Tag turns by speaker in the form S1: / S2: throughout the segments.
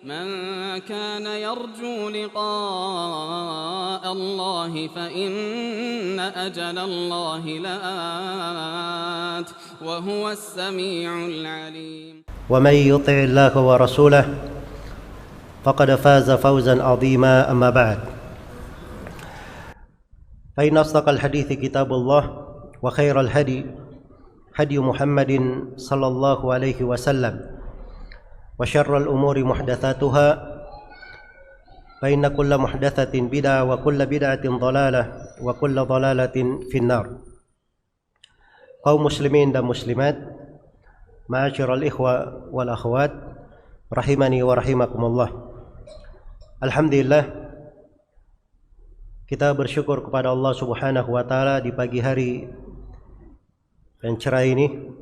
S1: من كان يرجو لقاء الله فإن أجل الله لآت وهو السميع العليم
S2: ومن يطع الله ورسوله فقد فاز فوزا عظيما أما بعد فإن أصدق الحديث كتاب الله وخير الهدي هدي محمد صلى الله عليه وسلم وشر الأمور محدثاتها فإن كل محدثة بدعة وكل بدعة ضلالة وكل ضلالة في النار. Kaum muslimin dan muslimat, ma'asyiral ikhwa wal akhwat, rahimani wa rahimakumullah. Alhamdulillah, kita bersyukur kepada Allah Subhanahu wa taala di pagi hari yang cerah ini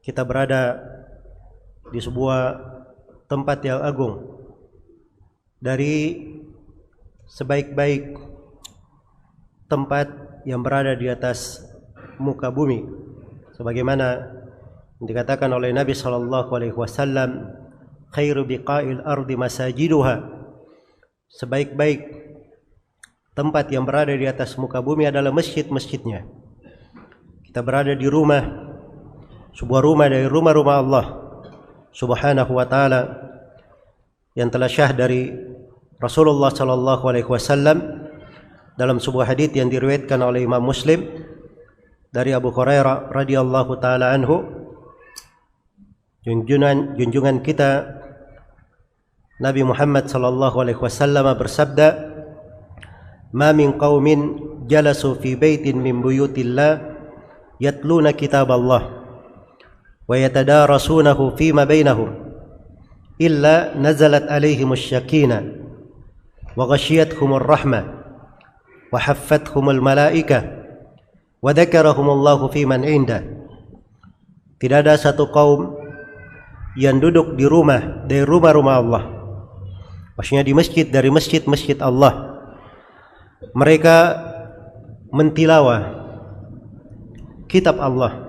S2: kita berada di sebuah tempat yang agung, dari sebaik-baik tempat yang berada di atas muka bumi, sebagaimana dikatakan oleh Nabi sallallahu alaihi wasallam, khairu biqa'il ardi masajiduha, sebaik-baik tempat yang berada di atas muka bumi adalah masjid-masjidnya. Kita berada di rumah, sebuah rumah dari rumah-rumah Allah Subhanahu wa taala yang telah syah dari Rasulullah sallallahu alaihi wasallam dalam sebuah hadits yang diriwayatkan oleh Imam Muslim dari Abu Hurairah radhiyallahu taala anhu, junjungan kita Nabi Muhammad sallallahu alaihi wasallam bersabda, "Ma min qaumin jalasu fi baitin min buyutillah yatluna kitaballah wa yatadarasunahu fima bainahum illa nazalat alaihimus sakinah wa ghashiyatuhumur rahmah wa haffathumul malaikah wa dzakarahumullahu fiman indah." Tidak ada satu kaum yang duduk di rumah dari rumah-rumah Allah, maksudnya di masjid dari masjid-masjid Allah, mereka mentilawah kitab Allah.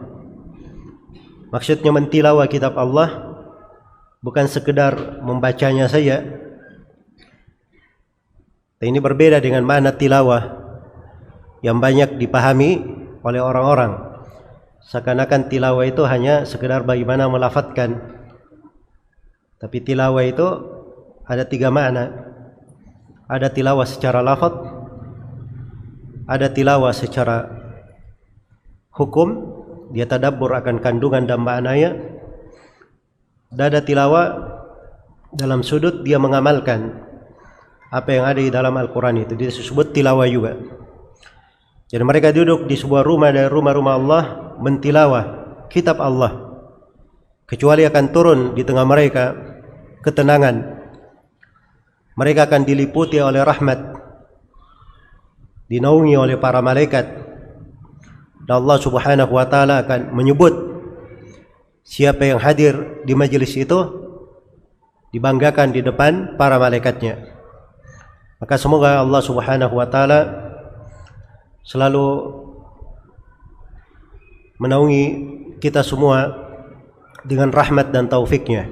S2: Maksudnya mentilawah kitab Allah bukan sekedar membacanya saja. Ini berbeda dengan makna tilawah yang banyak dipahami oleh orang-orang. Seakan-akan tilawah itu hanya sekedar bagaimana melafadzkan. Tapi tilawah itu ada tiga makna. Ada tilawah secara lafadz, ada tilawah secara hukum, dia tadabbur akan kandungan dan maknanya, dan ada tilawah dalam sudut dia mengamalkan apa yang ada di dalam Al-Quran itu, dia disebut tilawah juga. Jadi mereka duduk di sebuah rumah dari rumah-rumah Allah mentilawah kitab Allah, kecuali akan turun di tengah mereka ketenangan. Mereka akan diliputi oleh rahmat, dinaungi oleh para malaikat. Dan Allah Subhanahu wa taala akan menyebut siapa yang hadir di majelis itu dibanggakan di depan para malaikatnya. Maka semoga Allah Subhanahu wa taala selalu menaungi kita semua dengan rahmat dan taufiknya,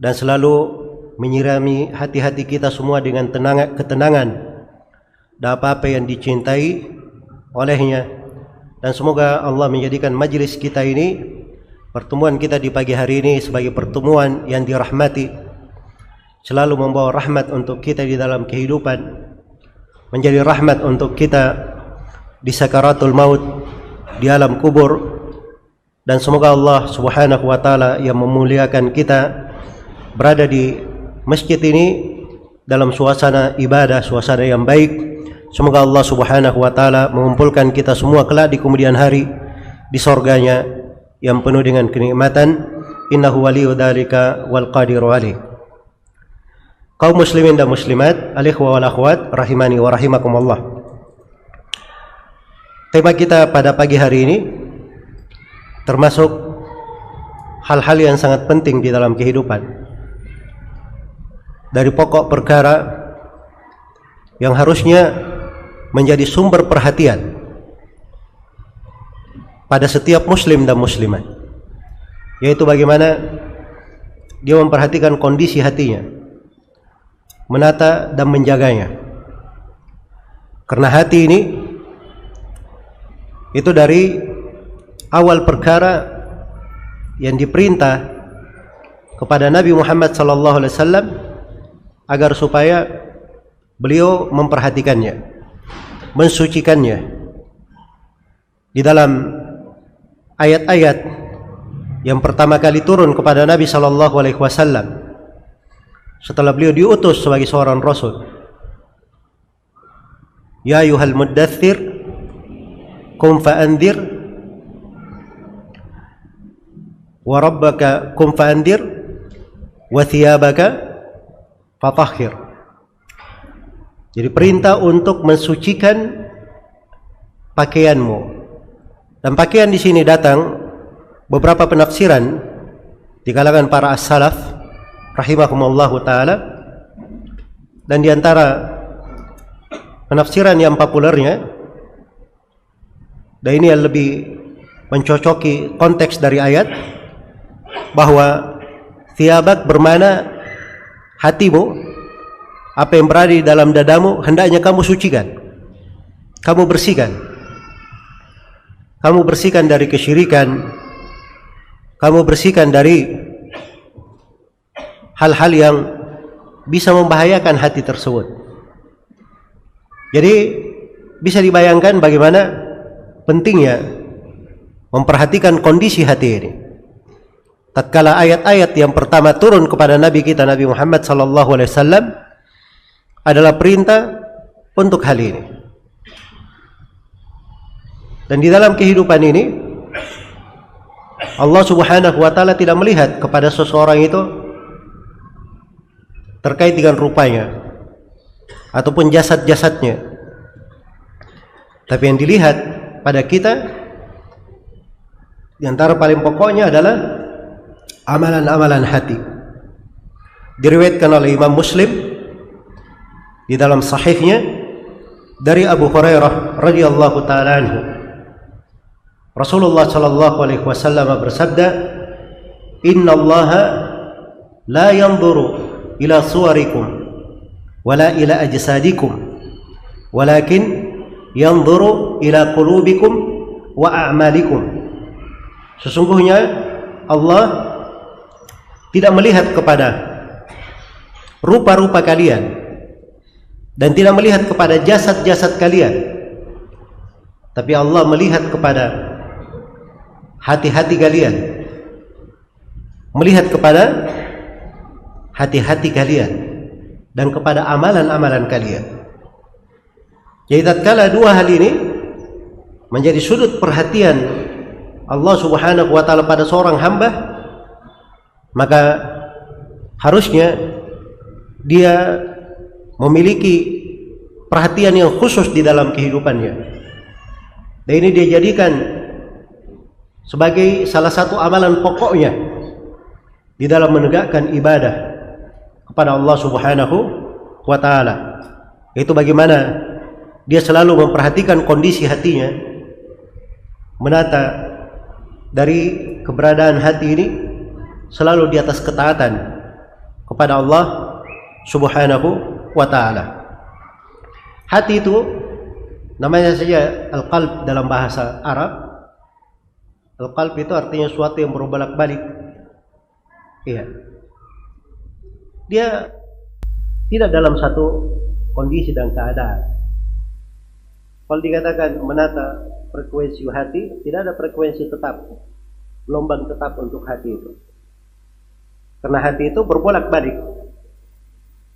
S2: dan selalu menyirami hati-hati kita semua dengan ketenangan dan apa-apa yang dicintai olehnya. Dan semoga Allah menjadikan majlis kita ini, pertemuan kita di pagi hari ini, sebagai pertemuan yang dirahmati, selalu membawa rahmat untuk kita di dalam kehidupan, menjadi rahmat untuk kita di sakaratul maut, di alam kubur. Dan semoga Allah Subhanahu wa taala yang memuliakan kita berada di masjid ini dalam suasana ibadah, suasana yang baik. Semoga Allah Subhanahu wa taala mengumpulkan kita semua kelak di kemudian hari di surganya yang penuh dengan kenikmatan. Innahu waliyyu dzalika wal qadiru alaih. Kaum muslimin dan muslimat, al-ikhwa wal akhwat, rahimani wa rahimakumullah. Tema kita pada pagi hari ini termasuk hal-hal yang sangat penting di dalam kehidupan. Dari pokok perkara yang harusnya menjadi sumber perhatian pada setiap muslim dan muslimat, yaitu bagaimana dia memperhatikan kondisi hatinya, menata dan menjaganya. Karena hati ini itu dari awal perkara yang diperintah kepada Nabi Muhammad SAW agar supaya beliau memperhatikannya, mensucikannya. Di dalam ayat-ayat yang pertama kali turun kepada Nabi SAW setelah beliau diutus sebagai seorang rasul, ya ayyuhal muddaththir qum fa'anzir wa rabbaka qum fa'anzir wa thiyabaka fatahhir. Jadi perintah untuk mensucikan pakaianmu. Dan pakaian di sini datang beberapa penafsiran di kalangan para as-salaf rahimahumullahu taala, dan di antara penafsiran yang populernya, dan ini yang lebih mencocoki konteks dari ayat, bahwa thiyabak bermana hatimu, apa yang berada di dalam dadamu hendaknya kamu sucikan, kamu bersihkan. Kamu bersihkan dari kesyirikan, kamu bersihkan dari hal-hal yang bisa membahayakan hati tersebut. Jadi bisa dibayangkan bagaimana pentingnya memperhatikan kondisi hati ini. Tatkala ayat-ayat yang pertama turun kepada Nabi kita Nabi Muhammad SAW adalah perintah untuk hal ini. Dan di dalam kehidupan ini Allah Subhanahu wa taala tidak melihat kepada seseorang itu terkait dengan rupanya ataupun jasad-jasadnya, tapi yang dilihat pada kita di antara paling pokoknya adalah amalan-amalan hati. Diriwayatkan oleh Imam Muslim di dalam sahihnya dari Abu Hurairah radhiyallahu taala anhu, Rasulullah sallallahu alaihi wasallam bersabda, "Innallaha la yanzuru ila suwarikum wala ila ajsadikum, walakin yanzuru ila qulubikum wa a'malikum." Sesungguhnya Allah tidak melihat kepada rupa-rupa kalian dan tidak melihat kepada jasad-jasad kalian, tapi Allah melihat kepada hati-hati kalian, melihat kepada hati-hati kalian dan kepada amalan-amalan kalian. Jadi tatkala dua hal ini menjadi sudut perhatian Allah Subhanahu wa taala pada seorang hamba, maka harusnya dia memiliki perhatian yang khusus di dalam kehidupannya. Dan ini dia jadikan sebagai salah satu amalan pokoknya di dalam menegakkan ibadah kepada Allah Subhanahu wa taala. Itu bagaimana dia selalu memperhatikan kondisi hatinya, menata dari keberadaan hati ini selalu di atas ketaatan kepada Allah Subhanahu wa taala. Hati itu namanya saja al-qalb dalam bahasa Arab. Al-qalb itu artinya suatu yang berbolak-balik. Iya. Dia tidak dalam satu kondisi dan keadaan. Kalau dikatakan menata frekuensi hati, tidak ada frekuensi tetap, gelombang tetap untuk hati itu. Karena hati itu berbolak-balik.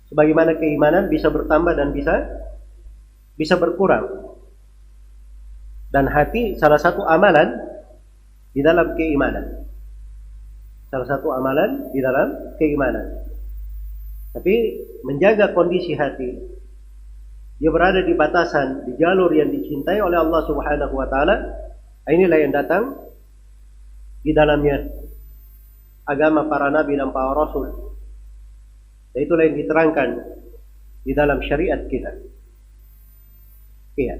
S2: Sebagaimana keimanan bisa bertambah dan bisa berkurang. Dan hati salah satu amalan di dalam keimanan. Salah satu amalan di dalam keimanan. Tapi menjaga kondisi hati, dia berada di batasan, di jalur yang dicintai oleh Allah Subhanahu wa taala. Inilah yang datang di dalamnya agama para nabi dan para rasul. Dan itulah yang diterangkan di dalam syariat kita. Iya.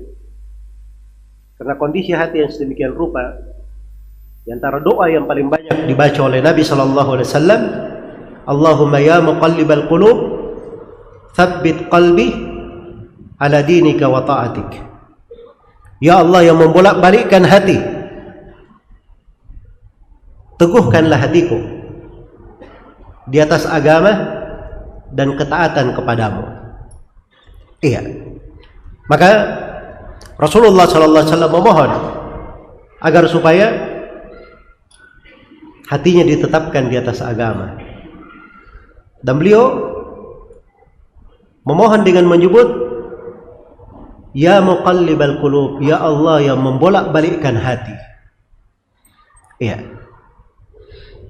S2: Karena kondisi hati yang sedemikian rupa, di antara doa yang paling banyak dibaca oleh Nabi sallallahu alaihi wasallam, Allahumma ya muqallibal qulub Tsabbit qalbi ala dinika wa ta'atik. Ya Allah yang membolak-balikkan hati, teguhkanlah hatiku di atas agama dan ketaatan kepadamu. Iya. Maka Rasulullah sallallahu alaihi wasallam memohon agar supaya hatinya ditetapkan di atas agama. Dan beliau memohon dengan menyebut, Ya muqallibal qulub, ya Allah yang membolak-balikkan hati. Iya.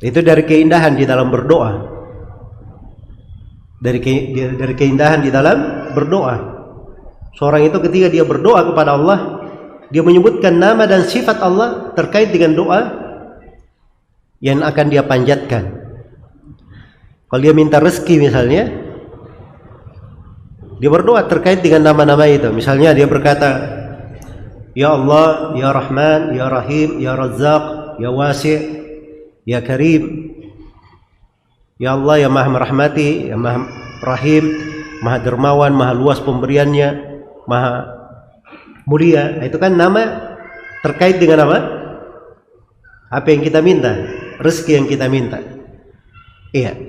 S2: Itu dari keindahan di dalam berdoa. Dari keindahan di dalam berdoa. Seorang itu ketika dia berdoa kepada Allah, dia menyebutkan nama dan sifat Allah terkait dengan doa yang akan dia panjatkan. Kalau dia minta rezeki misalnya, dia berdoa terkait dengan nama-nama itu. Misalnya dia berkata, Ya Allah, Ya Rahman, Ya Rahim, Ya Razzaq, Ya Wasi', Ya Karim. Ya Allah yang Maha merahmati, yang Maha Rahim, Maha dermawan, Maha luas pemberiannya, Maha mulia. Itu kan nama terkait dengan apa yang kita minta, rezeki yang kita minta. Iya.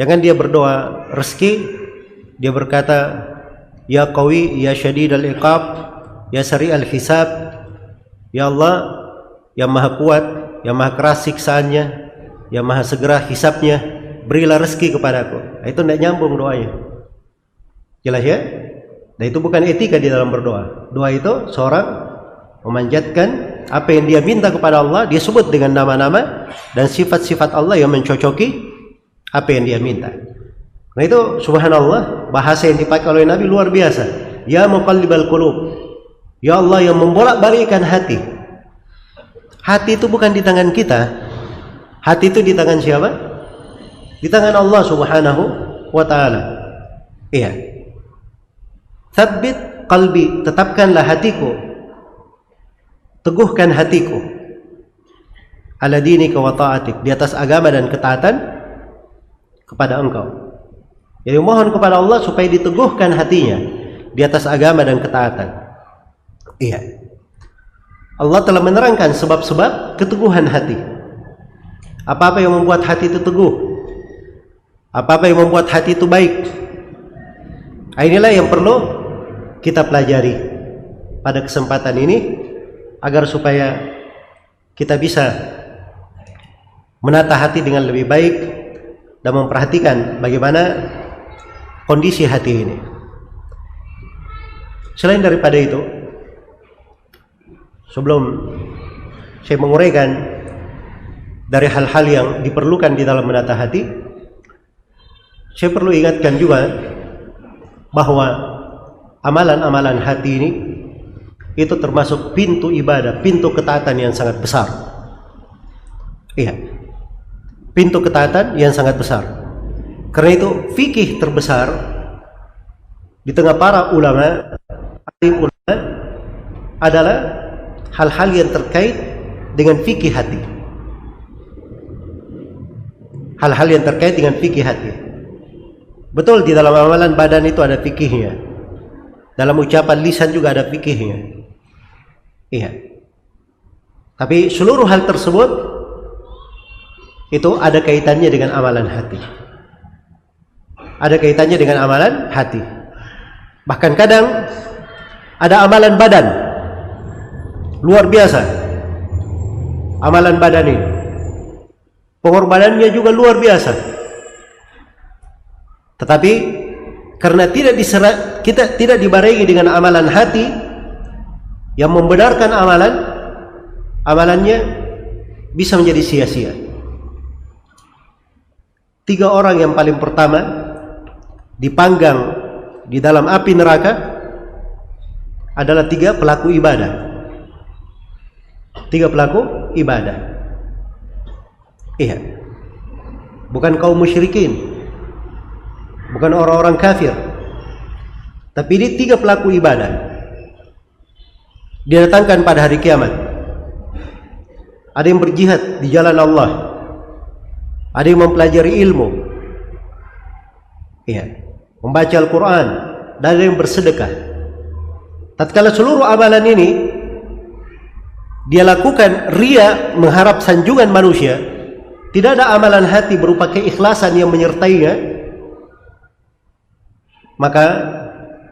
S2: Jangan dia berdoa rezeki, dia berkata, Ya Qawi, Ya Syadidal Iqab, Ya Sari'al Hisab. Ya Allah yang Maha kuat, yang Maha keras siksaannya, yang Maha segera hisabnya, berilah rezeki kepadaku. Itu tidak nyambung doanya. Jelas ya? Dan itu bukan etika di dalam berdoa. Doa itu seorang memanjatkan apa yang dia minta kepada Allah, dia sebut dengan nama-nama dan sifat-sifat Allah yang mencocoki apa yang dia minta. Nah itu subhanallah, bahasa yang dipakai oleh Nabi luar biasa. Ya muqallibal qulub, ya Allah yang membolak-balikkan hati. Hati itu bukan di tangan kita. Hati itu di tangan siapa? Di tangan Allah subhanahu wa ta'ala. Iya. Tsabbit qalbi, tetapkanlah hatiku, teguhkan hatiku, ala dinika wa ta'atik, di atas agama dan ketaatan kepada engkau. Jadi mohon kepada Allah supaya diteguhkan hatinya di atas agama dan ketaatan. Iya. Allah telah menerangkan sebab-sebab keteguhan hati. Apa-apa yang membuat hati itu teguh, apa-apa yang membuat hati itu baik. Inilah yang perlu kita pelajari pada kesempatan ini, agar supaya kita bisa menata hati dengan lebih baik dan memperhatikan bagaimana kondisi hati ini. Selain daripada itu, sebelum saya menguraikan dari hal-hal yang diperlukan di dalam menata hati, saya perlu ingatkan juga bahwa amalan-amalan hati ini itu termasuk pintu ibadah, pintu ketaatan yang sangat besar. Iya, pintu ketaatan yang sangat besar. Karena itu fikih terbesar di tengah para ulama, alim ulama, adalah hal-hal yang terkait dengan fikih hati. Hal-hal yang terkait dengan fikih hati. Betul, di dalam amalan badan itu ada fikihnya, dalam ucapan lisan juga ada fikihnya. Iya. Tapi seluruh hal tersebut itu ada kaitannya dengan amalan hati. Ada kaitannya dengan amalan hati. Bahkan kadang ada amalan badan luar biasa. Amalan badan ini pengorbanannya juga luar biasa. Tetapi karena kita tidak dibarengi dengan amalan hati yang membenarkan amalannya bisa menjadi sia-sia. 3 orang yang paling pertama dipanggang di dalam api neraka adalah 3 pelaku ibadah. 3 pelaku ibadah. Iya. Bukan kaum musyrikin, bukan orang-orang kafir, tapi ini 3 pelaku ibadah didatangkan pada hari kiamat. Ada yang berjihad di jalan Allah, ada yang mempelajari ilmu. Iya, membaca Al-Quran, dan ada yang bersedekah. Tatkala seluruh amalan ini dia lakukan ria mengharap sanjungan manusia, tidak ada amalan hati berupa keikhlasan yang menyertainya, maka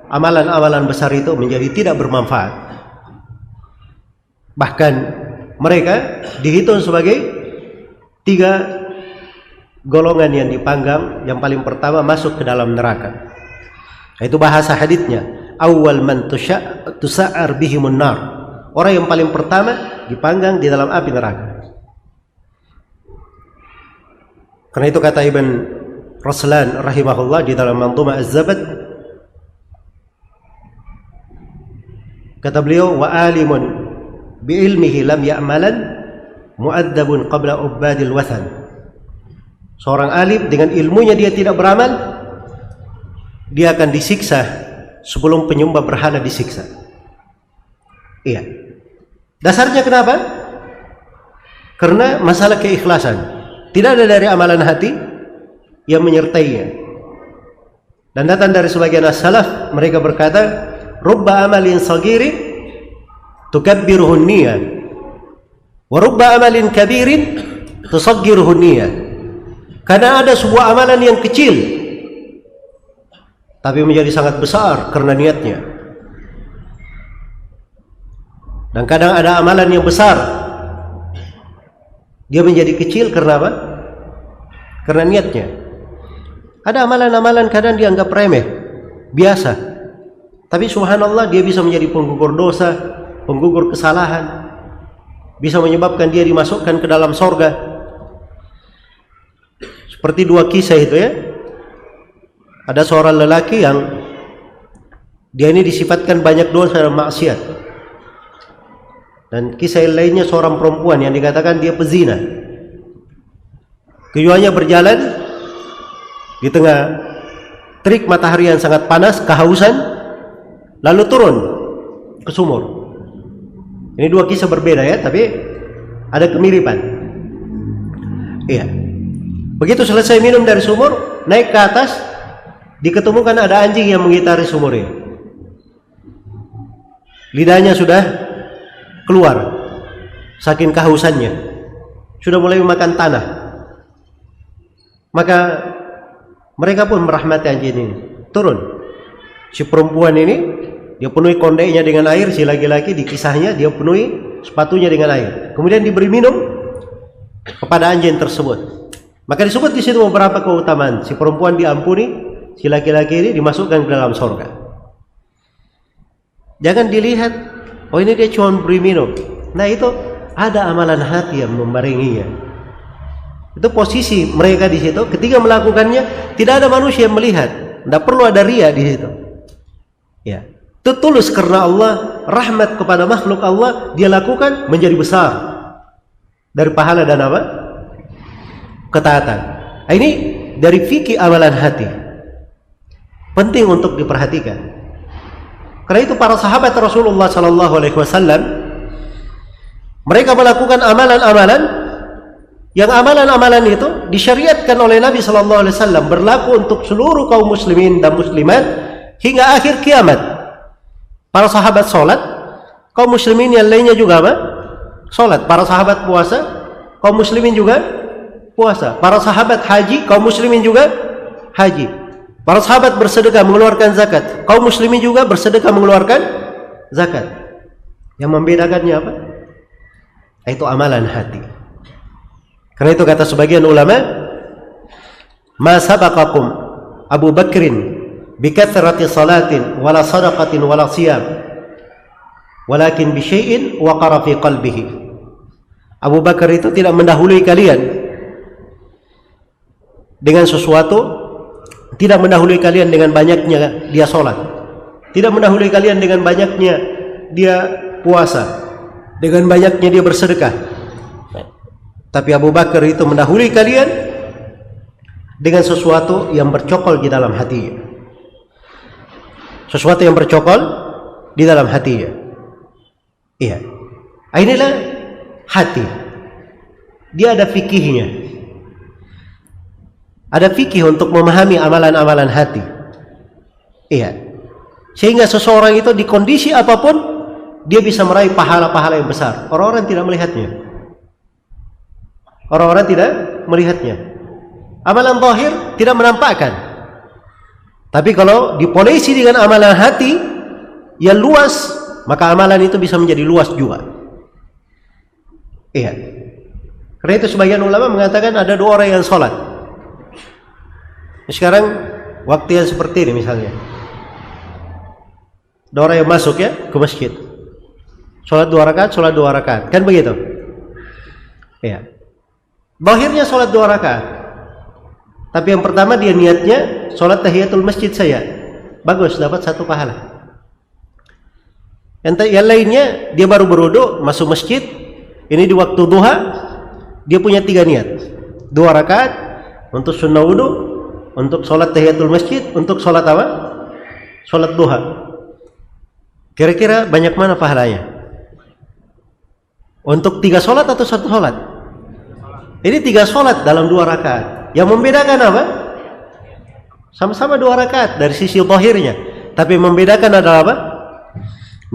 S2: amalan-amalan besar itu menjadi tidak bermanfaat. Bahkan mereka dihitung sebagai 3 golongan yang dipanggang. Yang paling pertama masuk ke dalam neraka. Itu bahasa haditsnya, awwal man tusa'ar bihimun nar. Orang yang paling pertama dipanggang di dalam api neraka. Karena itu kata Ibn Raslan rahimahullah di dalam Manzumah Az-Zabad, kata beliau, wa alimun bi ilmihi lam ya'malan mu'adzabun qabla ubadil wathan. Seorang alim dengan ilmunya dia tidak beramal, dia akan disiksa sebelum penyembah berhala disiksa. Iya. Dasarnya kenapa? Karena masalah keikhlasan. Tidak ada dari amalan hati yang menyertainya. Dan datang dari sebagian as-salaf, mereka berkata, rubba amalin sagirin tukabbiruhun niyah, wa rubba amalin kabirin tusaggiruhun niyah. Karena ada sebuah amalan yang kecil tapi menjadi sangat besar karena niatnya. Dan kadang ada amalan yang besar, dia menjadi kecil karena apa? Karena niatnya. Ada amalan-amalan kadang dianggap remeh, biasa, tapi subhanallah dia bisa menjadi penggugur dosa, penggugur kesalahan, bisa menyebabkan dia dimasukkan ke dalam sorga. Seperti 2 kisah itu ya. Ada seorang lelaki yang dia ini disifatkan banyak dosa dan maksiat. Dan kisah lainnya seorang perempuan yang dikatakan dia pezina. Keduanya berjalan di tengah terik matahari yang sangat panas, kehausan, lalu turun ke sumur. Ini 2 kisah berbeda ya, tapi ada kemiripan. Iya. Begitu selesai minum dari sumur, naik ke atas, diketemukan ada anjing yang mengitari sumur ini. Lidahnya sudah keluar saking kehausannya, sudah mulai memakan tanah. Maka mereka pun merahmati anjing ini. Turun. Si perempuan ini dia penuhi kondeknya dengan air, si laki-laki di kisahnya dia penuhi sepatunya dengan air. Kemudian diberi minum kepada anjing tersebut. Maka disebut di situ beberapa keutamaan. Si perempuan diampuni, si laki-laki ini dimasukkan ke dalam surga. Jangan dilihat, oh ini dia cuma beri minum. Nah itu ada amalan hati yang membarenginya. Itu posisi mereka di situ. Ketika melakukannya, tidak ada manusia yang melihat. Tidak perlu ada ria di situ. Ya, itu tulus karena Allah, rahmat kepada makhluk Allah dia lakukan menjadi besar dari pahala dan apa? Ketaatan. Nah, ini dari fikih amalan hati. Penting untuk diperhatikan. Karena itu para sahabat Rasulullah sallallahu alaihi wasallam mereka melakukan amalan-amalan yang amalan-amalan itu disyariatkan oleh Nabi sallallahu alaihi wasallam, berlaku untuk seluruh kaum muslimin dan muslimat hingga akhir kiamat. Para sahabat salat, kaum muslimin yang lainnya juga apa? Salat. Para sahabat puasa, kaum muslimin juga puasa. Para sahabat haji, kaum muslimin juga haji. Para sahabat bersedekah mengeluarkan zakat, kaum muslimin juga bersedekah mengeluarkan zakat. Yang membedakannya apa? Itu amalan hati. Karena itu kata sebagian ulama, ma sabaqakum Abu Bakrin bi kathrati salatin wala sadaqatin wala siyam walakin bi syai'in waqara fi qalbihi. Abu Bakar itu tidak mendahului kalian dengan sesuatu, tidak mendahului kalian dengan banyaknya dia sholat, tidak mendahului kalian dengan banyaknya dia puasa, dengan banyaknya dia bersedekah. Tapi Abu Bakar itu mendahului kalian dengan sesuatu yang bercokol di dalam hatinya. Sesuatu yang bercokol di dalam hatinya. Iya. Inilah hati. Dia ada fikihnya. Ada fikih untuk memahami amalan-amalan hati. Iya. Sehingga seseorang itu di kondisi apapun dia bisa meraih pahala-pahala yang besar. Orang-orang tidak melihatnya. Orang-orang tidak melihatnya. Amalan zahir tidak menampakkan. Tapi kalau dipolisi dengan amalan hati yang luas, maka amalan itu bisa menjadi luas juga. Iya. Karena itu sebagian ulama mengatakan ada dua orang yang sholat. Sekarang waktu yang seperti ini misalnya, ada orang yang masuk ya ke masjid, sholat 2 rakaat, sholat 2 rakaat, kan begitu? Iya. Zahirnya sholat 2 rakaat, tapi yang pertama dia niatnya sholat tahiyatul masjid saya, bagus, dapat 1 pahala. Yang lainnya dia baru berwudu masuk masjid, ini di waktu duha, dia punya 3 niat, 2 rakaat untuk sunnah wudu, untuk sholat tahiyatul masjid, untuk sholat apa? Sholat duha. Kira-kira banyak mana pahalanya? Untuk 3 sholat atau 1 sholat? Ini 3 sholat dalam 2 rakaat. Yang membedakan apa? Sama-sama 2 rakaat dari sisi zahirnya, tapi membedakan adalah apa?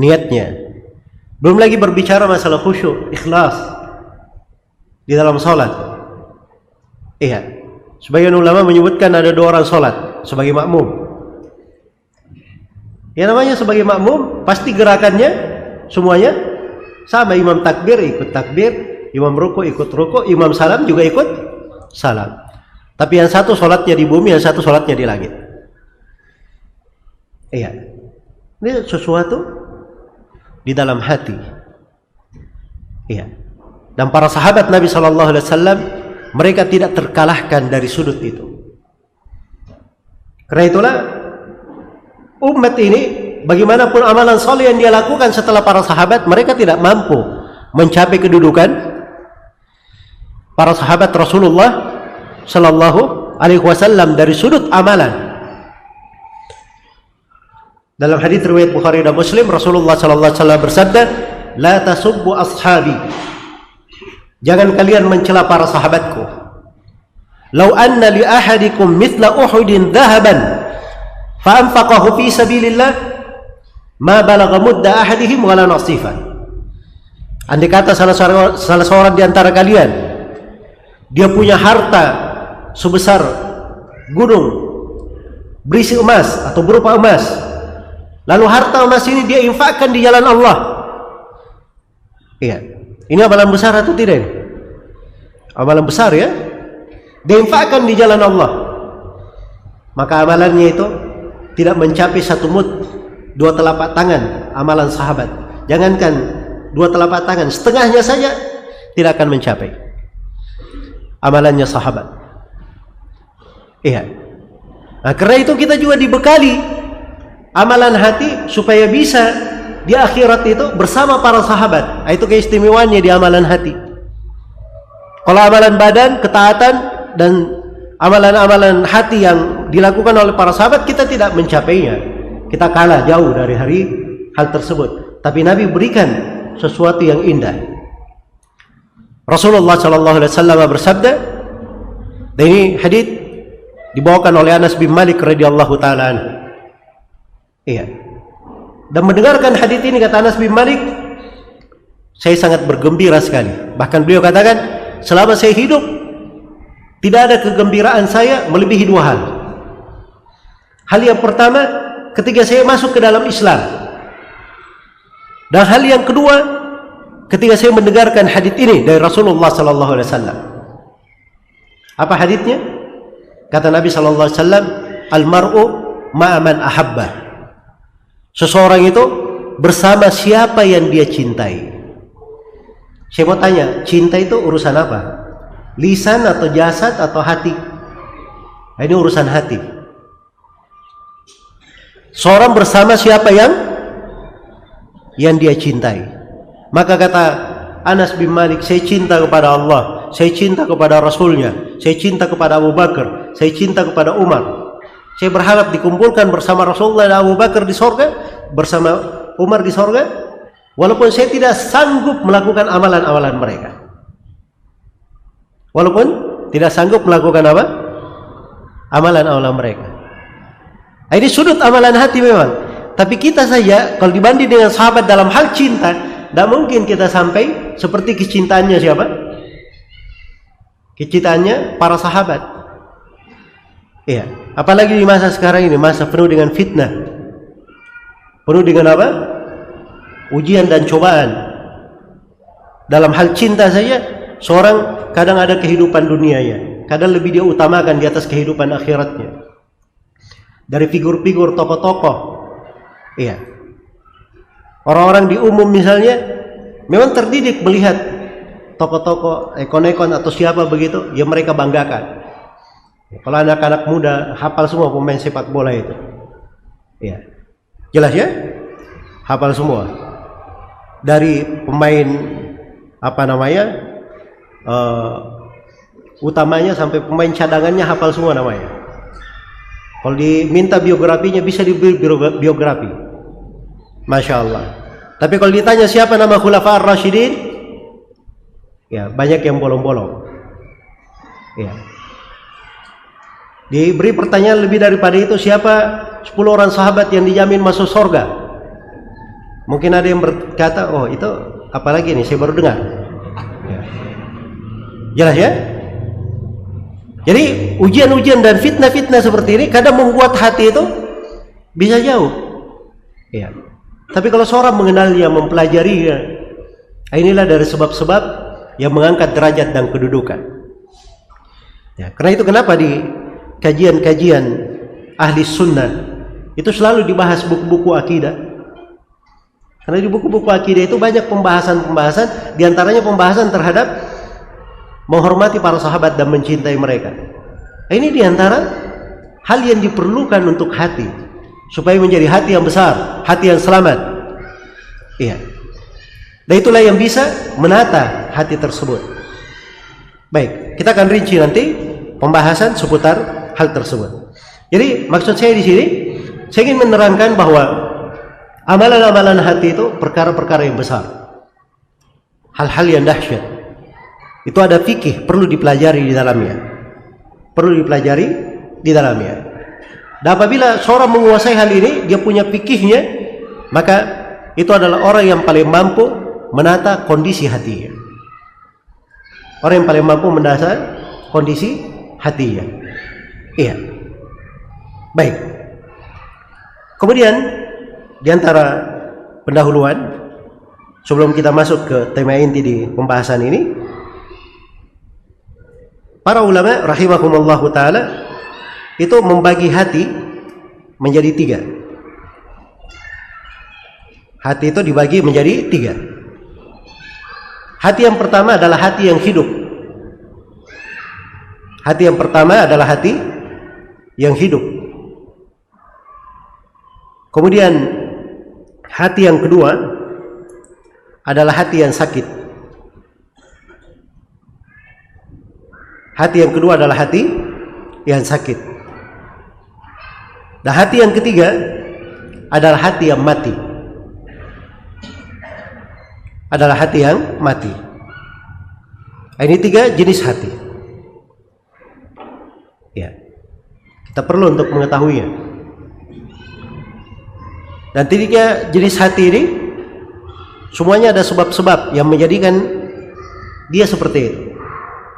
S2: Niatnya. Belum lagi berbicara masalah khusyuk, ikhlas di dalam sholat. Iya. Sebagian ulama menyebutkan ada 2 orang sholat sebagai makmum. Yang namanya sebagai makmum pasti gerakannya semuanya sama. Imam takbir ikut takbir, imam ruku ikut ruku, imam salam juga ikut salam. Tapi yang satu sholatnya di bumi, yang satu sholatnya di langit. Iya. Ini sesuatu di dalam hati. Iya. Dan para sahabat Nabi SAW, mereka tidak terkalahkan dari sudut itu. Karena itulah umat ini, bagaimanapun amalan soleh yang dia lakukan setelah para sahabat, mereka tidak mampu mencapai kedudukan para sahabat Rasulullah Sallallahu Alaihi Wasallam dari sudut amalan. Dalam hadits riwayat Bukhari dan Muslim, Rasulullah Sallallahu Alaihi Wasallam bersabda, "La tasubbu ashabi." Jangan kalian mencela para sahabatku. "Lau anna li ahadikum mithla Uhudin dhahaban fa anfaqahu fi sabilillah ma balagha mudda ahadihim wala nasifa." Andai kata salah seorang di antara kalian dia punya harta sebesar gunung berisi emas atau berupa emas, lalu harta emas ini dia infakkan di jalan Allah. Iya. Ini amalan besar atau tidak ini? Amalan besar ya. Diinfakkan di jalan Allah. Maka amalannya itu tidak mencapai 1 mud, 2 telapak tangan amalan sahabat. Jangankan 2 telapak tangan, setengahnya saja tidak akan mencapai amalannya sahabat. Iya. Nah, karena itu kita juga dibekali amalan hati supaya bisa di akhirat itu bersama para sahabat. Itu keistimewaannya di amalan hati. Kalau amalan badan, ketaatan dan amalan-amalan hati yang dilakukan oleh para sahabat, kita tidak mencapainya. Kita kalah jauh dari hal tersebut. Tapi Nabi berikan sesuatu yang indah. Rasulullah Sallallahu Alaihi Wasallam bersabda, dan ini hadits dibawakan oleh Anas bin Malik radhiyallahu taala anhu. Iya. Dan mendengarkan hadits ini, kata Anas bin Malik, saya sangat bergembira sekali. Bahkan beliau katakan, selama saya hidup tidak ada kegembiraan saya melebihi 2 hal. Hal yang pertama, ketika saya masuk ke dalam Islam. Dan hal yang kedua, ketika saya mendengarkan hadits ini dari Rasulullah Sallallahu Alaihi Wasallam. Apa haditsnya? Kata Nabi Sallallahu Alaihi Wasallam, "Al-mar'u ma'a man ahabba." Seseorang itu bersama siapa yang dia cintai. Saya mau tanya, cinta itu urusan apa? Lisan atau jasad atau hati? Nah, ini urusan hati. Seorang bersama siapa yang dia cintai. Maka kata Anas bin Malik, saya cinta kepada Allah, saya cinta kepada Rasulnya, saya cinta kepada Abu Bakar, saya cinta kepada Umar. Saya berharap dikumpulkan bersama Rasulullah dan Abu Bakar di sorga, bersama Umar di sorga, walaupun saya tidak sanggup melakukan amalan-amalan mereka. Walaupun tidak sanggup melakukan apa? amalan-amalan mereka. Ini sudut amalan hati memang. Tapi kita saja kalau dibanding dengan sahabat dalam hal cinta, tidak mungkin kita sampai seperti kecintaannya siapa? Kecintaannya para sahabat. Iya. Apalagi di masa sekarang ini, masa penuh dengan fitnah, penuh dengan apa? Ujian dan cobaan. Dalam hal cinta saja, seorang kadang ada kehidupan dunianya, kadang lebih dia utamakan di atas kehidupan akhiratnya. Dari figur-figur tokoh-tokoh, iya. Orang-orang di umum misalnya, memang terdidik melihat tokoh-tokoh, ikon-ikon atau siapa begitu, ya mereka banggakan. Kalau anak-anak muda hafal semua pemain sepak bola itu, iya. Jelas ya? Hafal semua. Dari pemain utamanya sampai pemain cadangannya hafal semua namanya. Kalau diminta biografinya bisa diberi biografi, Masya Allah. Tapi kalau ditanya siapa nama Khulafa ar-Rasyidin, ya banyak yang bolong-bolong. Ya. Diberi pertanyaan lebih daripada itu, siapa 10 orang sahabat yang dijamin masuk surga? Mungkin ada yang berkata, oh itu apalagi nih, saya baru dengar. Ya. Jelas ya? Jadi ujian-ujian dan fitnah-fitnah seperti ini kadang membuat hati itu bisa jauh. Ya. Tapi kalau seorang mengenalnya, mempelajarinya, inilah dari sebab-sebab yang mengangkat derajat dan kedudukan. Ya, karena itu kenapa di kajian-kajian ahli sunnah itu selalu dibahas buku-buku akidah. Karena di buku-buku akidah itu banyak pembahasan-pembahasan, diantaranya pembahasan terhadap menghormati para sahabat dan mencintai mereka. Ini diantara hal yang diperlukan untuk hati, supaya menjadi hati yang besar, hati yang selamat. Iya. Dan itulah yang bisa menata hati tersebut. Baik, kita akan rinci nanti pembahasan seputar hal tersebut. Jadi maksud saya di sini, saya ingin menerangkan bahwa amalan-amalan hati itu perkara-perkara yang besar, hal-hal yang dahsyat. Itu ada fikih, perlu dipelajari di dalamnya. Perlu dipelajari di dalamnya. Dan apabila seorang menguasai hal ini, dia punya fikihnya, maka itu adalah orang yang paling mampu menata kondisi hatinya. Orang yang paling mampu menata kondisi hatinya. Iya. Baik. Kemudian di antara pendahuluan, sebelum kita masuk ke tema inti di pembahasan ini, para ulama rahimahumullahu ta'ala itu membagi hati menjadi 3. Hati itu dibagi menjadi 3. Hati yang pertama adalah hati yang hidup. Hati yang pertama adalah hati yang hidup. Kemudian hati yang kedua adalah hati yang sakit. Hati yang kedua adalah hati yang sakit. Dan hati yang ketiga adalah hati yang mati. Adalah hati yang mati. Ini 3 jenis hati. Ya. Kita perlu untuk mengetahuinya. Dan 3 jenis hati ini semuanya ada sebab-sebab yang menjadikan dia seperti itu.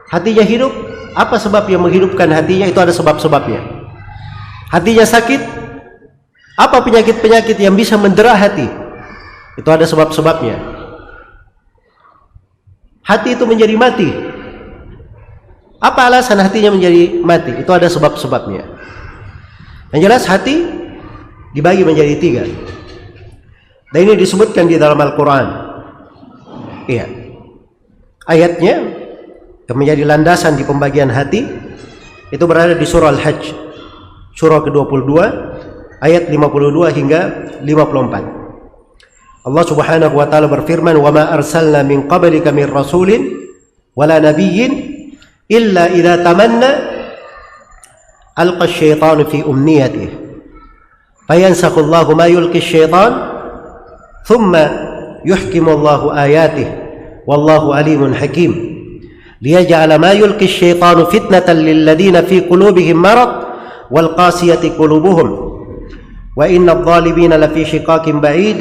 S2: Hatinya hidup, apa sebab yang menghidupkan hatinya? Itu ada sebab-sebabnya. Hatinya sakit, apa penyakit-penyakit yang bisa mendera hati? Itu ada sebab-sebabnya. Hati itu menjadi mati, apa alasan hatinya menjadi mati? Itu ada sebab-sebabnya. Yang jelas hati dibagi menjadi 3. Dan ini disebutkan di dalam Al-Quran. Iya. Ayatnya yang menjadi landasan di pembagian hati itu berada di surah Al-Hajj, surah ke-22 ayat 52 hingga 54. Allah Subhanahu wa taala berfirman, "Wa ma arsalna min qablika min rasulin wala nabiyyin illa idza tamanna alqa asy-syaitanu fi umniyatihi fayansakhu Allahu ma yulqi asy-syaitan thumma yuhkimu Allahu ayatihi wallahu alimun hakim." ليجعل ما يلقي الشيطان فتنة للذين في قلوبهم مرض wal qasiyati qulubuhum wa innadh dhalimina lafi shiqaqin ba'id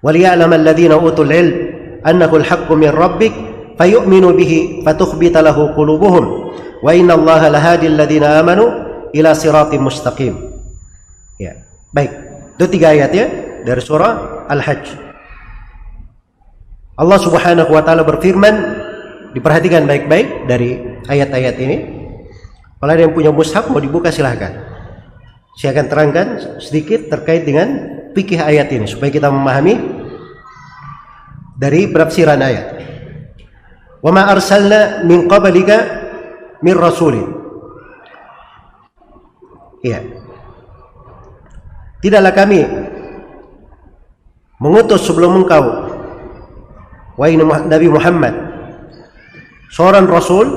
S2: wal ya'lamu alladhina utul ilm annahu al-haqqu min rabbik fayu'minu bihi fatukhbita lahu qulubuhum wa innallaha lahadi alladhina amanu ila siratin mustaqim. Ya, baik. Itu 3 ayat ya dari surah Al-Hajj. Allah Subhanahu wa taala berfirman, diperhatikan baik-baik dari ayat-ayat ini. Kalau ada yang punya mushaf mau dibuka silahkan. Saya akan terangkan sedikit terkait dengan fikih ayat ini supaya kita memahami dari penafsiran ayat. Wa ma arsalna min qablika min rasulin. Iya. Tidaklah kami mengutus sebelum engkau, wahai Nabi Muhammad, seorang rasul,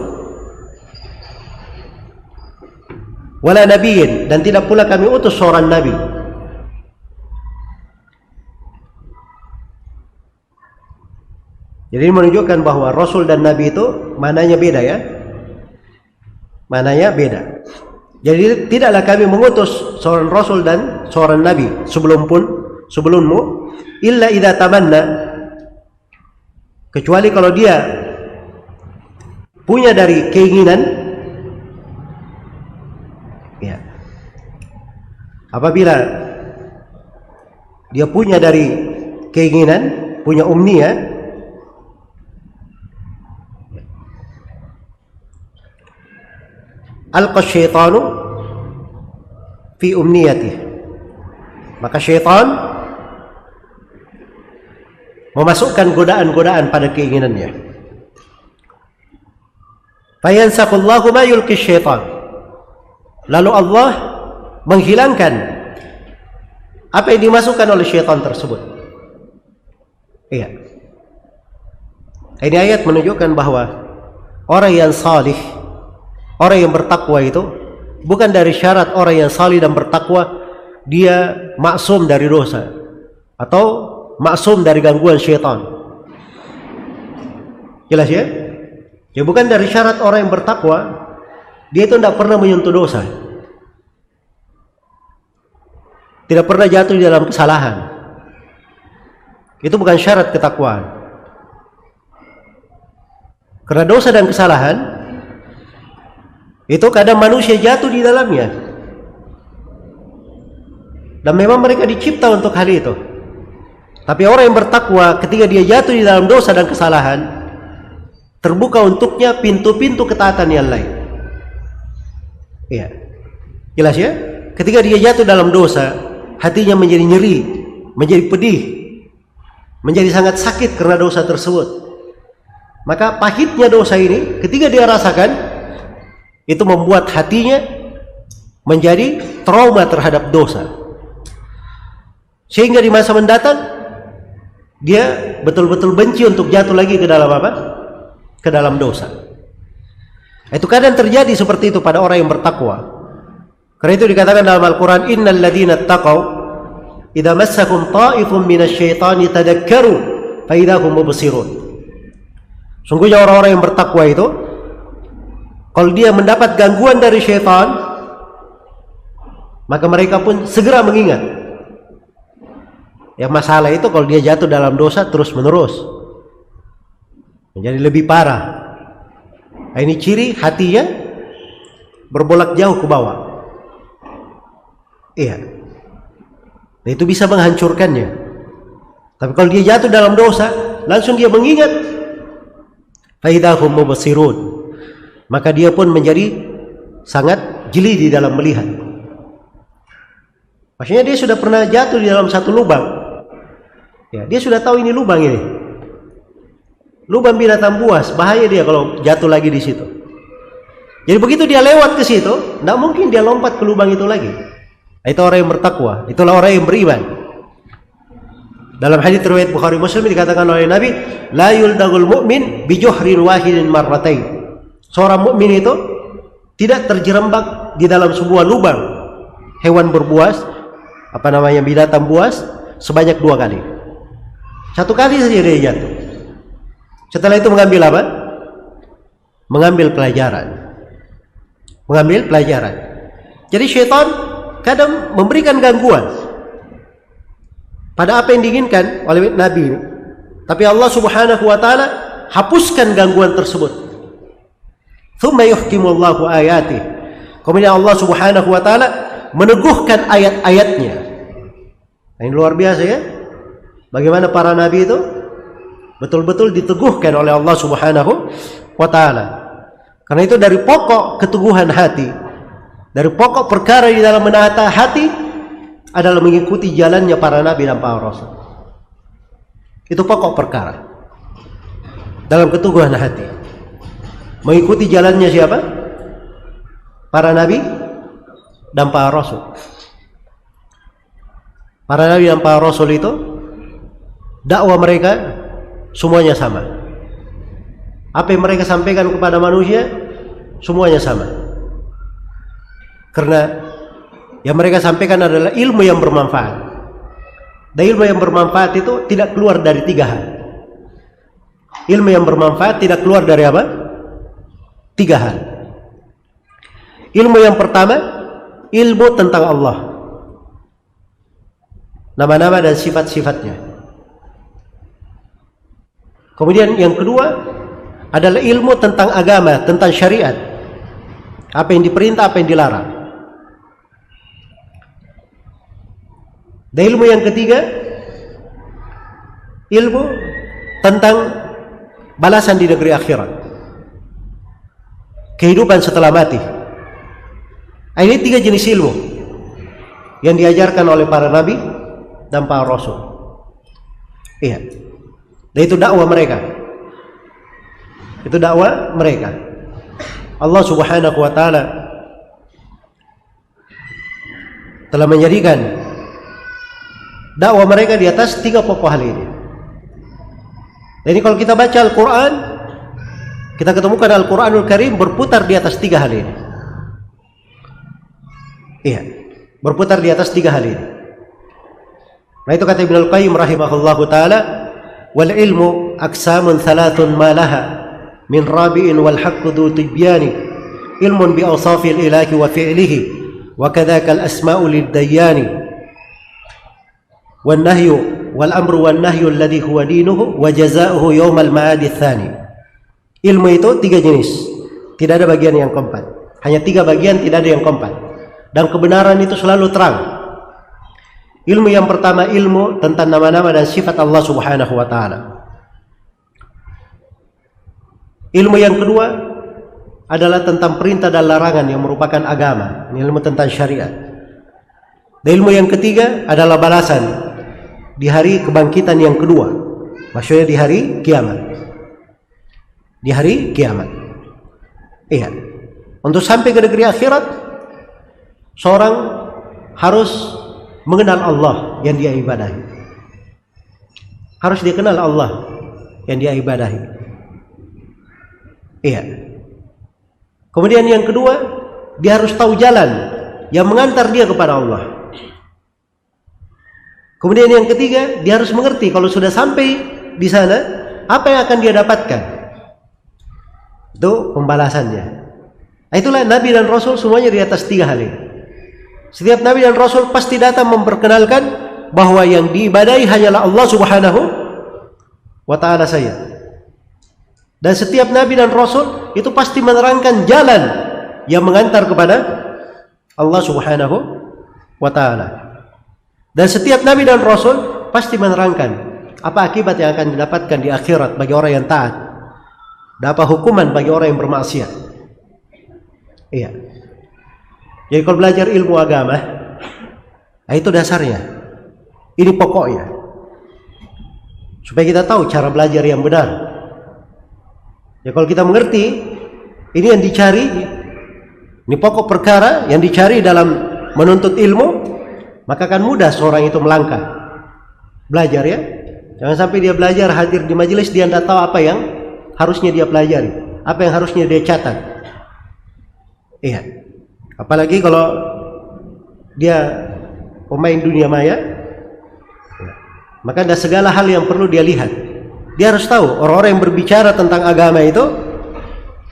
S2: wala nabiyyin, dan tidak pula kami utus seorang nabi. Jadi menunjukkan bahwa rasul dan nabi itu mananya beda ya. Mananya beda. Jadi tidaklah kami mengutus seorang rasul dan seorang nabi sebelummu illa idza tamanna, kecuali kalau dia punya dari keinginan ya. Apabila dia punya dari keinginan, punya umniyah, alqa syaitanu fi umniyatih, maka syaitan memasukkan godaan-godaan pada keinginannya. Fayansaqullahu ma yulqi syaitan, lalu Allah menghilangkan apa yang dimasukkan oleh syaitan tersebut. Iya. Ini ayat menunjukkan bahwa orang yang salih, orang yang bertakwa itu bukan dari syarat orang yang salih dan bertakwa dia maksum dari dosa atau maksum dari gangguan syaitan. Jelas ya? Ya, bukan dari syarat orang yang bertakwa dia itu tidak pernah menyentuh dosa, tidak pernah jatuh di dalam kesalahan. Itu bukan syarat ketakwaan. Karena dosa dan kesalahan itu kadang manusia jatuh di dalamnya, dan memang mereka dicipta untuk hal itu. Tapi orang yang bertakwa ketika dia jatuh di dalam dosa dan kesalahan, terbuka untuknya pintu-pintu ketaatan yang lain. Iya. Jelas ya? Ketika dia jatuh dalam dosa, hatinya menjadi nyeri, menjadi pedih, menjadi sangat sakit karena dosa tersebut. Maka pahitnya dosa ini ketika dia rasakan, itu membuat hatinya menjadi trauma terhadap dosa. Sehingga di masa mendatang dia betul-betul benci untuk jatuh lagi ke dalam apa? Ke dalam dosa. Itu kadang terjadi seperti itu pada orang yang bertakwa. Karena itu dikatakan dalam Al-Quran, innal ladzina taqaw idza massakum ta'ifun minasyaitani tadakkaru fa idza hum mubsirun. Sungguhnya orang-orang yang bertakwa itu, kalau dia mendapat gangguan dari syaitan, maka mereka pun segera mengingat. Yang masalah itu kalau dia jatuh dalam dosa terus menerus, menjadi lebih parah. Nah, ini ciri hatinya berbolak jauh ke bawah. Iya. Nah, itu bisa menghancurkannya. Tapi kalau dia jatuh dalam dosa, langsung dia mengingat, faidahum mubsirun, maka dia pun menjadi sangat jeli di dalam melihat. Maksudnya dia sudah pernah jatuh di dalam satu lubang. Ya, dia sudah tahu ini lubang ini. Lubang binatang buas, bahaya dia kalau jatuh lagi di situ. Jadi begitu dia lewat ke situ, tidak mungkin dia lompat ke lubang itu lagi. Itu orang yang bertakwa, itulah orang yang beriman. Dalam hadits riwayat Bukhari Muslim dikatakan oleh Nabi, la yuldagul mu'min bi juhrin wahidin marratain. Seorang mukmin itu tidak terjerembab di dalam sebuah lubang hewan berbuas, binatang buas, sebanyak 2 kali. 1 kali saja dia jatuh. Setelah itu mengambil apa? Mengambil pelajaran. Mengambil pelajaran. Jadi syaitan kadang memberikan gangguan pada apa yang diinginkan oleh Nabi ini. Tapi Allah Subhanahu wa taala hapuskan gangguan tersebut. Tsumma yuhkimullahu ayatih. Kemudian Allah Subhanahu wa taala meneguhkan ayat-ayatnya. Nah, ini luar biasa ya. Bagaimana para nabi itu betul-betul diteguhkan oleh Allah Subhanahu wa taala. Karena itu dari pokok keteguhan hati, dari pokok perkara di dalam menata hati adalah mengikuti jalannya para nabi dan para rasul. Itu pokok perkara dalam keteguhan hati. Mengikuti jalannya siapa? Para nabi dan para rasul. Para nabi dan para rasul itu dakwah mereka semuanya sama. Apa yang mereka sampaikan kepada manusia semuanya sama. Karena yang mereka sampaikan adalah ilmu yang bermanfaat. Dan ilmu yang bermanfaat itu tidak keluar dari 3 hal. Ilmu yang bermanfaat tidak keluar dari apa? 3 hal. Ilmu yang pertama, ilmu tentang Allah, nama-nama dan sifat-sifatnya. Kemudian yang kedua adalah ilmu tentang agama, tentang syariat, apa yang diperintah, apa yang dilarang. Dan ilmu yang ketiga, ilmu tentang balasan di negeri akhirat, kehidupan setelah mati. Ini 3 jenis ilmu yang diajarkan oleh para nabi dan para rasul. Iya. Dan itu dakwah mereka. Itu dakwah mereka. Allah Subhanahu wa taala telah menjadikan dakwah mereka di atas 3 pokok hal ini. Jadi kalau kita baca Al-Quran, kita ketemukan Al-Quranul Karim berputar di atas 3 hal ini. Iya, berputar di atas 3 hal ini. Nah itu kata Ibnu Al-Qayyim rahimahullahu taala, wal ilmu aksamun thalathun ma laha min rabi'in wal haqqu dhu tibyani ilmun bi awsafil ilahi wa fi'lihi wa kadzaka al asma'u lid dayyani wan nahyu wal amru wan nahyu alladhi huwa dinuhu wa jazaohu yaumal ma'adi tsani. Ilmu itu 3 jenis, tidak ada bagian yang keempat. Hanya 3 bagian, tidak ada yang keempat. Dan kebenaran itu selalu terang. Ilmu yang pertama, ilmu tentang nama-nama dan sifat Allah Subhanahu wa taala. Ilmu yang kedua adalah tentang perintah dan larangan yang merupakan agama, ilmu tentang syariat. Dan ilmu yang ketiga adalah balasan di hari kebangkitan yang kedua, maksudnya di hari kiamat. Di hari kiamat. Iya. Untuk sampai ke negeri akhirat, seorang harus mengenal Allah yang dia ibadahi. Harus dia kenal Allah yang dia ibadahi. Iya. Kemudian yang kedua, dia harus tahu jalan yang mengantar dia kepada Allah. Kemudian yang ketiga, dia harus mengerti kalau sudah sampai di sana, apa yang akan dia dapatkan. Itu pembalasannya. Itulah Nabi dan Rasul semuanya di atas 3 hal ini. Setiap Nabi dan Rasul pasti datang memperkenalkan bahwa yang diibadahi hanyalah Allah Subhanahu wa ta'ala saja. Dan setiap Nabi dan Rasul itu pasti menerangkan jalan yang mengantar kepada Allah Subhanahu wa ta'ala. Dan setiap Nabi dan Rasul pasti menerangkan apa akibat yang akan didapatkan di akhirat bagi orang yang taat, dan apa hukuman bagi orang yang bermaksiat. Iya. Jadi kalau belajar ilmu agama, itu dasarnya. Ini pokoknya. Supaya kita tahu cara belajar yang benar. Ya kalau kita mengerti, ini yang dicari, ini pokok perkara yang dicari dalam menuntut ilmu, maka akan mudah seorang itu melangkah. Belajar ya. Jangan sampai dia belajar hadir di majelis, dia tidak tahu apa yang harusnya dia pelajari, apa yang harusnya dia catat. Iya. Apalagi kalau dia pemain dunia maya, maka ada segala hal yang perlu dia lihat. Dia harus tahu orang-orang yang berbicara tentang agama itu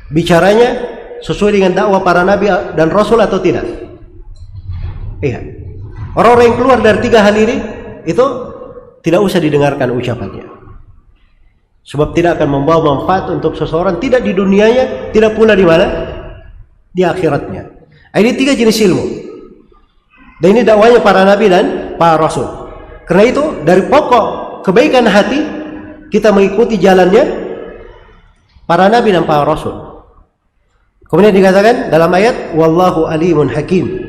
S2: bicaranya sesuai dengan dakwah para nabi dan rasul atau tidak. Iya. Orang-orang yang keluar dari 3 hal ini itu tidak usah didengarkan ucapannya. Sebab tidak akan membawa manfaat untuk seseorang, tidak di dunianya, tidak pula di mana? Di akhiratnya. Ini 3 jenis ilmu. Dan ini dakwanya para nabi dan para rasul. Karena itu dari pokok kebaikan hati kita mengikuti jalannya para nabi dan para rasul. Kemudian dikatakan dalam ayat wallahu alimun hakim.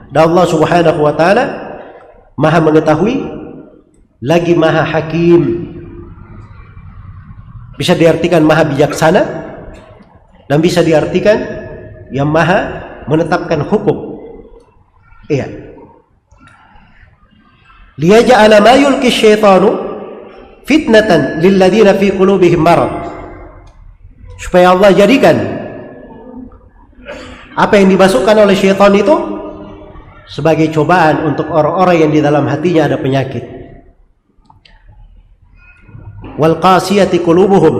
S2: Dan Allah Subhanahu wa taala Maha mengetahui lagi Maha hakim. Bisa diartikan Maha bijaksana dan bisa diartikan yang Maha menetapkan hukum. Iya. Liyaj'ala ma yulqi syaitanu fitnatan lil ladzina fi qulubihim marad. Supaya Allah jadikan apa yang dimasukkan oleh syaitan itu sebagai cobaan untuk orang-orang yang di dalam hatinya ada penyakit. Wal qasiyati qulubuhum,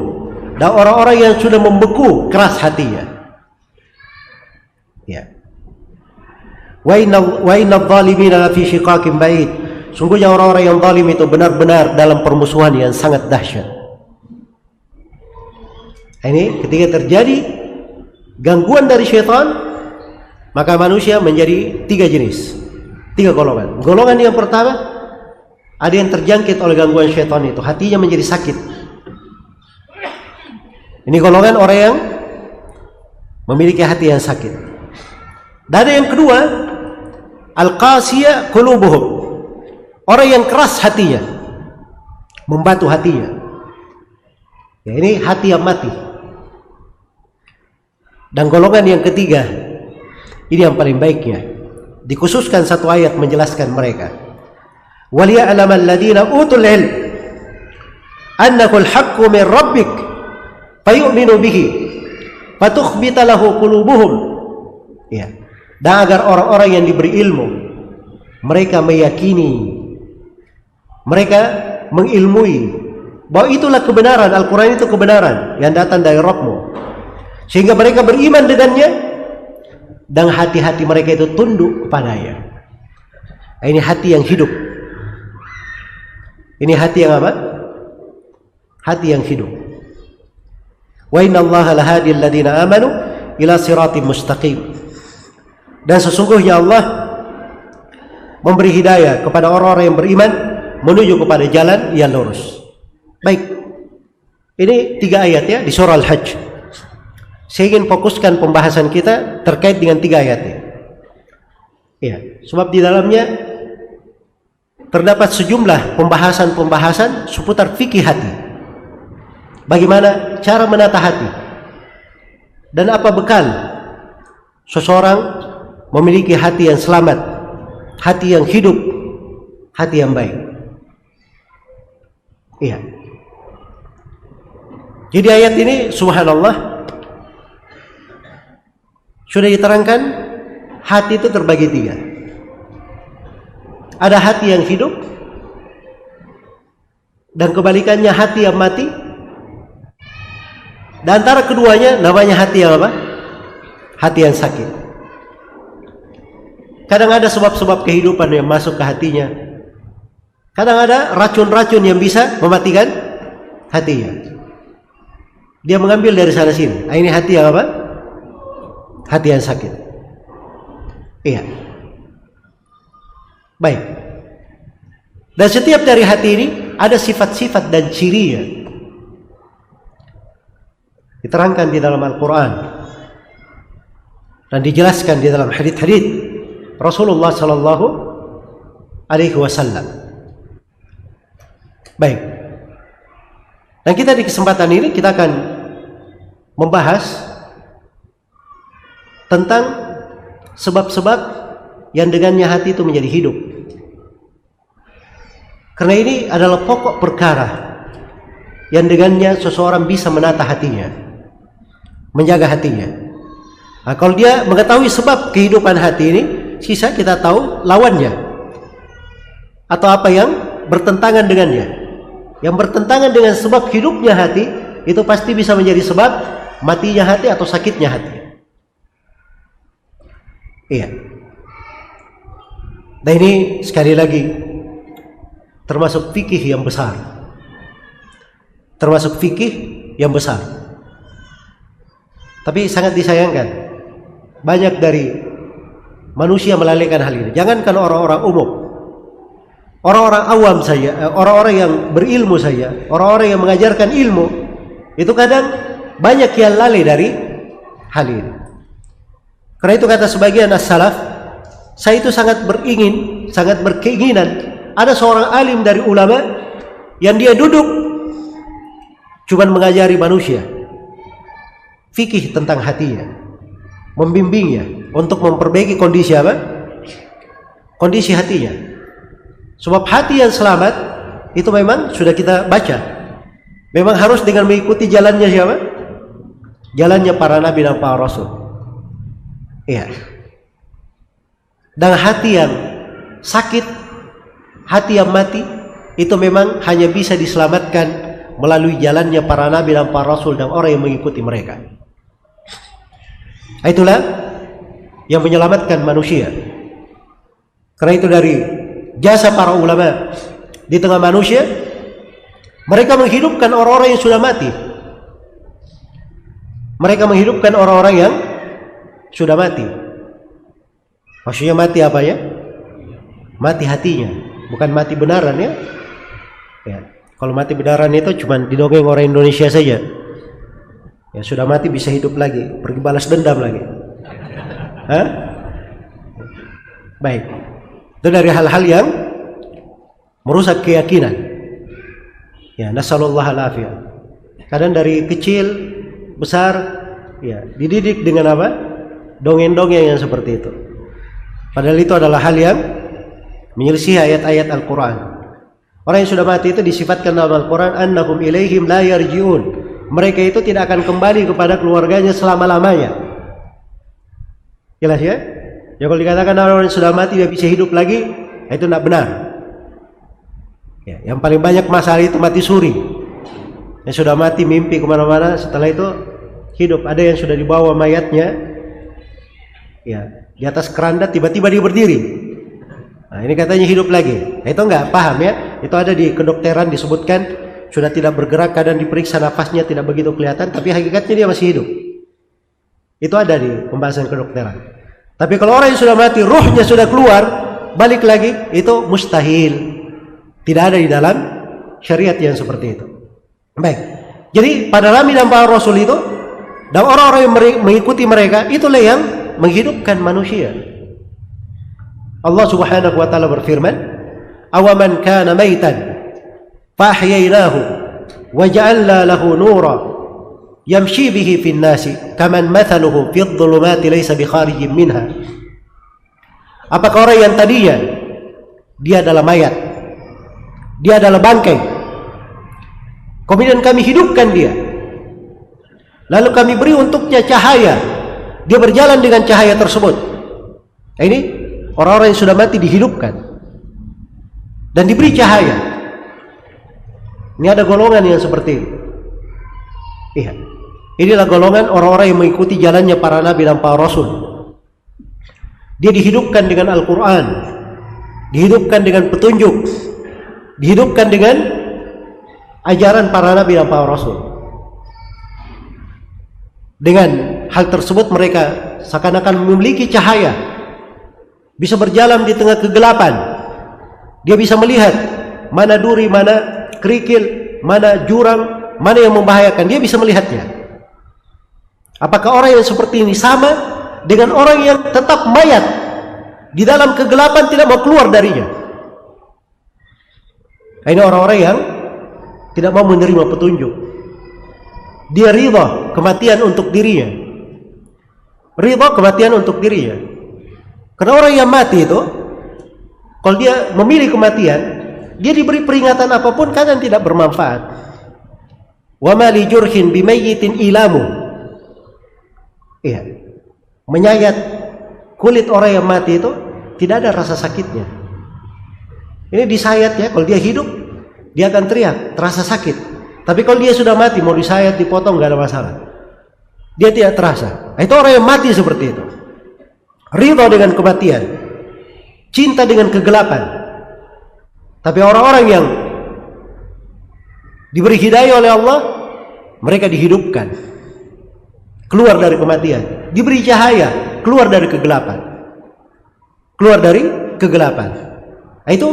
S2: dan orang-orang yang sudah membeku keras hatinya. Ya. Wa inna adh-dhalimina lafi shiqaqin ba'id. Sungguhnya orang-orang yang zalim itu benar-benar dalam permusuhan yang sangat dahsyat. Ini ketika terjadi gangguan dari syaitan, maka manusia menjadi 3 jenis, 3 golongan. Golongan yang pertama, ada yang terjangkit oleh gangguan syaitan itu, hatinya menjadi sakit. Ini golongan orang yang memiliki hati yang sakit. Dan ada yang kedua, al-qasiyah qulubuhum, orang yang keras hatinya, membatu hatinya. Ya, ini hati yang mati. Dan golongan yang ketiga, ini yang paling baiknya, dikhususkan satu ayat menjelaskan mereka. وَلِيَعْلَمَ الَّذِينَ أُوتُوا الْعِلْمَ أَنَّهُ الْحَقُّ مِنْ رَبِّكَ فَيُؤْمِنُوا بِهِ فَتُخْبِتَ لَهُ قُلُوبُهُمْ. Ya. Dan agar orang-orang yang diberi ilmu, mereka meyakini, mereka mengilmui bahwa itulah kebenaran, Al-Quran itu kebenaran yang datang dari Rabbmu, sehingga mereka beriman dengannya dan hati-hati mereka itu tunduk kepadanya. Ini hati yang hidup. Ini hati yang apa? Hati yang hidup. Wa inna Allaha lahadi alladhina amanu ila siratim mustaqim. Dan sesungguhnya Allah memberi hidayah kepada orang-orang yang beriman menuju kepada jalan yang lurus. Baik. Ini 3 ayat ya di surah Al-Hajj. Saya ingin fokuskan pembahasan kita terkait dengan 3 ayat ini. Ya, sebab di dalamnya terdapat sejumlah pembahasan-pembahasan seputar fikih hati. Bagaimana cara menata hati dan apa bekal seseorang memiliki hati yang selamat, hati yang hidup, hati yang baik. Iya. Jadi ayat ini subhanallah sudah diterangkan, hati itu terbagi 3. Ada hati yang hidup, dan kebalikannya hati yang mati. Dan antara keduanya namanya hati yang apa? Hati yang sakit. Kadang ada sebab-sebab kehidupan yang masuk ke hatinya. Kadang ada racun-racun yang bisa mematikan hatinya. Dia mengambil dari sana sini. Ini hati yang apa? Hati yang sakit. Iya. Baik. Dan setiap dari hati ini ada sifat-sifat dan cirinya. Diterangkan di dalam Al-Quran dan dijelaskan di dalam hadits-hadits Rasulullah Sallallahu Alaihi Wasallam. Baik. Dan kita di kesempatan ini kita akan membahas tentang sebab-sebab yang dengannya hati itu menjadi hidup. Karena ini adalah pokok perkara yang dengannya seseorang bisa menata hatinya, menjaga hatinya. Nah, kalau dia mengetahui sebab kehidupan hati ini, sisa kita tahu lawannya atau apa yang bertentangan dengannya. Yang bertentangan dengan sebab hidupnya hati itu pasti bisa menjadi sebab matinya hati atau sakitnya hati. Iya. Dan ini sekali lagi termasuk fikih yang besar. Termasuk fikih yang besar. Tapi sangat disayangkan, banyak dari manusia melalaikan hal ini. Jangankan orang-orang umum, orang-orang awam saja, orang-orang yang berilmu saja, orang-orang yang mengajarkan ilmu, itu kadang banyak yang lalai dari hal ini. Karena itu kata sebagian as-salaf, saya itu sangat berkeinginan ada seorang alim dari ulama yang dia duduk cuman mengajari manusia fikih tentang hatinya, membimbingnya untuk memperbaiki kondisi apa? Kondisi hatinya. Sebab hati yang selamat itu memang sudah kita baca, memang harus dengan mengikuti jalannya siapa? Jalannya para nabi dan para rasul. Iya. Dan hati yang sakit, hati yang mati, itu memang hanya bisa diselamatkan melalui jalannya para nabi dan para rasul dan orang yang mengikuti mereka. Itulah yang menyelamatkan manusia. Karena itu dari jasa para ulama di tengah manusia, mereka menghidupkan orang-orang yang sudah mati. Mereka menghidupkan orang-orang yang sudah mati. Maksudnya mati apa ya? Mati hatinya, bukan mati benaran ya. Ya. Kalau mati benaran itu cuma didongeng orang Indonesia saja. Ya sudah mati bisa hidup lagi, pergi balas dendam lagi. Hah? Baik. Itu dari hal-hal yang merusak keyakinan. Ya, nasallallahu alaihi. Kadang dari kecil besar ya dididik dengan apa? Dongeng-dongeng yang seperti itu. Padahal itu adalah hal yang menyelisih ayat-ayat Al-Quran. Orang yang sudah mati itu disifatkan dalam Al-Quran annahum ilaihim la yarji'un. Mereka itu tidak akan kembali kepada keluarganya selama-lamanya. Jelas ya? Ya kalau dikatakan orang yang sudah mati dia bisa hidup lagi, itu tidak benar. Ya, yang paling banyak masalah itu mati suri. Yang sudah mati mimpi kemana-mana, setelah itu hidup. Ada yang sudah dibawa mayatnya, ya di atas keranda tiba-tiba dia berdiri. Nah, ini katanya hidup lagi. Nah, itu enggak paham ya. Itu ada di kedokteran disebutkan sudah tidak bergerak, kadang diperiksa nafasnya tidak begitu kelihatan, tapi hakikatnya dia masih hidup. Itu ada di pembahasan kedokteran. Tapi kalau orang yang sudah mati, ruhnya sudah keluar, balik lagi, itu mustahil. Tidak ada di dalam syariat yang seperti itu. Baik. Jadi pada nabi dan para rasul itu dan orang-orang yang mengikuti mereka, itulah yang menghidupkan manusia. Allah Subhanahu wa taala berfirman, "Awaman kana maitan فأحييناه وجعلنا له نورا يمشي به في الناس كمن مثله في الظلمات ليس بخارج منها." Apakah orang yang tadinya dia adalah mayat, dia adalah bangkai, kemudian kami hidupkan dia, lalu kami beri untuknya cahaya, dia berjalan dengan cahaya tersebut. Ini orang-orang yang sudah mati dihidupkan dan diberi cahaya. Ini ada golongan yang seperti ini. Iya. Inilah golongan orang-orang yang mengikuti jalannya para nabi dan para rasul. Dia dihidupkan dengan Al-Quran, dihidupkan dengan petunjuk, dihidupkan dengan ajaran para nabi dan para rasul. Dengan hal tersebut mereka seakan-akan memiliki cahaya, bisa berjalan di tengah kegelapan. Dia bisa melihat mana duri, mana kerikil, mana jurang, mana yang membahayakan, dia bisa melihatnya. Apakah orang yang seperti ini sama dengan orang yang tetap mayat di dalam kegelapan tidak mau keluar darinya? Ini orang-orang yang tidak mau menerima petunjuk. Dia ridha kematian untuk dirinya. Ridha kematian untuk dirinya. Karena orang yang mati itu, kalau dia memilih kematian, dia diberi peringatan apapun kadang tidak bermanfaat. Wa ma li jurhin bimayyitin ilamu. Iya. Menyayat kulit orang yang mati itu tidak ada rasa sakitnya. Ini disayat ya, kalau dia hidup dia akan teriak, terasa sakit. Tapi kalau dia sudah mati mau disayat, dipotong enggak ada masalah. Dia tidak terasa. Nah, itu orang yang mati seperti itu. Ridha dengan kematian. cinta dengan kegelapan. Tapi orang-orang yang diberi hidayah oleh Allah, mereka dihidupkan, keluar dari kematian, diberi cahaya, keluar dari kegelapan, keluar dari kegelapan. Nah, itu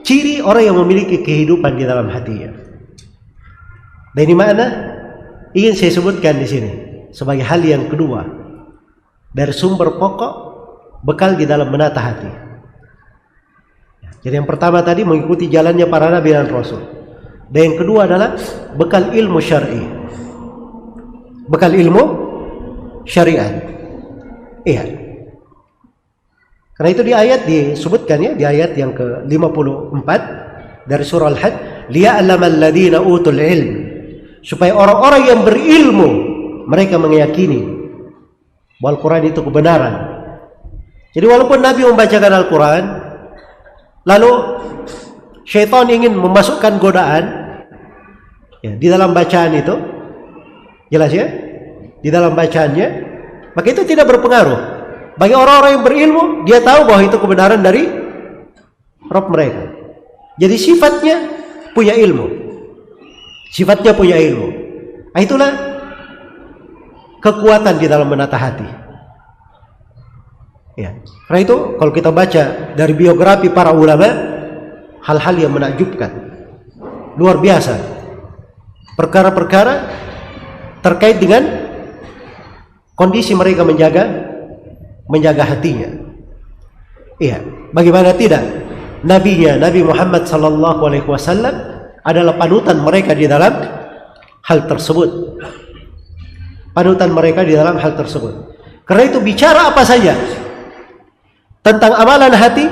S2: ciri orang yang memiliki kehidupan di dalam hatinya. Dan ini makna ingin saya sebutkan di sini sebagai hal yang kedua dari sumber pokok bekal di dalam menata hati. Jadi yang pertama tadi mengikuti jalannya para nabi dan rasul. Dan yang kedua adalah bekal ilmu syar'i. Bekal ilmu syariat. Iya. Karena itu di ayat disebutkan ya, di ayat yang ke-54 dari surah Al-Hajj, liya'lamal ladzina utul ilm, supaya orang-orang yang berilmu mereka meyakini bahwa Al-Quran itu kebenaran. Jadi walaupun Nabi membacakan Al-Quran, lalu syaitan ingin memasukkan godaan ya, di dalam bacaan itu, jelas ya, di dalam bacaannya, maka itu tidak berpengaruh. Bagi orang-orang yang berilmu, dia tahu bahwa itu kebenaran dari Rabb mereka. Jadi sifatnya punya ilmu. Sifatnya punya ilmu. Nah, itulah kekuatan di dalam menata hati. Ya. Karena itu kalau kita baca dari biografi para ulama, hal-hal yang menakjubkan, luar biasa, perkara-perkara terkait dengan kondisi mereka menjaga hatinya. Iya, bagaimana tidak? Nabi Muhammad sallallahu alaihi wasallam adalah panutan mereka di dalam hal tersebut. Panutan mereka di dalam hal tersebut. Karena itu bicara apa saja tentang amalan hati,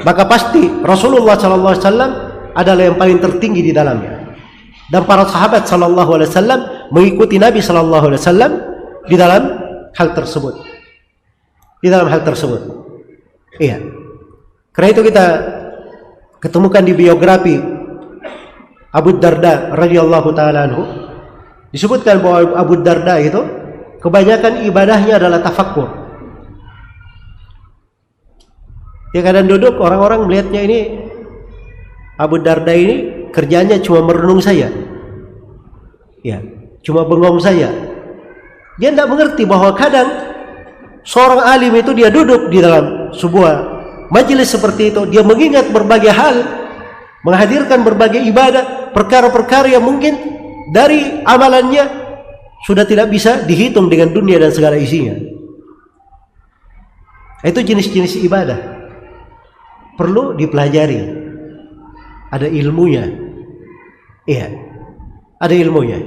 S2: maka pasti Rasulullah sallallahu alaihi wasallam adalah yang paling tertinggi di dalamnya. Dan para sahabat sallallahu alaihi wasallam mengikuti Nabi sallallahu alaihi wasallam di dalam hal tersebut. Di dalam hal tersebut. Iya. Karena itu kita ketemukan di biografi Abu Darda radhiyallahu taala anhu, disebutkan bahwa Abu Darda itu kebanyakan ibadahnya adalah tafakkur. Ya, kadang duduk orang-orang melihatnya ini Abu Darda ini kerjanya cuma merenung saja. Ya, cuma bengong saja. Dia tidak mengerti bahwa kadang seorang alim itu dia duduk di dalam sebuah majelis seperti itu, dia mengingat berbagai hal, menghadirkan berbagai ibadah, perkara-perkara yang mungkin dari amalannya sudah tidak bisa dihitung dengan dunia dan segala isinya. Itu jenis-jenis ibadah perlu dipelajari, ada ilmunya. Iya, ada ilmunya.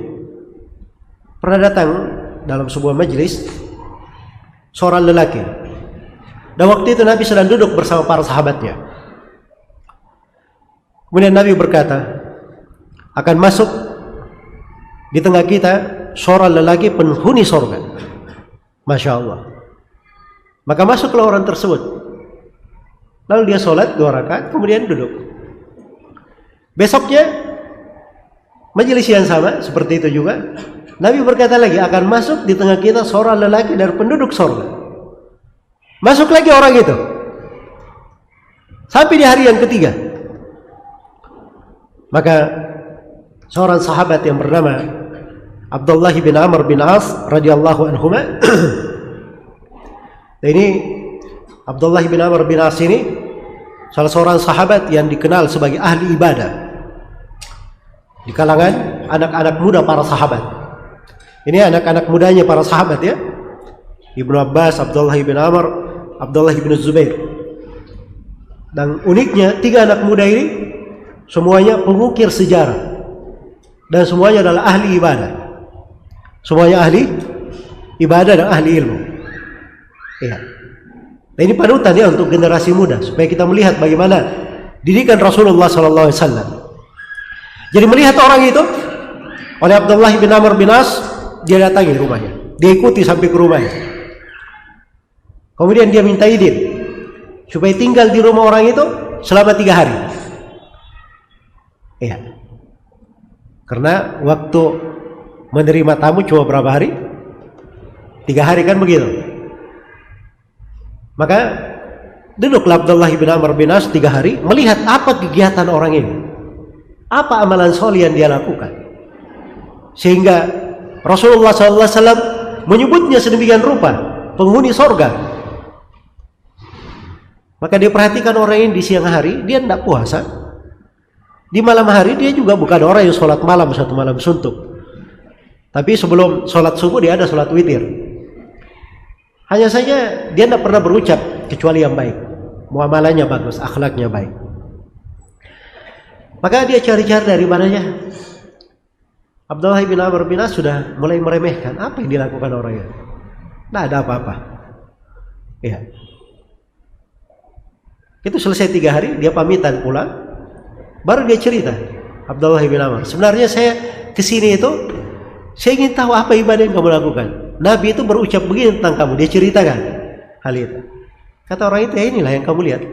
S2: Pernah datang dalam sebuah majelis seorang lelaki, dan waktu itu Nabi sedang duduk bersama para sahabatnya. Kemudian Nabi berkata, akan masuk di tengah kita seorang lelaki penghuni surga. Masya Allah. Maka masuklah orang tersebut. Lalu dia sholat 2 rakaat, kemudian duduk. Besoknya majelis yang sama seperti itu juga, Nabi berkata lagi, akan masuk di tengah kita seorang lelaki dari penduduk surga. Masuk lagi orang itu. Sampai di hari yang ketiga. Maka seorang sahabat yang bernama Abdullah bin Amr bin As radhiyallahu anhuma. Ini Abdullah bin Amr bin As ini salah seorang sahabat yang dikenal sebagai ahli ibadah di kalangan anak-anak muda para sahabat. Ini anak-anak mudanya para sahabat ya. Ibnu Abbas, Abdullah bin Amr, Abdullah bin Zubair. Dan uniknya 3 anak muda ini semuanya pengukir sejarah dan semuanya adalah ahli ibadah. Semuanya ahli ibadah dan ahli ilmu. Iya. Nah, ini panutan ya untuk generasi muda supaya kita melihat bagaimana didikan Rasulullah sallallahu alaihi wasallam. Jadi melihat orang itu oleh Abdullah bin Amr bin As, dia datangi rumahnya. Dia ikuti sampai ke rumahnya. Kemudian dia minta izin supaya tinggal di rumah orang itu selama 3 hari. Iya. Karena waktu menerima tamu cuma berapa hari? 3 hari kan begitu. Maka Duduklah Abdullah bin Amr bin As 3 hari melihat apa kegiatan orang ini, apa amalan soleh yang dia lakukan, sehingga Rasulullah SAW menyebutnya sedemikian rupa penghuni sorga. Maka dia perhatikan orang ini di siang hari dia tidak puasa, di malam hari dia juga bukan orang yang sholat malam satu malam suntuk, tapi sebelum sholat subuh dia ada sholat witir. Hanya saja dia tidak pernah berucap kecuali yang baik, muamalahnya bagus, akhlaknya baik. Maka dia cari-cari dari mananya. Abdullah bin Amr bin As sudah mulai meremehkan apa yang dilakukan orangnya. Tidak ada apa-apa. Ya. Itu selesai 3 hari, dia pamitan pulang. Baru dia cerita, Abdullah bin Amr, sebenarnya saya kesini itu saya ingin tahu apa ibadah yang kamu lakukan. Nabi itu berucap begini tentang kamu, dia ceritakan hal itu. Kata orang itu, ya inilah yang kamu lihat.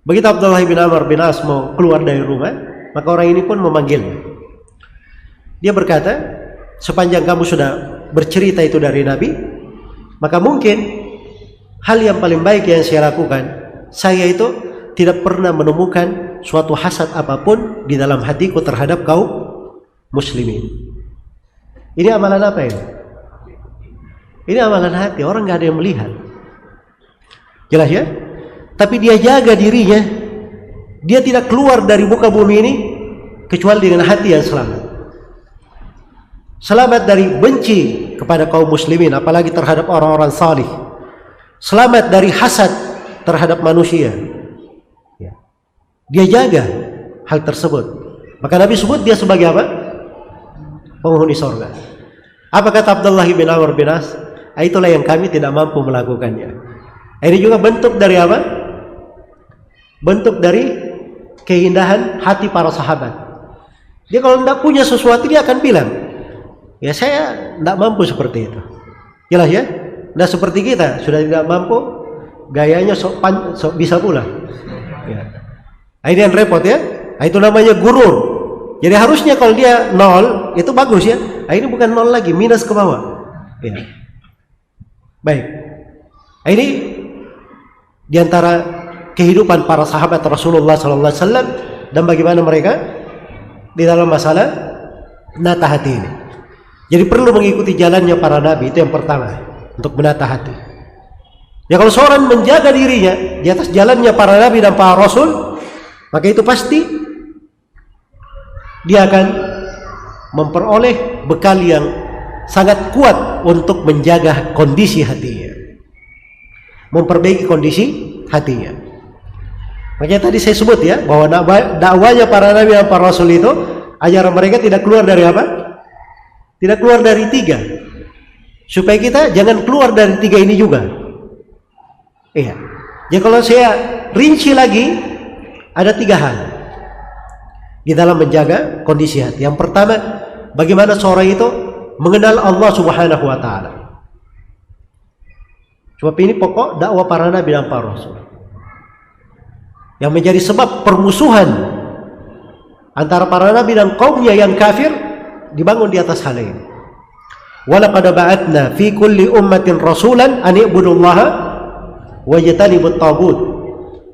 S2: Begitu Abdullah bin Amr bin As mau keluar dari rumah, maka orang ini pun memanggilnya. Dia berkata, sepanjang kamu sudah bercerita itu dari Nabi, maka mungkin hal yang paling baik yang saya lakukan, saya itu tidak pernah menemukan suatu hasad apapun di dalam hatiku terhadap kaum muslimin. Ini amalan apa ini? Ini amalan hati, orang nggak ada yang melihat. Jelas ya? Tapi dia jaga dirinya, dia tidak keluar dari muka bumi ini kecuali dengan hati yang selamat. Selamat dari benci kepada kaum muslimin, apalagi terhadap orang-orang salih. Selamat dari hasad terhadap manusia. Dia jaga hal tersebut. Maka Nabi sebut dia sebagai apa? Penghuni sorga. Apa kata Abdullah bin Amr bin As? Itulah yang kami tidak mampu melakukannya. Ini juga bentuk dari apa? Bentuk dari keindahan hati para sahabat. Dia kalau tidak punya sesuatu dia akan bilang, ya saya tidak mampu seperti itu. Jelas ya? Tidak seperti kita, sudah tidak mampu, gayanya sok bisa pula. Ya. Ini yang repot ya. Itu namanya gurur. Jadi harusnya kalau dia 0 itu bagus ya. Ini bukan 0 lagi, minus ke bawah. Ya. Baik. Ini diantara kehidupan para sahabat Rasulullah SAW dan bagaimana mereka di dalam masalah menata hati ini. Jadi perlu mengikuti jalannya para nabi, itu yang pertama, untuk menata hati. Ya kalau seorang menjaga dirinya di atas jalannya para nabi dan para rasul, maka itu pasti dia akan memperoleh bekal yang sangat kuat untuk menjaga kondisi hatinya, memperbaiki kondisi hatinya. Makanya tadi saya sebut ya, bahwa dakwanya para nabi dan para rasul itu, ajaran mereka tidak keluar dari apa? Tidak keluar dari 3. Supaya kita jangan keluar dari 3 ini juga. Iya. Jadi kalau saya rinci lagi, ada 3 hal di dalam menjaga kondisi hati. Yang pertama, bagaimana seorang itu mengenal Allah Subhanahu wa taala. Sebab ini pokok dakwah para nabi dan para rasul. Yang menjadi sebab permusuhan antara para nabi dan kaumnya yang kafir dibangun di atas hal ini. Walaqad ba'atna fi kulli ummatin rasulan an i'budullaha wajtanibut taghut.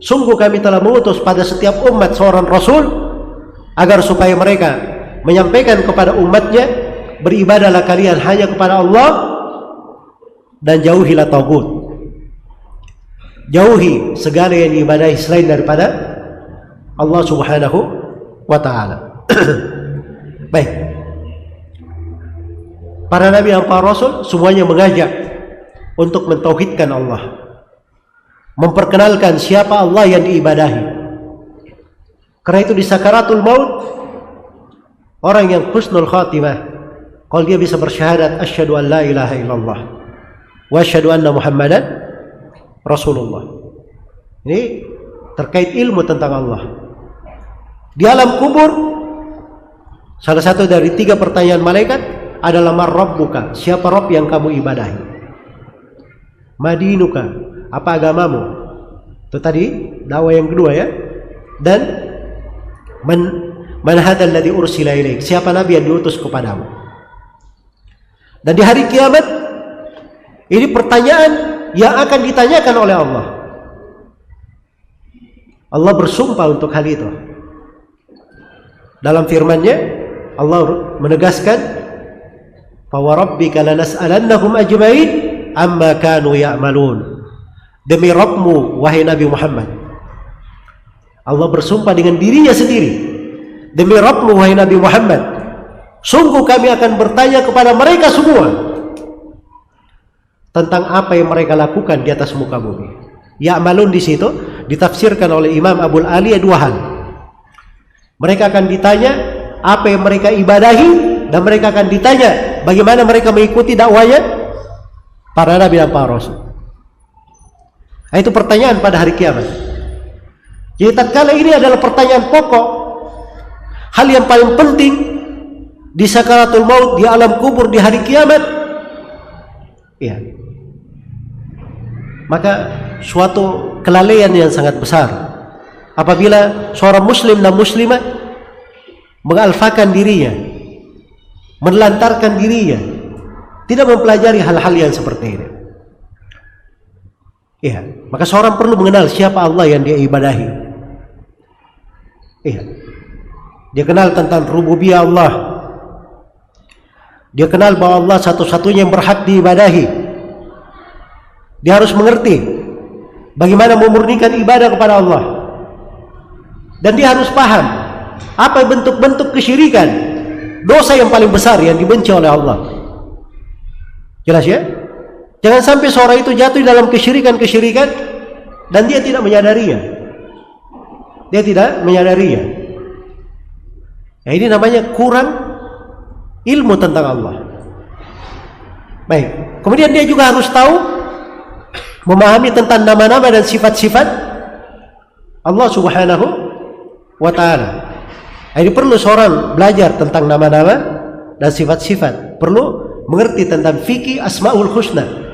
S2: Sungguh kami telah mengutus pada setiap umat seorang rasul agar supaya mereka menyampaikan kepada umatnya, beribadahlah kalian hanya kepada Allah dan jauhilah taghut. Jauhi segala yang diibadahi selain daripada Allah Subhanahu wa taala. Baik. Para nabi dan para rasul semuanya mengajak untuk mentauhidkan Allah, memperkenalkan siapa Allah yang diibadahi. Karena itu di sakaratul maut, orang yang husnul khatimah, kalau dia bisa bersyahadat asyhadu an la ilaha illallah wa asyhadu anna muhammadan rasulullah. Ini terkait ilmu tentang Allah. Di alam kubur, salah satu dari 3 pertanyaan malaikat adalah man rabbuka, siapa Rabb yang kamu ibadahi? Madinuka, apa agamamu? Itu tadi dakwah yang kedua ya. Dan man hadzal ladzi ursila ilaik, siapa nabi yang diutus kepadamu? Dan di hari kiamat ini pertanyaan yang akan ditanyakan oleh Allah. Allah bersumpah untuk hal itu. Dalam firman-Nya Allah menegaskan, "Fa warabbika lanas'alannahum ajma'in amma kanu ya'malun." Demi Rabbmu wahai Nabi Muhammad. Allah bersumpah dengan dirinya sendiri. Demi Rabbmu wahai Nabi Muhammad, sungguh kami akan bertanya kepada mereka semua tentang apa yang mereka lakukan di atas muka bumi. Ya'malun di situ ditafsirkan oleh Imam Abul Aliyah dua hal. Mereka akan ditanya apa yang mereka ibadahi, dan mereka akan ditanya bagaimana mereka mengikuti dakwahnya para nabi dan para rasul. Itu pertanyaan pada hari kiamat. Jadi tatkala ini adalah pertanyaan pokok, hal yang paling penting di sakaratul maut, di alam kubur, di hari kiamat, ya, maka suatu kelalaian yang sangat besar apabila seorang muslim dan muslimah mengalfakan dirinya, menelantarkan dirinya, tidak mempelajari hal-hal yang seperti ini. Iya, maka seorang perlu mengenal siapa Allah yang dia ibadahi. Iya, dia kenal tentang rububiyah Allah. Dia kenal bahwa Allah satu-satunya yang berhak diibadahi. Dia harus mengerti bagaimana memurnikan ibadah kepada Allah. Dan dia harus paham apa bentuk-bentuk kesyirikan, dosa yang paling besar yang dibenci oleh Allah. Jelas ya? Jangan sampai seorang itu jatuh dalam kesyirikan-kesyirikan dan dia tidak menyadarinya. Dia tidak menyadarinya. Ya, ini namanya kurang ilmu tentang Allah. Baik. Kemudian dia juga harus tahu, memahami tentang nama-nama dan sifat-sifat Allah Subhanahu wa ta'ala. Ini perlu seorang belajar tentang nama-nama dan sifat-sifat. Perlu mengerti tentang fikih Asmaul Husna.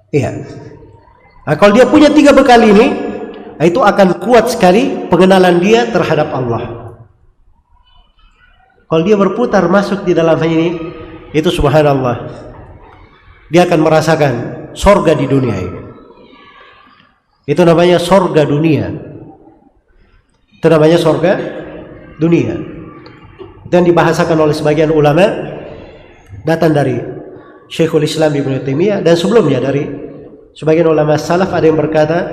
S2: Iya. Nah, kalau dia punya 3 bekal ini, itu akan kuat sekali pengenalan dia terhadap Allah. Kalau dia berputar masuk di dalam ini, itu subhanallah, dia akan merasakan sorga di dunia ini. Itu namanya sorga dunia. Itu namanya sorga dunia. Dan dibahasakan oleh sebagian ulama, datang dari Syekhul Islam Ibnu Taimiyah, dan sebelumnya dari sebagian ulama salaf ada yang berkata,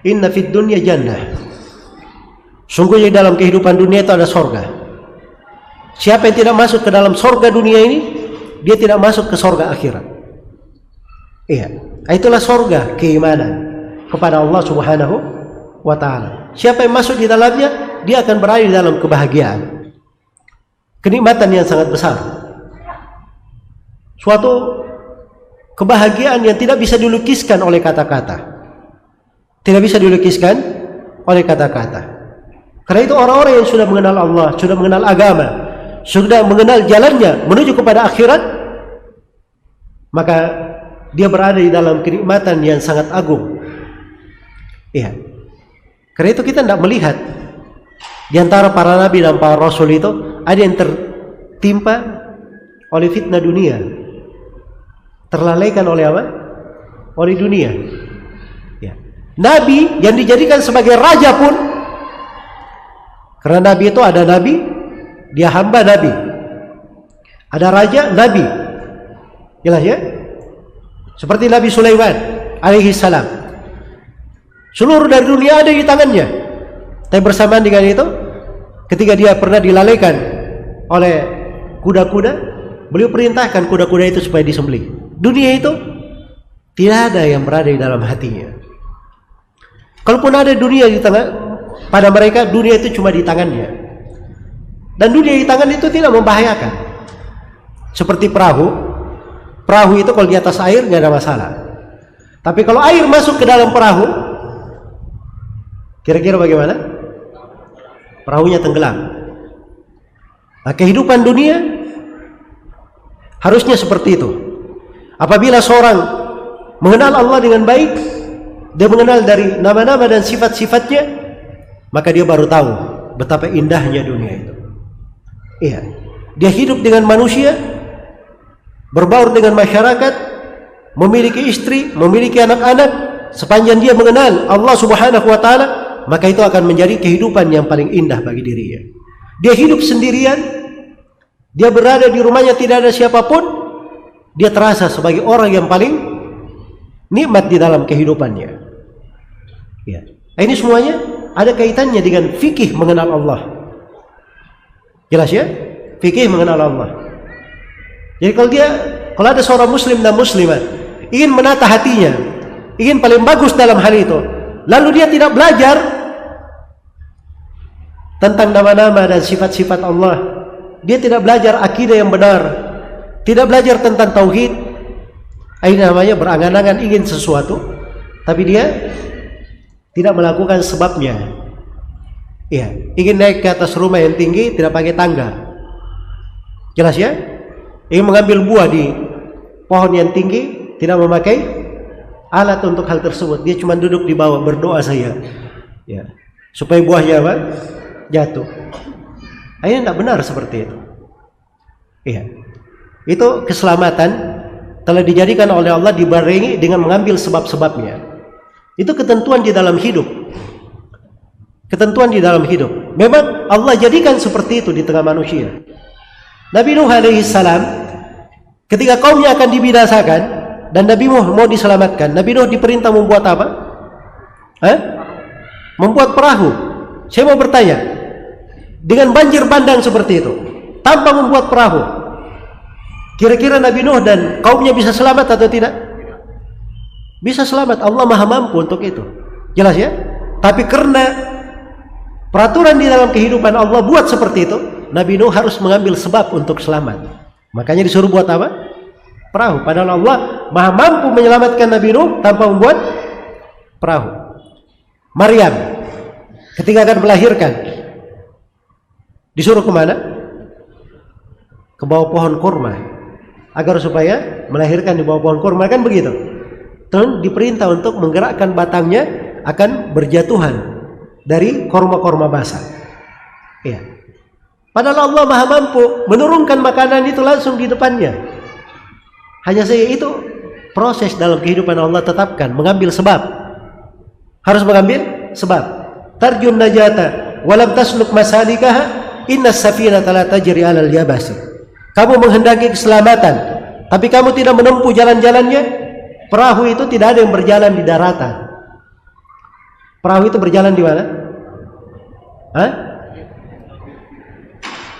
S2: inna fid dunya jannah. Sungguhnya dalam kehidupan dunia itu ada sorga. Siapa yang tidak masuk ke dalam sorga dunia ini, dia tidak masuk ke sorga akhirat. Iya, itulah sorga keimanan kepada Allah Subhanahu wa ta'ala. Siapa yang masuk di dalamnya, dia akan berada di dalam kebahagiaan, kenikmatan yang sangat besar, suatu kebahagiaan yang tidak bisa dilukiskan oleh kata-kata, tidak bisa dilukiskan oleh kata-kata. Karena itu orang-orang yang sudah mengenal Allah, sudah mengenal agama, sudah mengenal jalannya menuju kepada akhirat, maka dia berada di dalam kenikmatan yang sangat agung. Iya. Karena itu kita tidak melihat di antara para nabi dan para rasul itu ada yang tertimpa oleh fitnah dunia, terlalaikan oleh apa? Oleh dunia. Ya. Nabi yang dijadikan sebagai raja pun, karena nabi itu ada nabi, dia hamba nabi, ada raja nabi. Jelas ya? Seperti Nabi Sulaiman alaihi salam, seluruh dari dunia ada di tangannya. Tapi bersamaan dengan itu, ketika dia pernah dilalaikan oleh kuda-kuda, beliau perintahkan kuda-kuda itu supaya disembelih. Dunia itu tidak ada yang berada di dalam hatinya. Kalaupun ada dunia di tangan, pada mereka dunia itu cuma di tangannya. Dan dunia di tangan itu tidak membahayakan. Seperti perahu. Perahu itu kalau di atas air nggak ada masalah. Tapi kalau air masuk ke dalam perahu, kira-kira bagaimana? Perahunya tenggelam. Nah, kehidupan dunia harusnya seperti itu. Apabila seorang mengenal Allah dengan baik, dia mengenal dari nama-nama dan sifat-sifatnya, maka dia baru tahu betapa indahnya dunia itu. Iya, dia hidup dengan manusia, berbaur dengan masyarakat, memiliki istri, memiliki anak-anak, sepanjang dia mengenal Allah Subhanahu wa taala, maka itu akan menjadi kehidupan yang paling indah bagi dirinya. Dia hidup sendirian, dia berada di rumahnya tidak ada siapapun, dia terasa sebagai orang yang paling nikmat di dalam kehidupannya. Ya. Ini semuanya ada kaitannya dengan fikih mengenal Allah. Jelas ya? Fikih mengenal Allah. Jadi kalau ada seorang muslim dan muslimah ingin menata hatinya, ingin paling bagus dalam hal itu, lalu dia tidak belajar tentang nama-nama dan sifat-sifat Allah, dia tidak belajar akidah yang benar, tidak belajar tentang tauhid, ini namanya berangan-angan ingin sesuatu, tapi dia tidak melakukan sebabnya. Iya, ingin naik ke atas rumah yang tinggi tidak pakai tangga. Jelas ya? Ingin mengambil buah di pohon yang tinggi tidak memakai alat untuk hal tersebut. Dia cuma duduk di bawah berdoa saja. Ya, supaya buahnya apa? Jatuh. Ini tidak benar seperti itu. Iya. Itu keselamatan telah dijadikan oleh Allah dibarengi dengan mengambil sebab-sebabnya. Itu ketentuan di dalam hidup. Ketentuan di dalam hidup. Memang Allah jadikan seperti itu di tengah manusia. Nabi Nuh alaihi salam ketika kaumnya akan dibinasakan dan Nabi Nuh mau diselamatkan, Nabi Nuh diperintah membuat apa? Membuat perahu. Saya mau bertanya, dengan banjir bandang seperti itu, tanpa membuat perahu, kira-kira Nabi Nuh dan kaumnya bisa selamat atau tidak? Bisa selamat. Allah maha mampu untuk itu. Jelas ya? Tapi karena peraturan di dalam kehidupan Allah buat seperti itu, Nabi Nuh harus mengambil sebab untuk selamat. Makanya disuruh buat apa? Perahu. Padahal Allah maha mampu menyelamatkan Nabi Nuh tanpa membuat perahu. Maryam ketika akan melahirkan disuruh kemana? Ke bawah pohon kurma, agar supaya melahirkan di bawah pohon kurma, kan begitu. Dan diperintah untuk menggerakkan batangnya akan berjatuhan dari korma-korma basah. Ya. Padahal Allah maha mampu menurunkan makanan itu langsung di depannya. Hanya saja itu proses dalam kehidupan Allah tetapkan, mengambil sebab. Harus mengambil sebab. Tarjun najata walam tasluk masalikaha innas safinata la tajri 'alal yabasi. Kamu menghendaki keselamatan, tapi kamu tidak menempuh jalan-jalannya. Perahu itu tidak ada yang berjalan di daratan. Perahu itu berjalan di mana?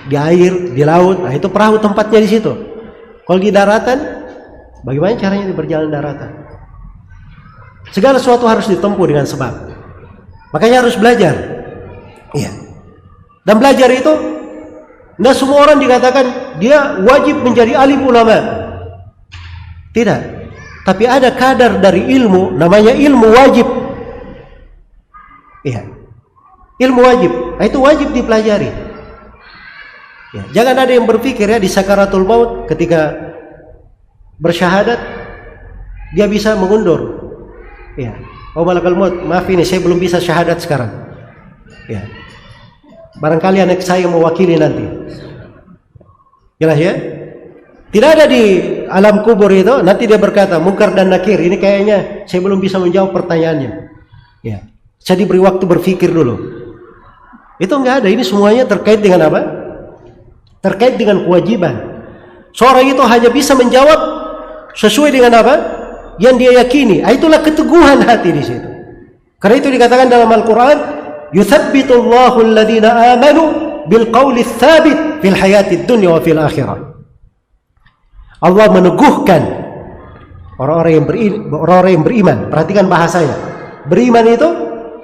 S2: Di air, di laut. Nah, itu perahu tempatnya di situ. Kalau di daratan, bagaimana caranya berjalan daratan? Segala sesuatu harus ditempuh dengan sebab. Makanya harus belajar. Iya. Dan belajar itu, tidak semua orang dikatakan dia wajib menjadi alim ulama. Tidak. Tapi ada kadar dari ilmu, namanya ilmu wajib. Iya. Ilmu wajib. Nah, itu wajib dipelajari. Ya, jangan ada yang berpikir ya di sakaratul maut ketika bersyahadat dia bisa mengundur. Ya. Oh malakal maut, maaf ini saya belum bisa syahadat sekarang. Ya. Barangkali anak saya mewakili nanti. Jelas ya? Tidak ada di alam kubur itu, nanti dia berkata, Munkar dan Nakir, ini kayaknya saya belum bisa menjawab pertanyaannya. Ya. Saya diberi waktu berpikir dulu. Itu enggak ada, ini semuanya terkait dengan apa? Terkait dengan kewajiban. Seorang itu hanya bisa menjawab sesuai dengan apa? Yang dia yakini. Itulah keteguhan hati di situ. Karena itu dikatakan dalam Al-Quran, yuthabbitullahu alladhina amanu bil qawli tsabit fil hayatid dunya wa fil akhirah. Allah meneguhkan orang-orang yang beriman. Perhatikan bahasanya. Beriman itu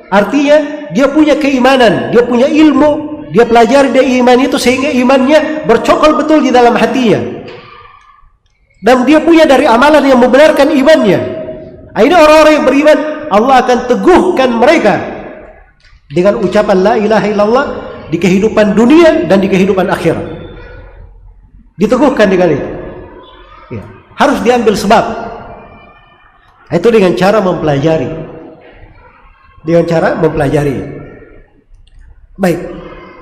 S2: artinya dia punya keimanan, dia punya ilmu, dia pelajari dari iman itu sehingga imannya bercokol betul di dalam hatinya. Dan dia punya dari amalan yang membenarkan imannya. Ini orang-orang yang beriman, Allah akan teguhkan mereka dengan ucapan la ilaha illallah di kehidupan dunia dan di kehidupan akhirat. Diteguhkan dengan itu. Ya, harus diambil sebab. Itu dengan cara mempelajari. Dengan cara mempelajari. Baik.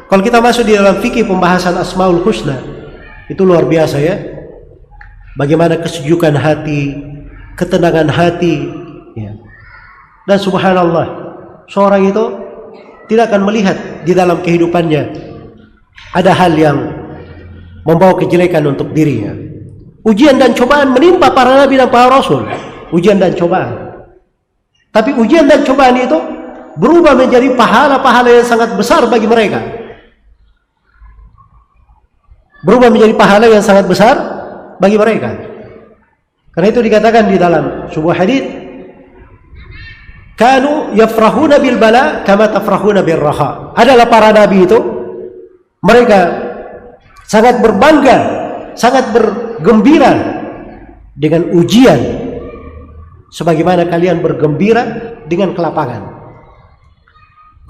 S2: Kalau kita masuk di dalam fikih pembahasan Asmaul Husna, itu luar biasa ya. Bagaimana kesejukan hati, ketenangan hati, ya. Dan subhanallah, seorang itu tidak akan melihat di dalam kehidupannya ada hal yang membawa kejelekan untuk dirinya. Ujian dan cobaan menimpa para nabi dan para rasul. Ujian dan cobaan. Tapi ujian dan cobaan itu berubah menjadi pahala-pahala yang sangat besar bagi mereka. Berubah menjadi pahala yang sangat besar bagi mereka. Karena itu dikatakan di dalam sebuah hadis, kanu yafrahuna bil bala kama tafrahuna bir raha. Adalah para nabi itu, mereka sangat berbangga, sangat bergembira dengan ujian, sebagaimana kalian bergembira dengan kelapangan.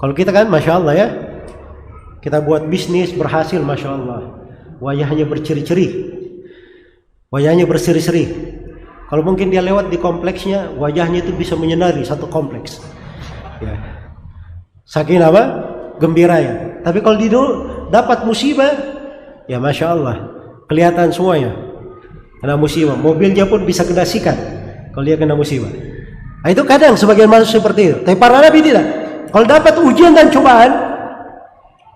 S2: Kalau kita kan, masya Allah ya, kita buat bisnis berhasil, masya Allah, wajahnya berceri-ceri, wajahnya berseri-seri. Kalau mungkin dia lewat di kompleksnya, wajahnya itu bisa menyinari satu kompleks. Ya. Saking apa? Gembira ya. Tapi kalau dia dapat musibah, ya masya Allah, kelihatan semuanya. Kena musibah, mobilnya pun bisa kena sikat kalau dia kena musibah. Nah, itu kadang sebagian manusia seperti itu. Tapi para nabi tidak. Kalau dapat ujian dan cobaan,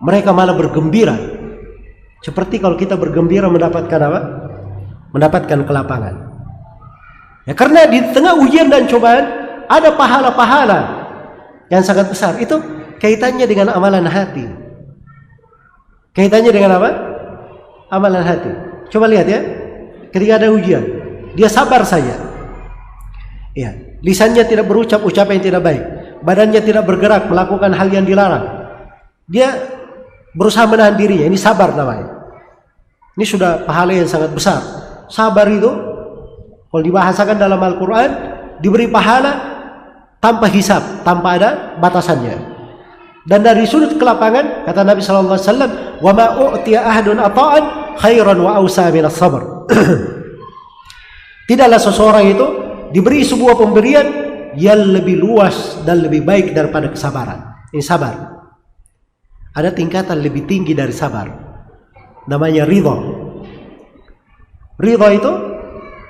S2: mereka malah bergembira. Seperti kalau kita bergembira mendapatkan apa? Mendapatkan kelapangan. Ya, karena di tengah ujian dan cobaan ada pahala-pahala yang sangat besar. Itu kaitannya dengan amalan hati. Kaitannya dengan apa? Amalan hati. Coba lihat ya. Ketika ada ujian, dia sabar saja. Ya, lisannya tidak berucap ucapan yang tidak baik, badannya tidak bergerak melakukan hal yang dilarang. Dia berusaha menahan dirinya. Ini sabar namanya. Ini sudah pahala yang sangat besar. Sabar itu kalau dibahasakan dalam Al-Quran, diberi pahala tanpa hisab, tanpa ada batasannya. Dan dari sudut kelapangan, kata Nabi SAW, wa ma u'tiya ahadun ata'an khairan wa awsa minas sabr. Tidaklah seseorang itu diberi sebuah pemberian yang lebih luas dan lebih baik daripada kesabaran. Ini sabar. Ada tingkatan lebih tinggi dari sabar, namanya ridha. Ridha itu,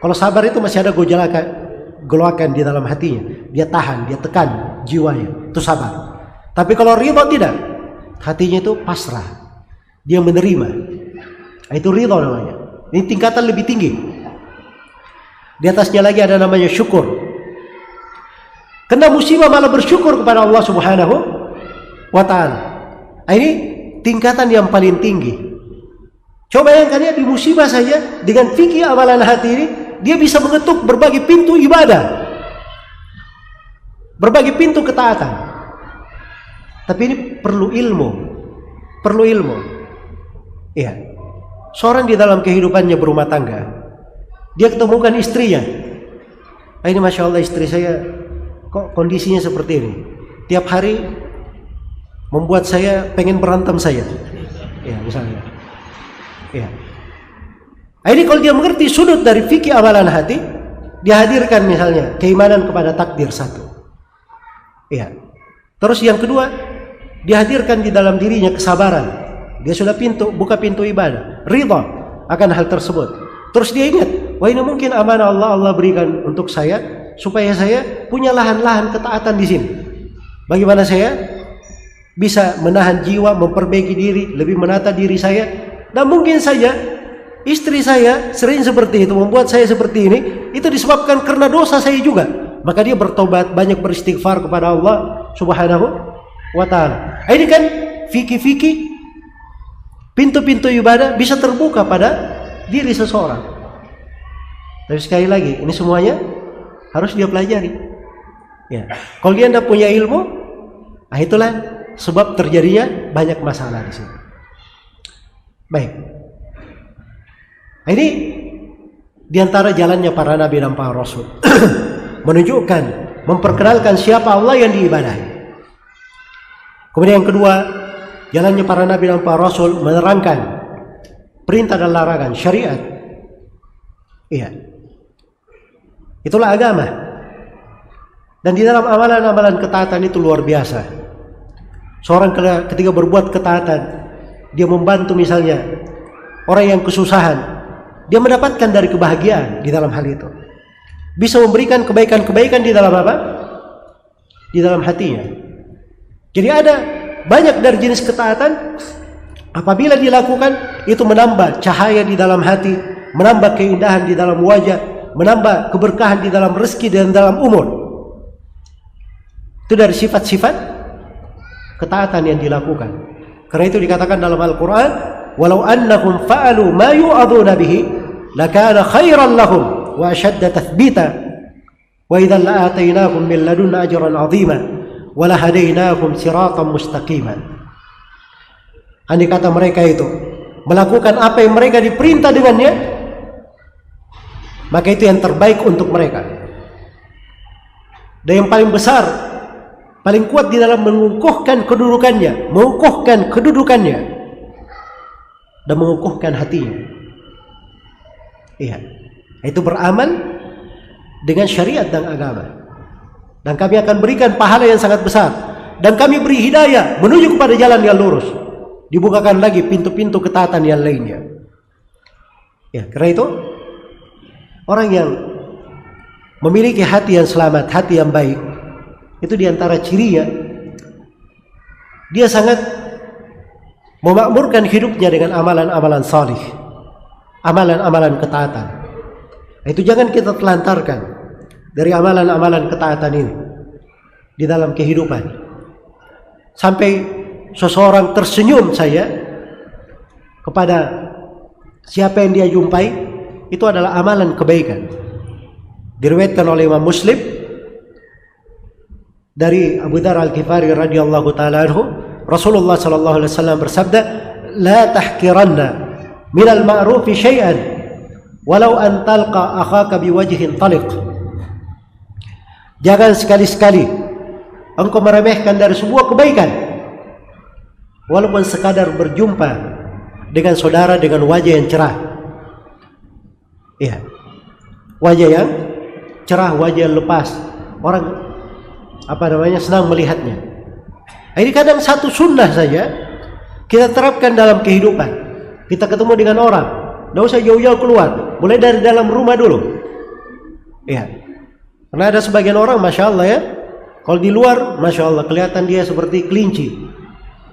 S2: kalau sabar itu masih ada golakan di dalam hatinya. Dia tahan, dia tekan jiwanya. Itu sabar. Tapi kalau ridha tidak. Hatinya itu pasrah. Dia menerima. Itu ridha namanya. Ini tingkatan lebih tinggi. Di atasnya lagi ada namanya syukur. Kena musibah malah bersyukur kepada Allah Subhanahu wa ta'ala. Ini tingkatan yang paling tinggi. Coba bayangkan ya, di musibah saja dengan fikih amalan hati ini, dia bisa mengetuk berbagai pintu ibadah, berbagai pintu ketaatan. Tapi ini perlu ilmu, perlu ilmu. Iya, seorang di dalam kehidupannya berumah tangga, dia ketemukan istrinya. Ini masya Allah, istri saya kok kondisinya seperti ini. Tiap hari membuat saya pengen berantem saya. Ya misalnya. Ya. Ini kalau dia mengerti sudut dari fikih amalan hati, dia hadirkan misalnya keimanan kepada takdir satu. Ya. Terus yang kedua, dihadirkan di dalam dirinya kesabaran. Dia sudah buka pintu ibadah, ridha akan hal tersebut. Terus dia ingat, wah ini mungkin amanah Allah berikan untuk saya supaya saya punya lahan-lahan ketaatan di sini. Bagaimana saya bisa menahan jiwa, memperbaiki diri, lebih menata diri saya. Dan mungkin saja istri saya sering seperti itu, membuat saya seperti ini, itu disebabkan karena dosa saya juga. Maka dia bertobat, banyak beristighfar kepada Allah Subhanahu wa ta'ala. Ini kan fikih-fikih, pintu-pintu ibadah bisa terbuka pada diri seseorang. Tapi sekali lagi, ini semuanya harus dia pelajari. Ya. Kalau dia tidak punya ilmu, nah itulah sebab terjadinya banyak masalah di sini. Baik. Ini diantara jalannya para nabi dan para rasul. Menunjukkan, memperkenalkan siapa Allah yang diibadahi. Kemudian yang kedua, jalannya para nabi dan para rasul menerangkan perintah dan larangan, syariat. Iya. Itulah agama. Dan di dalam amalan-amalan ketaatan itu luar biasa. Seorang ketika berbuat ketaatan, dia membantu misalnya orang yang kesusahan, dia mendapatkan dari kebahagiaan di dalam hal itu. Bisa memberikan kebaikan-kebaikan di dalam apa? di dalam hatinya. Jadi ada banyak dari jenis ketaatan apabila dilakukan itu menambah cahaya di dalam hati, menambah keindahan di dalam wajah, menambah keberkahan di dalam rezeki dan dalam umur. Itu dari sifat-sifat ketaatan yang dilakukan. Karena itu dikatakan dalam Al-Quran, walau annahum fa'alu ma yu'aduna bihi lakana khairan lahum wa ashadda tathbita wa idhan la'atainahum min ladunna ajran 'azima wa lahadainahum siratan mustaqima. Andai kata mereka itu melakukan apa yang mereka diperintah dengannya, maka itu yang terbaik untuk mereka. Dan yang paling besar, paling kuat di dalam mengukuhkan kedudukannya, dan mengukuhkan hatinya. Iya, itu beramal dengan syariat dan agama. Dan kami akan berikan pahala yang sangat besar. Dan kami beri hidayah menuju kepada jalan yang lurus. Dibukakan lagi pintu-pintu ketaatan yang lainnya. Ya, karena itu orang yang memiliki hati yang selamat, hati yang baik, itu diantara cirinya dia sangat memakmurkan hidupnya dengan amalan-amalan salih, amalan-amalan ketaatan. Itu jangan kita telantarkan dari amalan-amalan ketaatan ini di dalam kehidupan. Sampai seseorang tersenyum saya kepada siapa yang dia jumpai, itu adalah amalan kebaikan. Diriwayatkan oleh Imam Muslim dari Abu Dzar Al-Ghifari radhiyallahu taala anhu, Rasulullah sallallahu alaihi wasallam bersabda, "La tahqiranna minal ma'rufi syai'an walau an talqa akhaka biwajhin taliq." Jangan sekali-sekali engkau meremehkan dari sebuah kebaikan walaupun sekadar berjumpa dengan saudara dengan wajah yang cerah. Iya. Wajah yang cerah, wajah yang lepas. Orang senang melihatnya. Ini kadang satu sunnah saja kita terapkan dalam kehidupan. Kita ketemu dengan orang, tidak usah jauh-jauh keluar, mulai dari dalam rumah dulu. Iya. Karena ada sebagian orang, masya Allah ya, kalau di luar, masya Allah kelihatan dia seperti kelinci,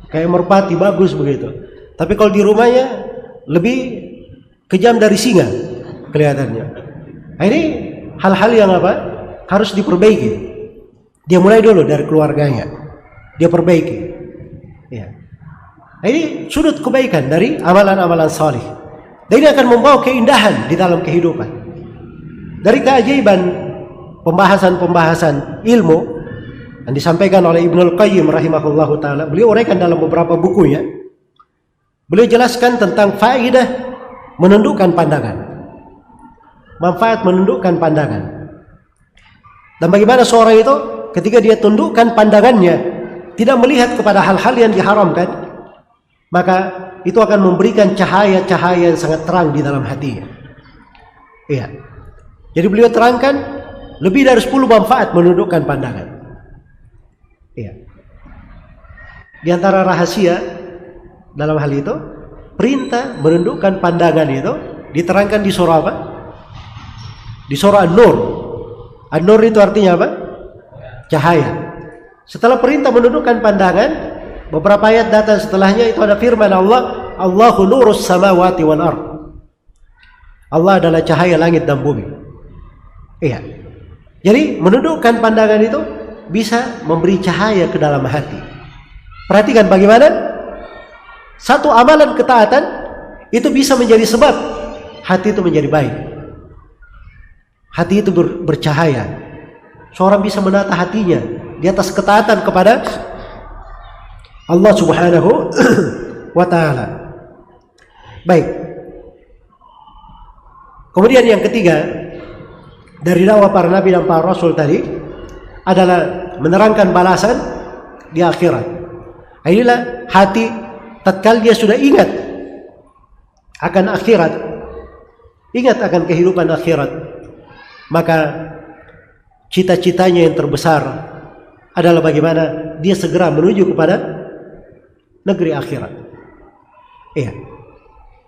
S2: kayak merpati, bagus begitu. Tapi kalau di rumahnya lebih kejam dari singa kelihatannya. Nah, ini hal-hal yang harus diperbaiki. Dia mulai dulu dari keluarganya, dia perbaiki. Ya. Nah, ini sudut kebaikan dari amalan-amalan salih. Dan ini akan membawa keindahan di dalam kehidupan. Dari keajaiban pembahasan-pembahasan ilmu yang disampaikan oleh Ibnul Qayyim rahimahullahu taala, beliau uraikan dalam beberapa bukunya. Beliau jelaskan tentang faedah menundukkan pandangan, manfaat menundukkan pandangan, dan bagaimana seorang itu ketika dia tundukkan pandangannya, tidak melihat kepada hal-hal yang diharamkan, maka itu akan memberikan cahaya-cahaya yang sangat terang di dalam hatinya. Iya. Jadi beliau terangkan lebih dari 10 manfaat menundukkan pandangan. Iya. Di antara rahasia dalam hal itu, perintah menundukkan pandangan itu diterangkan di surah apa? Di surah An-Nur. An-Nur itu artinya apa? Cahaya. Setelah perintah menundukkan pandangan, beberapa ayat datang setelahnya itu ada firman Allah, Allahu nurus samawati wal ardh. Allah adalah cahaya langit dan bumi. Iya. Jadi menundukkan pandangan itu bisa memberi cahaya ke dalam hati. Perhatikan bagaimana satu amalan ketaatan itu bisa menjadi sebab hati itu menjadi baik. Hati itu bercahaya. Seorang bisa menata hatinya di atas ketaatan kepada Allah Subhanahu wa ta'ala. Baik. Kemudian yang ketiga dari dakwah para nabi dan para rasul tadi adalah menerangkan balasan di akhirat. Inilah hati tatkala dia sudah ingat akan akhirat, ingat akan kehidupan akhirat, maka cita-citanya yang terbesar adalah bagaimana dia segera menuju kepada negeri akhirat. Iya.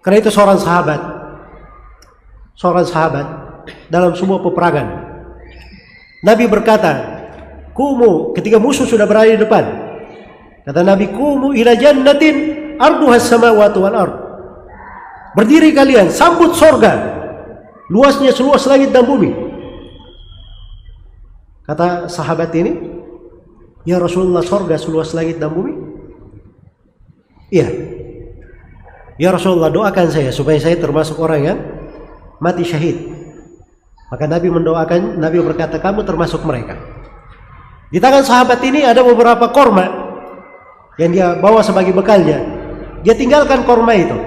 S2: Karena itu seorang sahabat dalam sebuah peperangan, Nabi berkata, kumu, ketika musuh sudah berada di depan. Kata Nabi, kumu ila jannatin arduhas samawati wal ard. Berdiri kalian, sambut sorga, luasnya seluas langit dan bumi. Kata sahabat ini, ya Rasulullah, sorga seluas langit dan bumi? Iya. Ya Rasulullah, doakan saya supaya saya termasuk orang yang mati syahid. Maka Nabi mendoakan, Nabi berkata, kamu termasuk mereka. Di tangan sahabat ini ada beberapa korma yang dia bawa sebagai bekalnya. Dia tinggalkan korma itu.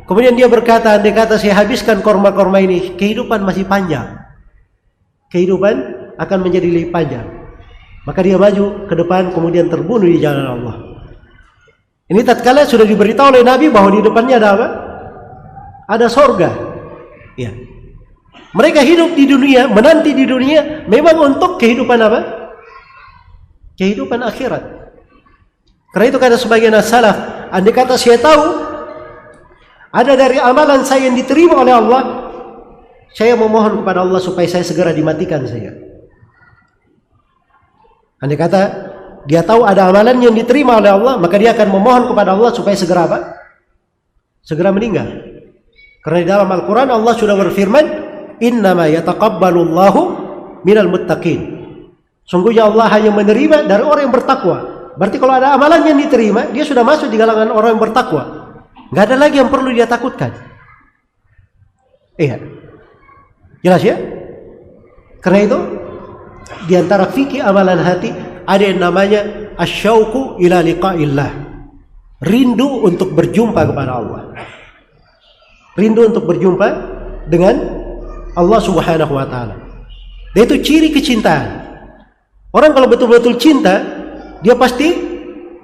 S2: Kemudian dia berkata, andai kata saya habiskan korma-korma ini, kehidupan masih panjang. Kehidupan akan menjadi lebih panjang. Maka dia maju ke depan, kemudian terbunuh di jalan Allah. Ini tatkala sudah diberitahu oleh Nabi bahwa di depannya ada apa? Ada sorga. Ya. Mereka hidup di dunia, menanti di dunia memang untuk kehidupan apa? Kehidupan akhirat. Karena itu kata sebagian as-salaf, andai kata saya tahu ada dari amalan saya yang diterima oleh Allah, saya memohon kepada Allah supaya saya segera dimatikan saya. Andai kata dia tahu ada amalan yang diterima oleh Allah, maka dia akan memohon kepada Allah supaya segera apa? Segera meninggal. Karena di dalam Al-Quran Allah sudah berfirman, innama yataqabbalullahu minal muttaqin. Sungguhnya Allah hanya menerima dari orang yang bertakwa. Berarti kalau ada amalan yang diterima, dia sudah masuk di kalangan orang yang bertakwa. Nggak ada lagi yang perlu dia takutkan. Iya. Jelas ya? Karena itu, di antara fikih amalan hati, ada yang namanya asyauqu ila liqa'illah. Rindu untuk berjumpa kepada Allah. Rindu untuk berjumpa dengan Allah Subhanahu wa taala. Dan itu ciri kecintaan. Orang kalau betul-betul cinta, dia pasti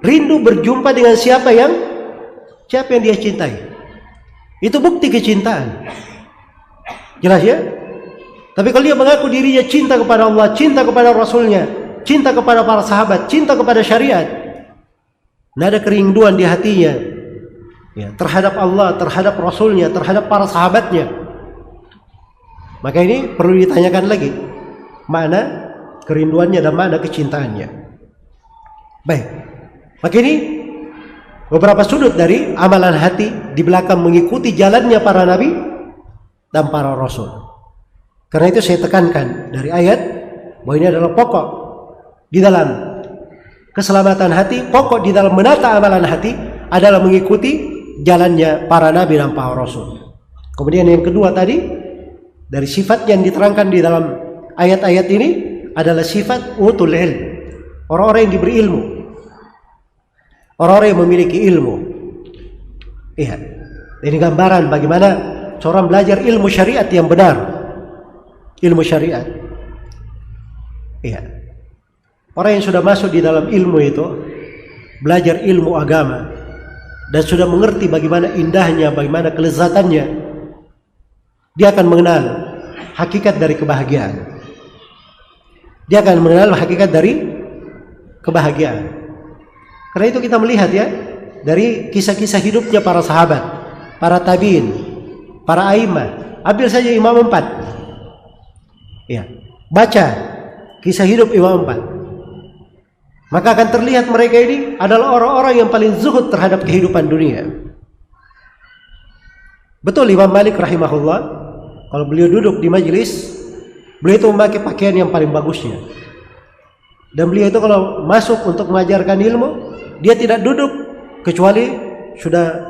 S2: rindu berjumpa dengan siapa yang dia cintai. Itu bukti kecintaan. Jelas ya? Tapi kalau dia mengaku dirinya cinta kepada Allah, cinta kepada Rasulnya, cinta kepada para sahabat, cinta kepada syariat, tidak ada kerinduan di hatinya ya, terhadap Allah, terhadap Rasulnya, terhadap para sahabatnya, maka ini perlu ditanyakan lagi mana kerinduannya dan mana kecintaannya. Baik, maka ini beberapa sudut dari amalan hati di belakang mengikuti jalannya para nabi dan para rasul. Karena itu saya tekankan dari ayat bahwa ini adalah pokok di dalam keselamatan hati, pokok di dalam menata amalan hati adalah mengikuti jalannya para nabi dan para rasul. Kemudian yang kedua tadi, dari sifat yang diterangkan di dalam ayat-ayat ini adalah sifat utul ilm, orang-orang yang diberi ilmu, orang-orang yang memiliki ilmu. Iya, ini gambaran bagaimana seorang belajar ilmu syariat yang benar. Ilmu syariat. Iya. Orang yang sudah masuk di dalam ilmu itu, belajar ilmu agama dan sudah mengerti bagaimana indahnya, bagaimana kelezatannya, dia akan mengenal hakikat dari kebahagiaan. Dia akan mengenal hakikat dari kebahagiaan. Karena itu kita melihat ya, dari kisah-kisah hidupnya para sahabat, para tabiin, para a'immah. Ambil saja Imam 4. Ya, baca kisah hidup Imam 4. Maka akan terlihat mereka ini adalah orang-orang yang paling zuhud terhadap kehidupan dunia. Betul Imam Malik rahimahullah, kalau beliau duduk di majelis, beliau itu memakai pakaian yang paling bagusnya. Dan beliau itu kalau masuk untuk mengajarkan ilmu, dia tidak duduk kecuali sudah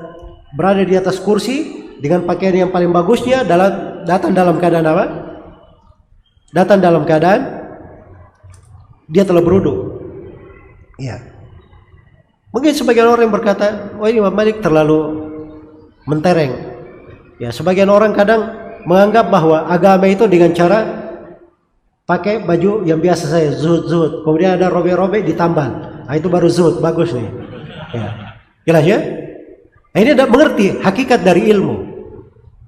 S2: berada di atas kursi dengan pakaian yang paling bagusnya, datang dalam keadaan apa? Datang dalam keadaan dia telah berwudu. Ya. Mungkin sebagian orang yang berkata, "Oh, ini Imam Malik terlalu mentereng." Ya, sebagian orang kadang menganggap bahwa agama itu dengan cara pakai baju yang biasa saya zuhud, kemudian ada robek-robek ditambal. Nah, itu baru zuhud, bagus nih. Ya. Jelas ya? Nah, ini tidak mengerti hakikat dari ilmu.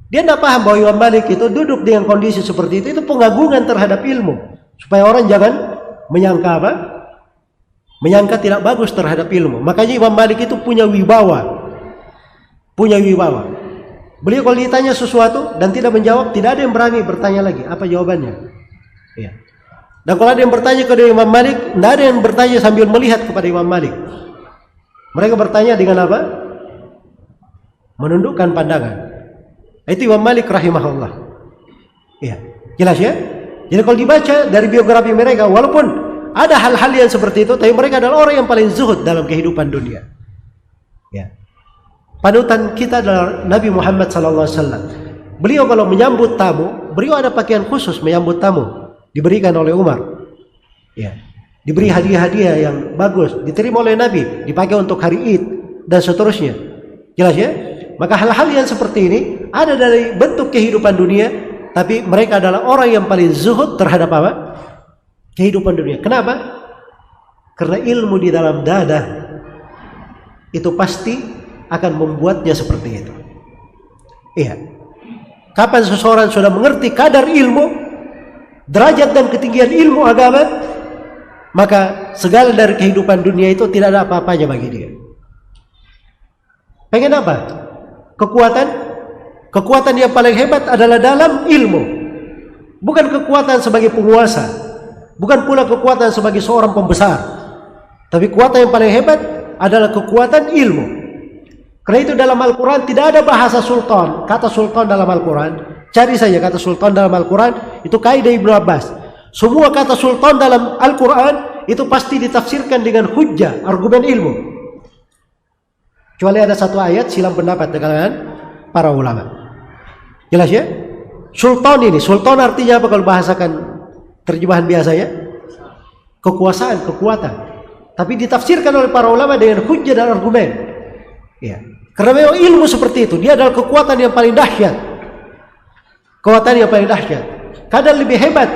S2: Dia tidak paham bahwa Imam Malik itu duduk dengan kondisi seperti itu pengagungan terhadap ilmu. Supaya orang jangan menyangka apa? Menyangka tidak bagus terhadap ilmu. Makanya Imam Malik itu punya wibawa. Punya wibawa. Beliau kalau ditanya sesuatu dan tidak menjawab, tidak ada yang berani bertanya lagi. Apa jawabannya? Ya. Dan kalau ada yang bertanya kepada Imam Malik, tidak ada yang bertanya sambil melihat kepada Imam Malik. Mereka bertanya dengan apa? Menundukkan pandangan. Itu Imam Malik rahimahullah. Iya, jelas ya? Jadi kalau dibaca dari biografi mereka, walaupun ada hal-hal yang seperti itu, tapi mereka adalah orang yang paling zuhud dalam kehidupan dunia. Ya. Panutan kita adalah Nabi Muhammad SAW. Beliau kalau menyambut tamu, beliau ada pakaian khusus menyambut tamu, diberikan oleh Umar. Ya. Diberi hadiah-hadiah yang bagus, diterima oleh Nabi, dipakai untuk hari Id dan seterusnya. Jelas ya? Maka hal-hal yang seperti ini ada dari bentuk kehidupan dunia, tapi mereka adalah orang yang paling zuhud terhadap apa? Kehidupan dunia. Kenapa? Karena ilmu di dalam dada itu pasti akan membuatnya seperti itu. Iya. Kapan seseorang sudah mengerti kadar ilmu, derajat dan ketinggian ilmu agama, maka segala dari kehidupan dunia itu tidak ada apa-apanya bagi dia. Pengen apa? Kekuatan? Kekuatan yang paling hebat adalah dalam ilmu. Bukan kekuatan sebagai penguasa, bukan pula kekuatan sebagai seorang pembesar, tapi kekuatan yang paling hebat adalah kekuatan ilmu. Karena itu dalam Al-Quran tidak ada bahasa sultan. Kata sultan dalam Al-Quran, cari saja kata sultan dalam Al-Quran, itu kaidah Ibnu Abbas. Semua kata sultan dalam Al-Quran itu pasti ditafsirkan dengan hujjah, argumen ilmu. Kecuali ada satu ayat silang pendapat dengan para ulama. Jelas ya? Sultan ini, sultan artinya apa kalau bahasakan terjemahan biasa ya? Kekuasaan, kekuatan. Tapi ditafsirkan oleh para ulama dengan hujjah dan argumen. Ya. Karena memang ilmu seperti itu, dia adalah kekuatan yang paling dahsyat. Kekuatan yang paling dahsyat. Kadang lebih hebat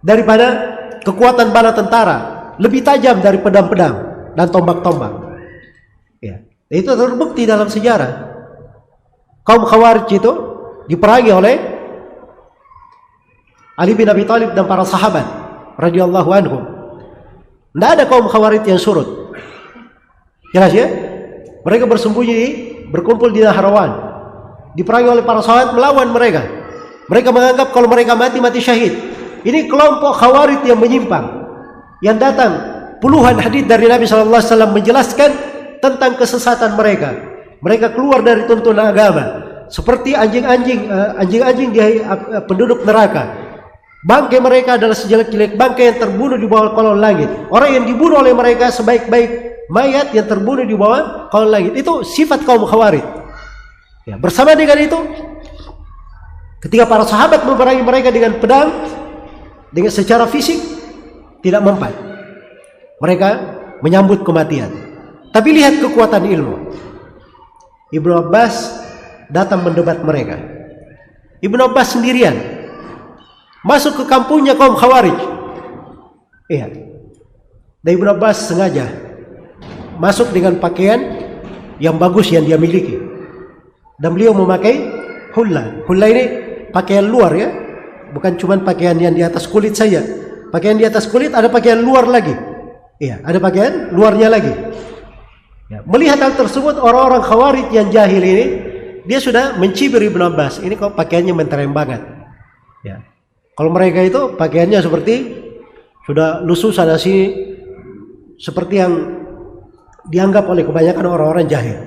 S2: daripada kekuatan bala tentara, lebih tajam dari pedang-pedang dan tombak-tombak. Ya. Itu terbukti dalam sejarah. Kaum Khawarij itu diperangi oleh Ali bin Abi Thalib dan para sahabat radhiyallahu anhum. Tidak ada kaum Khawarij yang surut. Jelas ya? Mereka bersembunyi, berkumpul di Nahrawan, diperangi oleh para sahabat melawan mereka. Mereka menganggap kalau mereka mati, mati syahid. Ini kelompok Khawarij yang menyimpang, yang datang puluhan hadis dari Nabi SAW menjelaskan tentang kesesatan mereka. Mereka keluar dari tuntunan agama seperti anjing-anjing di penduduk neraka. Bangkai mereka adalah sejelek-jelek bangkai yang terbunuh di bawah kolong langit. Orang yang dibunuh oleh mereka sebaik-baik mayat yang terbunuh di bawah kolong langit. Itu sifat kaum Khawarij. Ya, bersama dengan itu, ketika para sahabat memerangi mereka dengan pedang, dengan secara fisik tidak mempan, mereka menyambut kematian. Tapi lihat kekuatan ilmu. Ibnu Abbas datang mendebat mereka. Ibnu Abbas sendirian masuk ke kampungnya kaum Khawarij. Iya. Dan Ibnu Abbas sengaja masuk dengan pakaian yang bagus yang dia miliki. Dan beliau memakai hulla. Hulla ini pakaian luar ya. Bukan cuma pakaian yang di atas kulit saja. Pakaian di atas kulit ada pakaian luar lagi. Iya, ada pakaian luarnya lagi. Ya, melihat hal tersebut, orang-orang Khawarij yang jahil ini, dia sudah mencibir Ibnu Abbas. Ini kok pakaiannya mentereng banget. Ya. Kalau mereka itu pakaiannya seperti sudah lusuh sana sini, seperti yang dianggap oleh kebanyakan orang-orang jahil.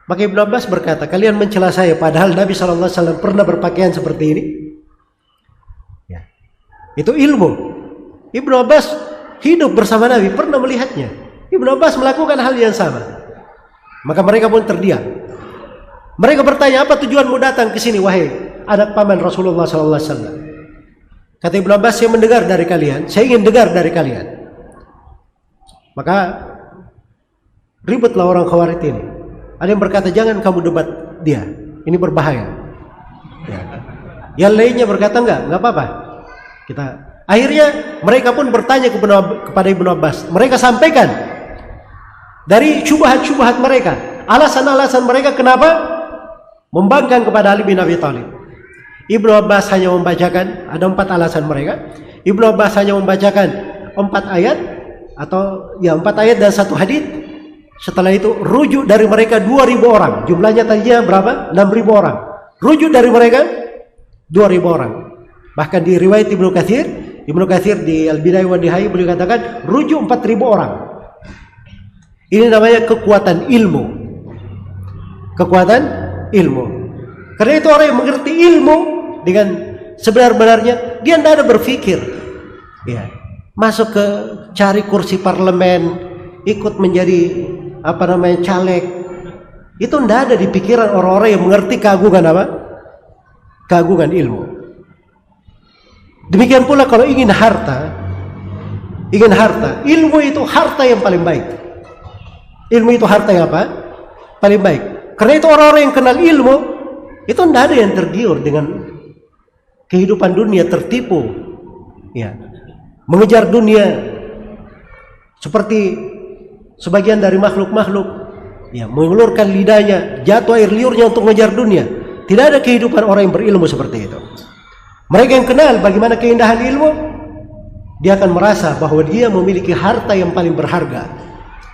S2: Maka Ibnu Abbas berkata, kalian mencela saya padahal Nabi SAW pernah berpakaian seperti ini. Ya. Itu ilmu. Ibnu Abbas hidup bersama Nabi, pernah melihatnya. Ibnu Abbas melakukan hal yang sama. Maka mereka pun terdiam. Mereka bertanya, apa tujuanmu datang ke sini wahai anak paman Rasulullah SAW? Kata Ibnu Abbas, saya mendengar dari kalian, saya ingin dengar dari kalian. Maka ributlah orang Khawarij ini. Ada yang berkata, jangan kamu debat dia, ini berbahaya. Ya. Yang lainnya berkata, enggak apa-apa. Akhirnya mereka pun bertanya kepada Ibnu Abbas. Mereka sampaikan dari syubhat-syubhat mereka, alasan-alasan mereka kenapa membangkang kepada Ali bin Abi Thalib. Ibnu Abbas hanya membacakan, ada 4 alasan mereka. Ibnu Abbas hanya membacakan 4 ayat atau ya 4 ayat dan 1 hadis. Setelah itu rujuk dari mereka 2.000 orang. Jumlahnya tadinya berapa? 6.000 orang. Rujuk dari mereka 2.000 orang. Bahkan di riwayat Ibnu Katsir Ibnu Katsir di Al-Bidayah wa Nihayah beliau katakan rujuk 4.000 orang. Ini namanya kekuatan ilmu. Kekuatan ilmu. Karena itu orang yang mengerti ilmu dengan sebenar-benarnya, dia tidak ada berpikir ya, masuk ke cari kursi parlemen, ikut menjadi caleg. Itu tidak ada di pikiran orang-orang yang mengerti keagungan apa? Keagungan ilmu. Demikian pula kalau ingin harta, ilmu itu harta yang paling baik. Ilmu itu harta yang apa? Paling baik. Karena itu orang-orang yang kenal ilmu itu tidak ada yang tergiur dengan kehidupan dunia, tertipu ya, mengejar dunia seperti sebagian dari makhluk-makhluk ya, mengulurkan lidahnya, jatuh air liurnya untuk mengejar dunia. Tidak ada kehidupan orang yang berilmu seperti itu. Mereka yang kenal bagaimana keindahan ilmu, dia akan merasa bahwa dia memiliki harta yang paling berharga,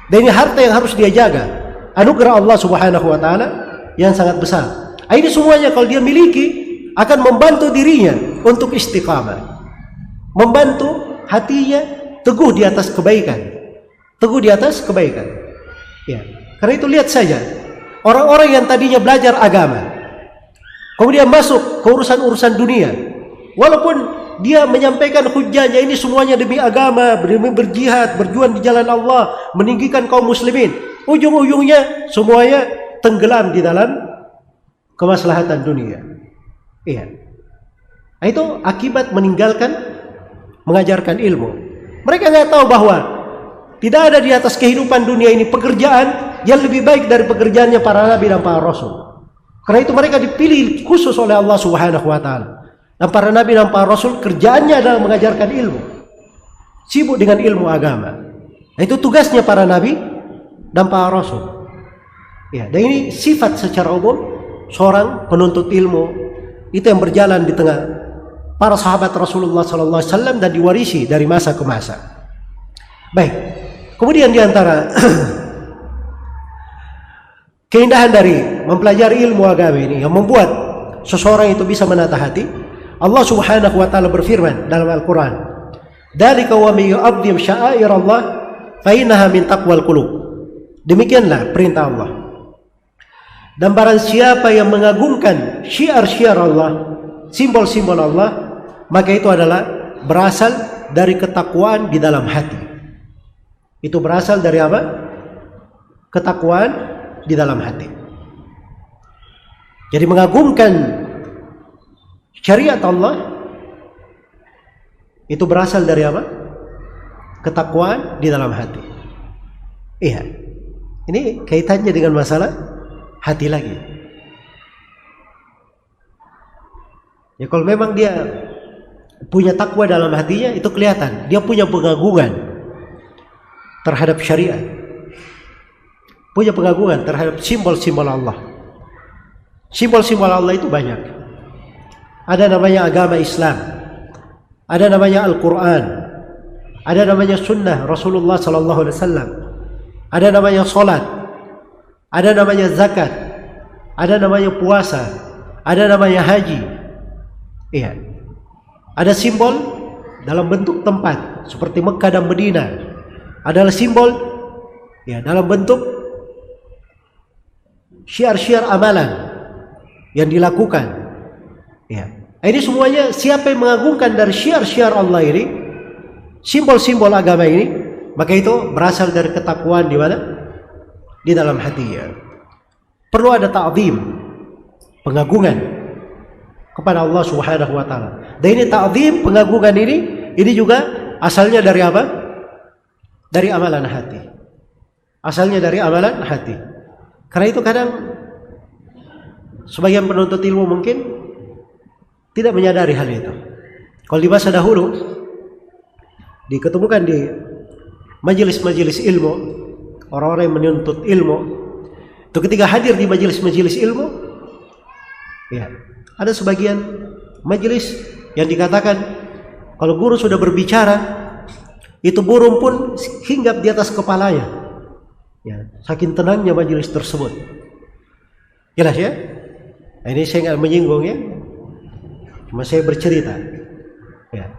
S2: dan ini harta yang harus dia jaga, anugerah Allah Subhanahu wa taala yang sangat besar. Ini semuanya kalau dia miliki akan membantu dirinya untuk istiqamah, membantu hatinya teguh di atas kebaikan, teguh di atas kebaikan. Ya, karena itu lihat saja orang-orang yang tadinya belajar agama, kemudian masuk ke urusan-urusan dunia, walaupun dia menyampaikan hujahnya ini semuanya demi agama, demi berjihad, berjuang di jalan Allah, meninggikan kaum muslimin, ujung-ujungnya semuanya tenggelam di dalam kemaslahatan dunia. Iya. Itu akibat meninggalkan mengajarkan ilmu. Mereka nggak tahu bahwa tidak ada di atas kehidupan dunia ini pekerjaan yang lebih baik dari pekerjaannya para nabi dan para rasul. Karena itu mereka dipilih khusus oleh Allah Subhanahu wa taala. Dan para nabi dan para rasul kerjaannya adalah mengajarkan ilmu. Sibuk dengan ilmu agama. Nah, itu tugasnya para nabi dan para rasul. Ya, dan ini sifat secara umum seorang penuntut ilmu. Itu yang berjalan di tengah para sahabat Rasulullah sallallahu alaihi wasallam dan diwarisi dari masa ke masa. Baik. Kemudian di antara keindahan dari mempelajari ilmu agama ini yang membuat seseorang itu bisa menata hati, Allah Subhanahu wa taala berfirman dalam Al-Qur'an, "Dzalika wa may yu'azzim sya'airallah fa innaha min taqwal qulub." Demikianlah perintah Allah. Dan barang siapa yang mengagungkan syiar-syiar Allah, simbol-simbol Allah, maka itu adalah berasal dari ketakwaan di dalam hati. Itu berasal dari apa? Ketakwaan di dalam hati. Jadi mengagungkan syariat Allah itu berasal dari apa? Ketakwaan di dalam hati. Iya. Ini kaitannya dengan masalah hati lagi. Ya, kalau memang dia punya takwa dalam hatinya, itu kelihatan dia punya pengagungan terhadap syariat, punya pengagungan terhadap simbol-simbol Allah. Simbol-simbol Allah itu banyak. Ada namanya agama Islam, ada namanya Al-Quran, ada namanya Sunnah Rasulullah Sallallahu Alaihi Wasallam, ada namanya Salat, ada namanya zakat, ada namanya puasa, ada namanya haji. Iya. Ada simbol dalam bentuk tempat seperti Mekah dan Madinah. Adalah simbol ya dalam bentuk syiar-syiar amalan yang dilakukan. Ya. Ini semuanya siapa yang mengagungkan dari syiar-syiar Allah ini, simbol-simbol agama ini, maka itu berasal dari ketakwaan di mana? Di dalam hatinya. Perlu ada ta'zim, pengagungan kepada Allah Subhanahu wa taala. Dan ini ta'zim, pengagungan ini juga asalnya dari apa? Dari amalan hati. Asalnya dari amalan hati. Karena itu kadang sebagian penuntut ilmu mungkin tidak menyadari hal itu. Kalau di masa dahulu diketemukan di majelis-majelis ilmu, orang-orang yang menuntut ilmu itu ketika hadir di majelis-majelis ilmu, ya, ada sebagian majelis yang dikatakan kalau guru sudah berbicara, itu burung pun hinggap di atas kepalanya. Ya, saking tenangnya majelis tersebut. Jelas ya? Nah, ini saya nggak menyinggung ya, cuma saya bercerita. Ya.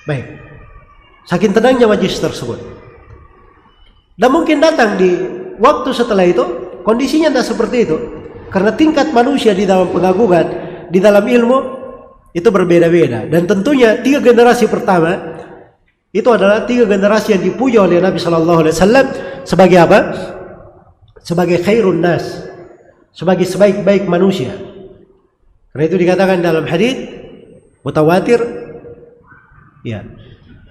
S2: Baik. Saking tenangnya majelis tersebut. Dan mungkin datang di waktu setelah itu kondisinya tidak seperti itu. Karena tingkat manusia di dalam pengagungan, di dalam ilmu itu berbeda-beda. Dan tentunya 3 generasi pertama itu adalah 3 generasi yang dipuja oleh Nabi Sallallahu Alaihi Wasallam sebagai apa? Sebagai khairun nas, sebagai sebaik-baik manusia. Karena itu dikatakan dalam hadis mutawatir, ya,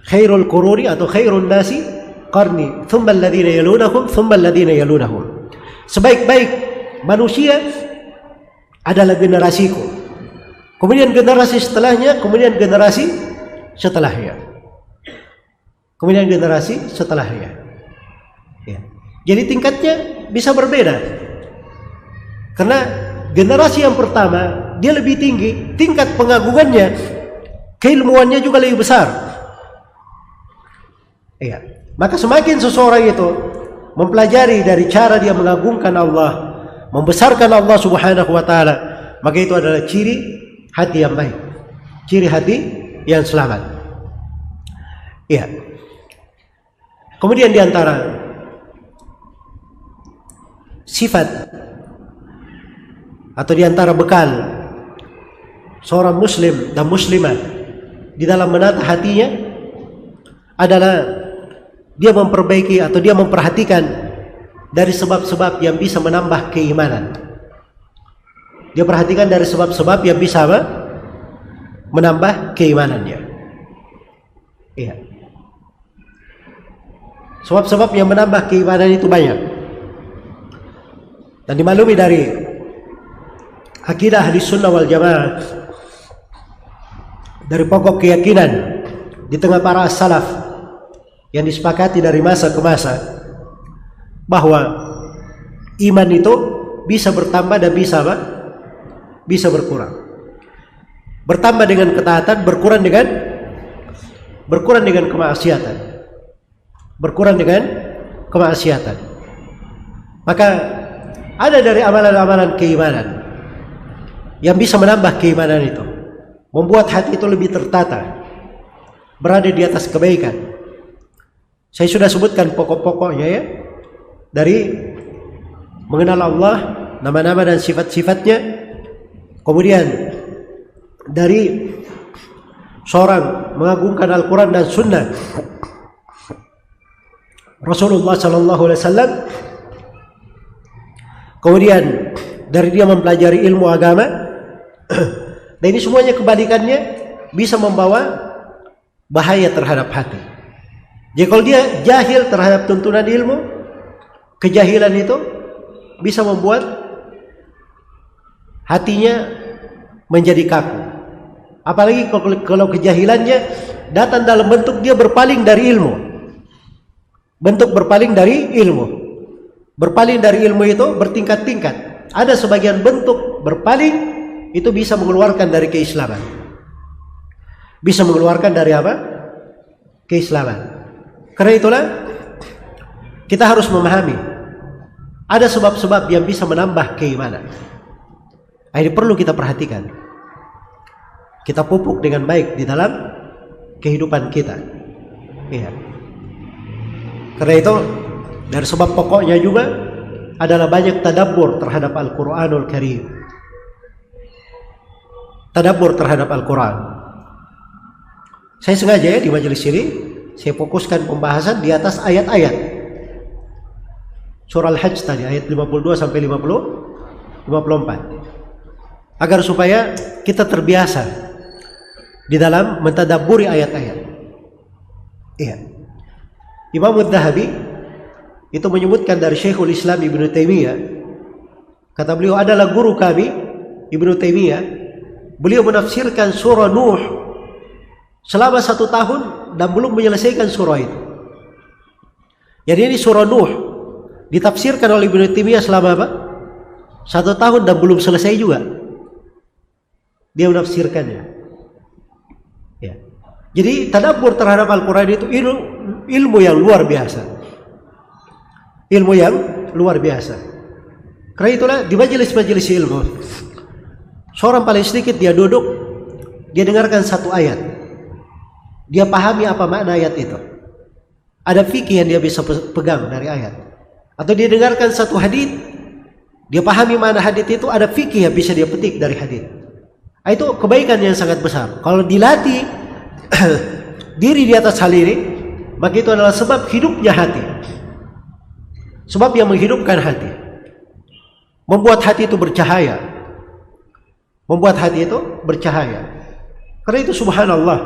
S2: khairul quruni atau khairun nasi qarni, thumma alladhina yalunahum, thumma alladhina yalunahum. Sebaik-baik manusia adalah generasiku. Kemudian generasi setelahnya, kemudian generasi setelahnya. Kemudian generasi setelahnya. Ya. Jadi tingkatnya bisa berbeda. Karena generasi yang pertama dia lebih tinggi, tingkat pengagungannya, keilmuannya juga lebih besar. Iya. Maka semakin seseorang itu mempelajari dari cara dia mengagungkan Allah, membesarkan Allah Subhanahu wa taala, maka itu adalah ciri hati yang baik, ciri hati yang selamat. Iya. Kemudian di antara sifat atau di antara bekal seorang muslim dan muslimah di dalam menata hatinya adalah dia memperbaiki atau dia memperhatikan dari sebab-sebab yang bisa menambah keimanan. Dia perhatikan dari sebab-sebab yang bisa apa? Menambah keimanannya. Iya. Sebab-sebab yang menambah keimanan itu banyak. Dan dimaklumi dari akidah ahli sunnah wal jamaah, dari pokok keyakinan di tengah para salaf yang disepakati dari masa ke masa, bahwa iman itu bisa bertambah dan bisa apa? Bisa berkurang. Bertambah dengan ketaatan, berkurang dengan kemaksiatan. Berkurang dengan kemaksiatan. Maka ada dari amalan-amalan keimanan yang bisa menambah keimanan itu, membuat hati itu lebih tertata, berada di atas kebaikan. Saya sudah sebutkan pokok-pokoknya ya, dari mengenal Allah, nama-nama dan sifat-sifatnya, kemudian dari seorang mengagungkan Al-Quran dan Sunnah Rasulullah Sallallahu Alaihi Wasallam, kemudian dari dia mempelajari ilmu agama. Dan ini semuanya kebalikannya bisa membawa bahaya terhadap hati. Jadi kalau dia jahil terhadap tuntunan ilmu, kejahilan itu bisa membuat hatinya menjadi kaku. Apalagi kalau kejahilannya datang dalam bentuk dia berpaling dari ilmu. Bentuk berpaling dari ilmu. Berpaling dari ilmu itu bertingkat-tingkat. Ada sebagian bentuk berpaling itu bisa mengeluarkan dari keislaman. Bisa mengeluarkan dari apa? Keislaman. Karena itulah kita harus memahami ada sebab-sebab yang bisa menambah keimanan. Ini perlu kita perhatikan. Kita pupuk dengan baik di dalam kehidupan kita. Iya. Karena itu dari sebab pokoknya juga adalah banyak tadabbur terhadap Al-Quranul Karim. Tadabbur terhadap Al-Quran. Saya sengaja ya di majelis ini saya fokuskan pembahasan di atas ayat-ayat surah Al-Hajj tadi, ayat 52 sampai 54, agar supaya kita terbiasa di dalam mentadabburi ayat-ayat. Iya. Imam Adz-Dzahabi itu menyebutkan dari Syekhul Islam Ibnu Taimiyah, kata beliau, adalah guru kami Ibnu Taimiyah. Beliau menafsirkan surah Nuh selama 1 tahun dan belum menyelesaikan surah itu. Jadi ini surah Nuh ditafsirkan oleh Ibnu Taimiyah selama apa? 1 tahun dan belum selesai juga. Dia menafsirkannya. Ya. Jadi tadabbur terhadap Al-Quran itu ilmu yang luar biasa. Ilmu yang luar biasa. Karena itulah di majelis-majelis ilmu, seorang paling sedikit dia duduk, dia dengarkan 1 ayat. dia pahami apa makna ayat itu. Ada fikih yang dia bisa pegang dari ayat. Atau dia dengarkan satu hadits, dia pahami makna hadits itu, ada fikih yang bisa dia petik dari hadits. Itu kebaikan yang sangat besar. Kalau dilatih diri di atas hal ini, maka itu adalah sebab hidupnya hati. Sebab yang menghidupkan hati, membuat hati itu bercahaya, membuat hati itu bercahaya. Karena itu subhanallah,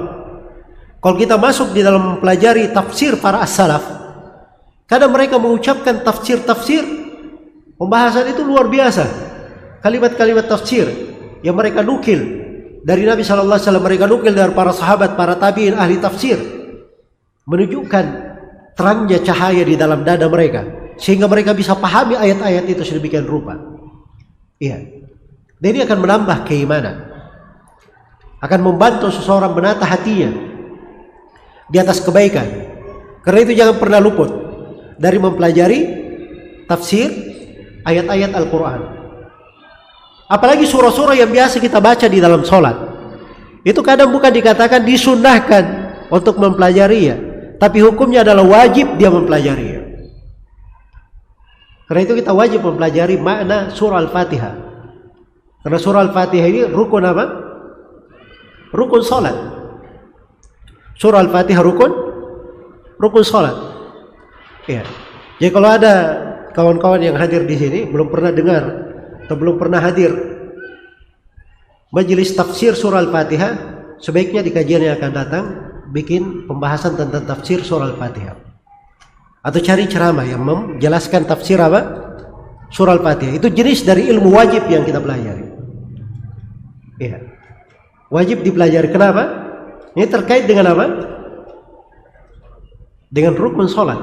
S2: kalau kita masuk di dalam mempelajari tafsir para as-salaf, kadang mereka mengucapkan tafsir-tafsir, pembahasan itu luar biasa. Kalimat-kalimat tafsir yang mereka nukil dari Nabi SAW, mereka nukil dari para sahabat, para tabi'in, ahli tafsir, menunjukkan terangnya cahaya di dalam dada mereka, sehingga mereka bisa pahami ayat-ayat itu sedemikian rupa. Iya. Dan ini akan menambah keimanan, akan membantu seseorang menata hatinya di atas kebaikan. Karena itu jangan pernah luput dari mempelajari tafsir ayat-ayat Al-Quran. Apalagi surah-surah yang biasa kita baca di dalam sholat, itu kadang bukan dikatakan disunnahkan untuk mempelajarinya, tapi hukumnya adalah wajib dia mempelajarinya. Karena itu kita wajib mempelajari makna surah Al-Fatihah. Karena surah Al-Fatihah ini rukun apa? Rukun sholat. Surah Al-Fatihah rukun sholat. Ya. Jadi kalau ada kawan-kawan yang hadir di sini belum pernah dengar atau belum pernah hadir majelis tafsir surah Al-Fatihah, sebaiknya di kajian yang akan datang bikin pembahasan tentang tafsir surah Al-Fatihah, atau cari ceramah yang menjelaskan tafsir apa? Surah Al-Fatihah. Itu jenis dari ilmu wajib yang kita pelajari. Ya. Wajib dipelajari. Kenapa? Ini terkait dengan apa? Dengan rukun sholat.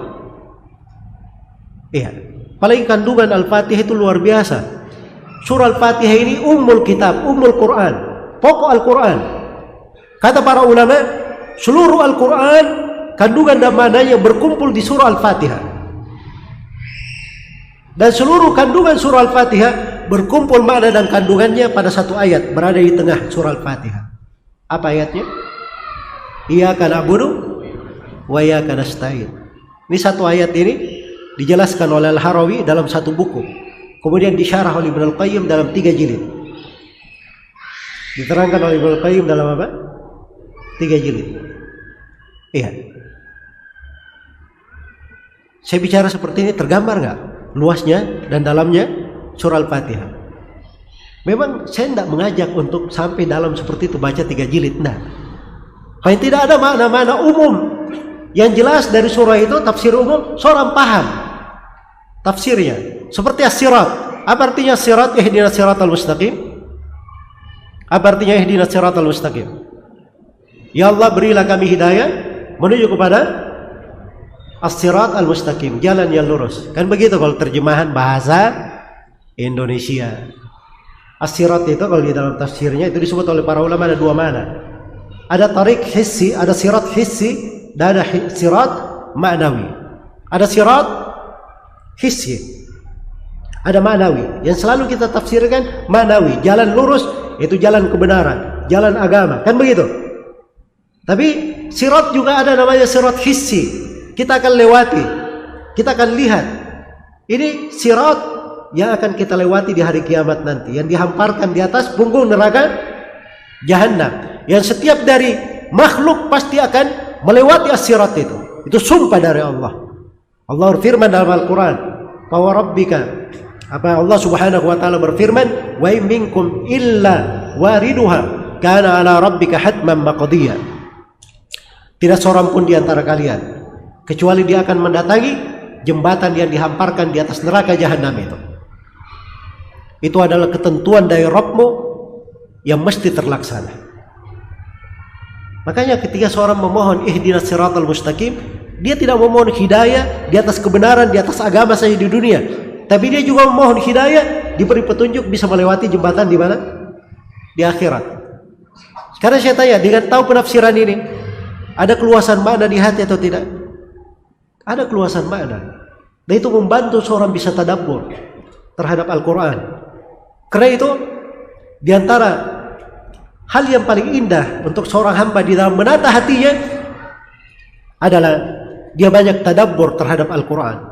S2: Iya. Apalagi kandungan Al-Fatihah itu luar biasa. Surah Al-Fatihah ini ummul kitab, ummul Quran, pokok Al-Quran. Kata para ulama, seluruh Al-Quran kandungan dan maknanya berkumpul di surah Al-Fatihah. Dan seluruh kandungan surah Al-Fatihah berkumpul makna dan kandungannya pada satu ayat berada di tengah surah Al-Fatihah. Apa ayatnya? Iyyaka na'budu wa iyyaka nasta'in. Ini satu ayat ini dijelaskan oleh Al-Harawi dalam satu buku, kemudian disyarah oleh Ibnu Al-Qayyim dalam 3 jilid. Diterangkan oleh Ibnu Al-Qayyim dalam apa? 3 jilid. Iya. Saya bicara seperti ini tergambar nggak luasnya dan dalamnya surah Al-Fatihah? Memang saya tidak mengajak untuk sampai dalam seperti itu baca 3 jilid. Nah, paling tidak ada makna-makna umum yang jelas dari surah itu, tafsir umum, seorang paham tafsirnya. Seperti as-sirat. Apa artinya sirat? Ihdinas siratal mustaqim. Apa artinya ihdinas siratal mustaqim? Ya Allah, berilah kami hidayah menuju kepada as-sirat al-mustaqim, jalan yang lurus. Kan begitu kalau terjemahan bahasa Indonesia. As-sirat itu kalau di dalam tafsirnya itu disebut oleh para ulama ada 2 makna. Ada tarik hissi, ada sirat hissi, dan ada sirat ma'nawi. Ada sirat hissi, ada ma'nawi. Yang selalu kita tafsirkan ma'nawi, jalan lurus itu jalan kebenaran, jalan agama, kan begitu. Tapi sirat juga ada namanya sirat hissi. Kita akan lewati, kita akan lihat. Ini sirat yang akan kita lewati di hari kiamat nanti, yang dihamparkan di atas punggung neraka Jahannam, yang setiap dari makhluk pasti akan melewati as-sirat itu. Itu sumpah dari Allah. Allah berfirman dalam Al-Quran, "Fa rabbika", apa Allah Subhanahu wa taala berfirman, "Wa in minkum illa wariduha kana ala rabbika hatman maqdiya." Tidak seorang pun di antara kalian kecuali dia akan mendatangi jembatan yang dihamparkan di atas neraka Jahannam itu. Itu adalah ketentuan dari Rabbmu yang mesti terlaksana. Makanya ketika seorang memohon ihdinas siratal mustaqim, dia tidak memohon hidayah di atas kebenaran, di atas agama saja di dunia, tapi dia juga memohon hidayah, diberi petunjuk bisa melewati jembatan di mana? Di akhirat. Sekarang saya tanya, dengan tahu penafsiran ini, ada keluasan makna di hati atau tidak? Ada keluasan makna. Dan itu membantu seorang bisa tadabbur terhadap Al-Quran. Karena itu diantara hal yang paling indah untuk seorang hamba di dalam menata hatinya adalah dia banyak tadabbur terhadap Al-Quran.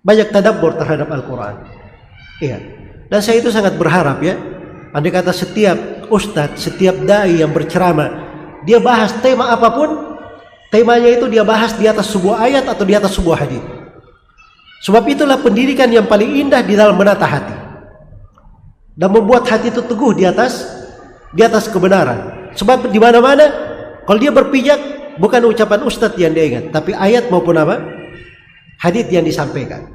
S2: Banyak tadabbur terhadap Al-Quran. Iya. Dan saya itu sangat berharap ya, andai kata setiap ustadz, setiap dai yang berceramah, dia bahas tema apapun, temanya itu dia bahas di atas sebuah ayat atau di atas sebuah hadis. Sebab itulah pendidikan yang paling indah di dalam menata hati dan membuat hati itu teguh di atas kebenaran. Sebab di mana-mana kalau dia berpijak, bukan ucapan ustadz yang dia ingat, tapi ayat maupun apa? Hadis yang disampaikan.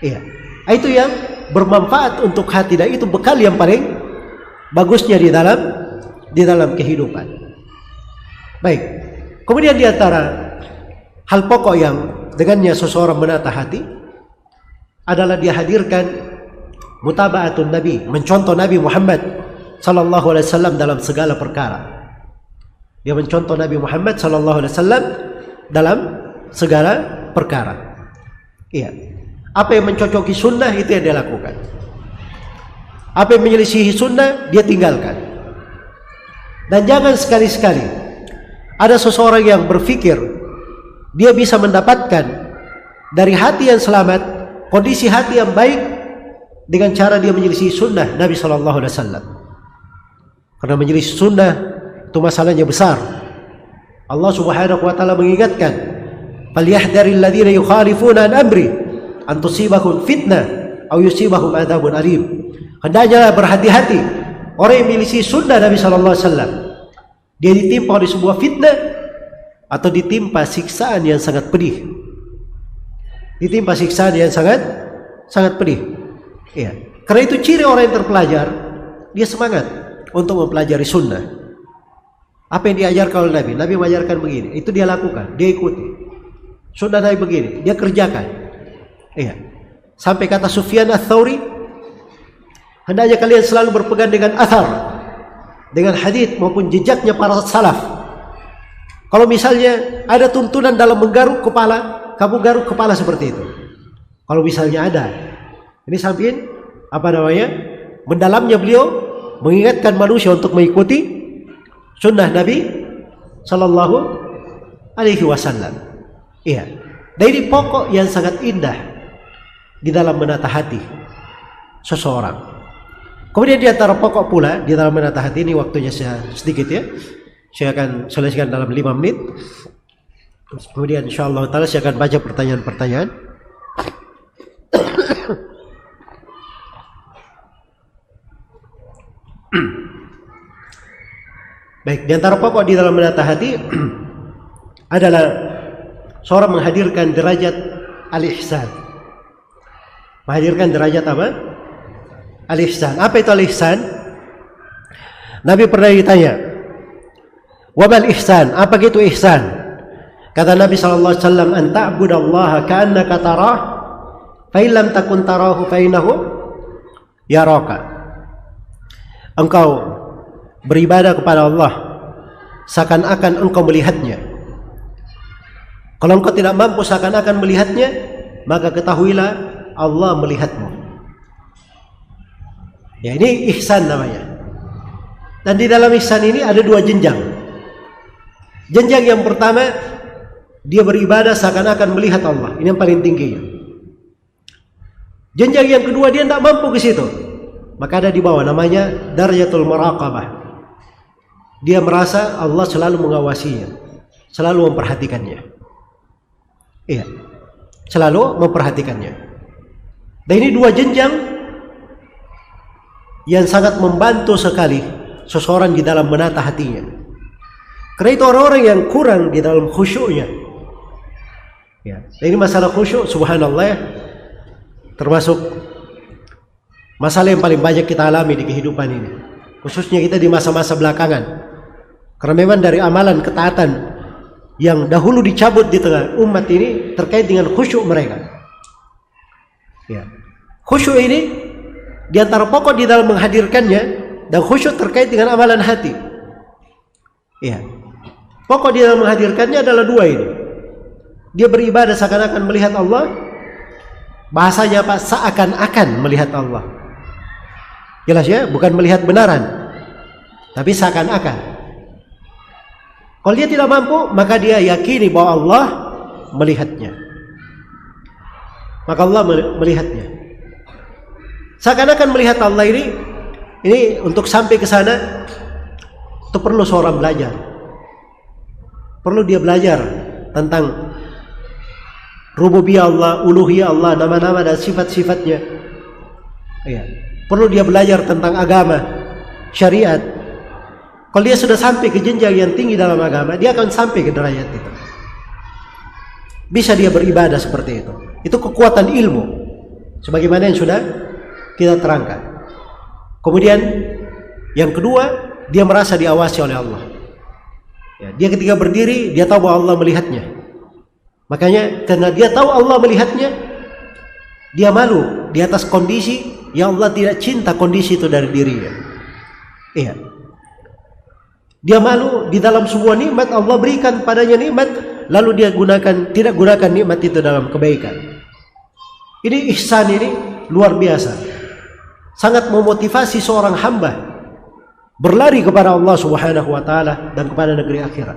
S2: Iya. Itu yang bermanfaat untuk hati dan itu bekal yang paling bagusnya di dalam kehidupan. Baik. Kemudian di antara hal pokok yang dengannya seseorang menata hati adalah dia hadirkan mutaba'atun Nabi, mencontoh Nabi Muhammad sallallahu alaihi wasallam dalam segala perkara. Dia mencontoh Nabi Muhammad sallallahu alaihi wasallam dalam segala perkara. Iya. Apa yang mencocoki sunnah itu yang dia lakukan. Apa yang menyelisihi sunnah dia tinggalkan. Dan jangan sekali-sekali ada seseorang yang berpikir dia bisa mendapatkan dari hati yang selamat, kondisi hati yang baik dengan cara dia menyelisih sunnah Nabi sallallahu alaihi wasallam. Karena menyelisih sunnah itu masalahnya besar. Allah Subhanahu wa taala mengingatkan, "Falyahdharil ladzina yukhalifuna an amri an tusibahum fitnah aw yusibahum adzabun alim." Hendaknya berhati-hati orang yang menyelisih sunnah Nabi sallallahu alaihi wasallam. Dia ditimpa oleh sebuah fitnah atau ditimpa siksaan yang sangat pedih. Ditimpa siksaan yang sangat pedih. Iya. Karena itu ciri orang yang terpelajar, dia semangat untuk mempelajari sunnah. Apa yang diajarkan oleh Nabi? Nabi mengajarkan begini, itu dia lakukan, dia ikuti. Sunnah Nabi begini, dia kerjakan. Iya. Sampai kata Sufyan Ats-Tsauri, hendaknya kalian selalu berpegang dengan athar, dengan hadis maupun jejaknya para salaf. Kalau misalnya ada tuntunan dalam menggaruk kepala, kamu garuk kepala seperti itu. Kalau misalnya ada, ini sampein apa namanya? Mendalamnya beliau mengingatkan manusia untuk mengikuti sunnah Nabi sallallahu alaihi wasallam. Iya. Dan ini pokok yang sangat indah di dalam menata hati seseorang. Kemudian di antara pokok pula di dalam menata hati ini, waktunya saya sedikit ya. Saya akan selesaikan dalam 5 menit. Kemudian insyaallah taala saya akan baca pertanyaan-pertanyaan. Baik, di antara pokok di dalam menata hati adalah seorang menghadirkan derajat al-ihsan. Menghadirkan derajat apa? Al-ihsan. Apa itu al-ihsan? Nabi pernah ditanya, "Wa mal ihsan?" Apa itu ihsan? Kata Nabi sallallahu alaihi wasallam, "An ta'budallaha ka'annaka tarah, fa in lam takun tarahu fa innahu yaraka." Engkau beribadah kepada Allah seakan-akan engkau melihatnya. Kalau engkau tidak mampu seakan-akan melihatnya, maka ketahuilah Allah melihatmu. Ya, ini ihsan namanya. Dan di dalam ihsan ini ada 2 jenjang. Jenjang yang pertama, dia beribadah seakan-akan melihat Allah. Ini yang paling tingginya. Jenjang yang kedua, dia tidak mampu ke situ. Maka ada di bawah, namanya darajatul muraqabah. Dia merasa Allah selalu mengawasinya, selalu memperhatikannya. Iya, selalu memperhatikannya. Dan ini 2 jenjang yang sangat membantu sekali seseorang di dalam menata hatinya. Karena itu orang-orang yang kurang di dalam khusyuknya. Ya, ini masalah khusyuk, subhanallah ya, termasuk masalah yang paling banyak kita alami di kehidupan ini. Khususnya kita di masa-masa belakangan. Karena memang dari amalan ketaatan yang dahulu dicabut di tengah umat ini terkait dengan khusyuk mereka. Ya. Khusyuk ini di antara pokok di dalam menghadirkannya, dan khusyuk terkait dengan amalan hati. Ya. Pokok di dalam menghadirkannya adalah 2 ini. Dia beribadah seakan-akan melihat Allah. Bahasanya apa? Seakan-akan melihat Allah. Jelas ya, bukan melihat benaran, tapi seakan-akan. Kalau dia tidak mampu, maka dia yakini bahwa Allah melihatnya. Maka Allah melihatnya. Seakan-akan melihat Allah ini untuk sampai ke sana itu perlu seorang belajar. Perlu dia belajar tentang rububiyah Allah, uluhiyah Allah, nama-nama dan sifat-sifatnya. Ya. Perlu dia belajar tentang agama, syariat. Kalau dia sudah sampai ke jenjang yang tinggi dalam agama, dia akan sampai ke derajat itu. Bisa dia beribadah seperti itu. Itu kekuatan ilmu, sebagaimana yang sudah kita terangkan. Kemudian yang kedua, dia merasa diawasi oleh Allah. Ya, dia ketika berdiri, dia tahu bahwa Allah melihatnya. Makanya karena dia tahu Allah melihatnya, dia malu di atas kondisi yang Allah tidak cinta kondisi itu dari dirinya. Iya. Dia malu di dalam sebuah nikmat Allah berikan padanya nikmat, lalu dia tidak gunakan nikmat itu dalam kebaikan. Ini ihsan ini luar biasa. Sangat memotivasi seorang hamba berlari kepada Allah Subhanahu wa taala dan kepada negeri akhirat.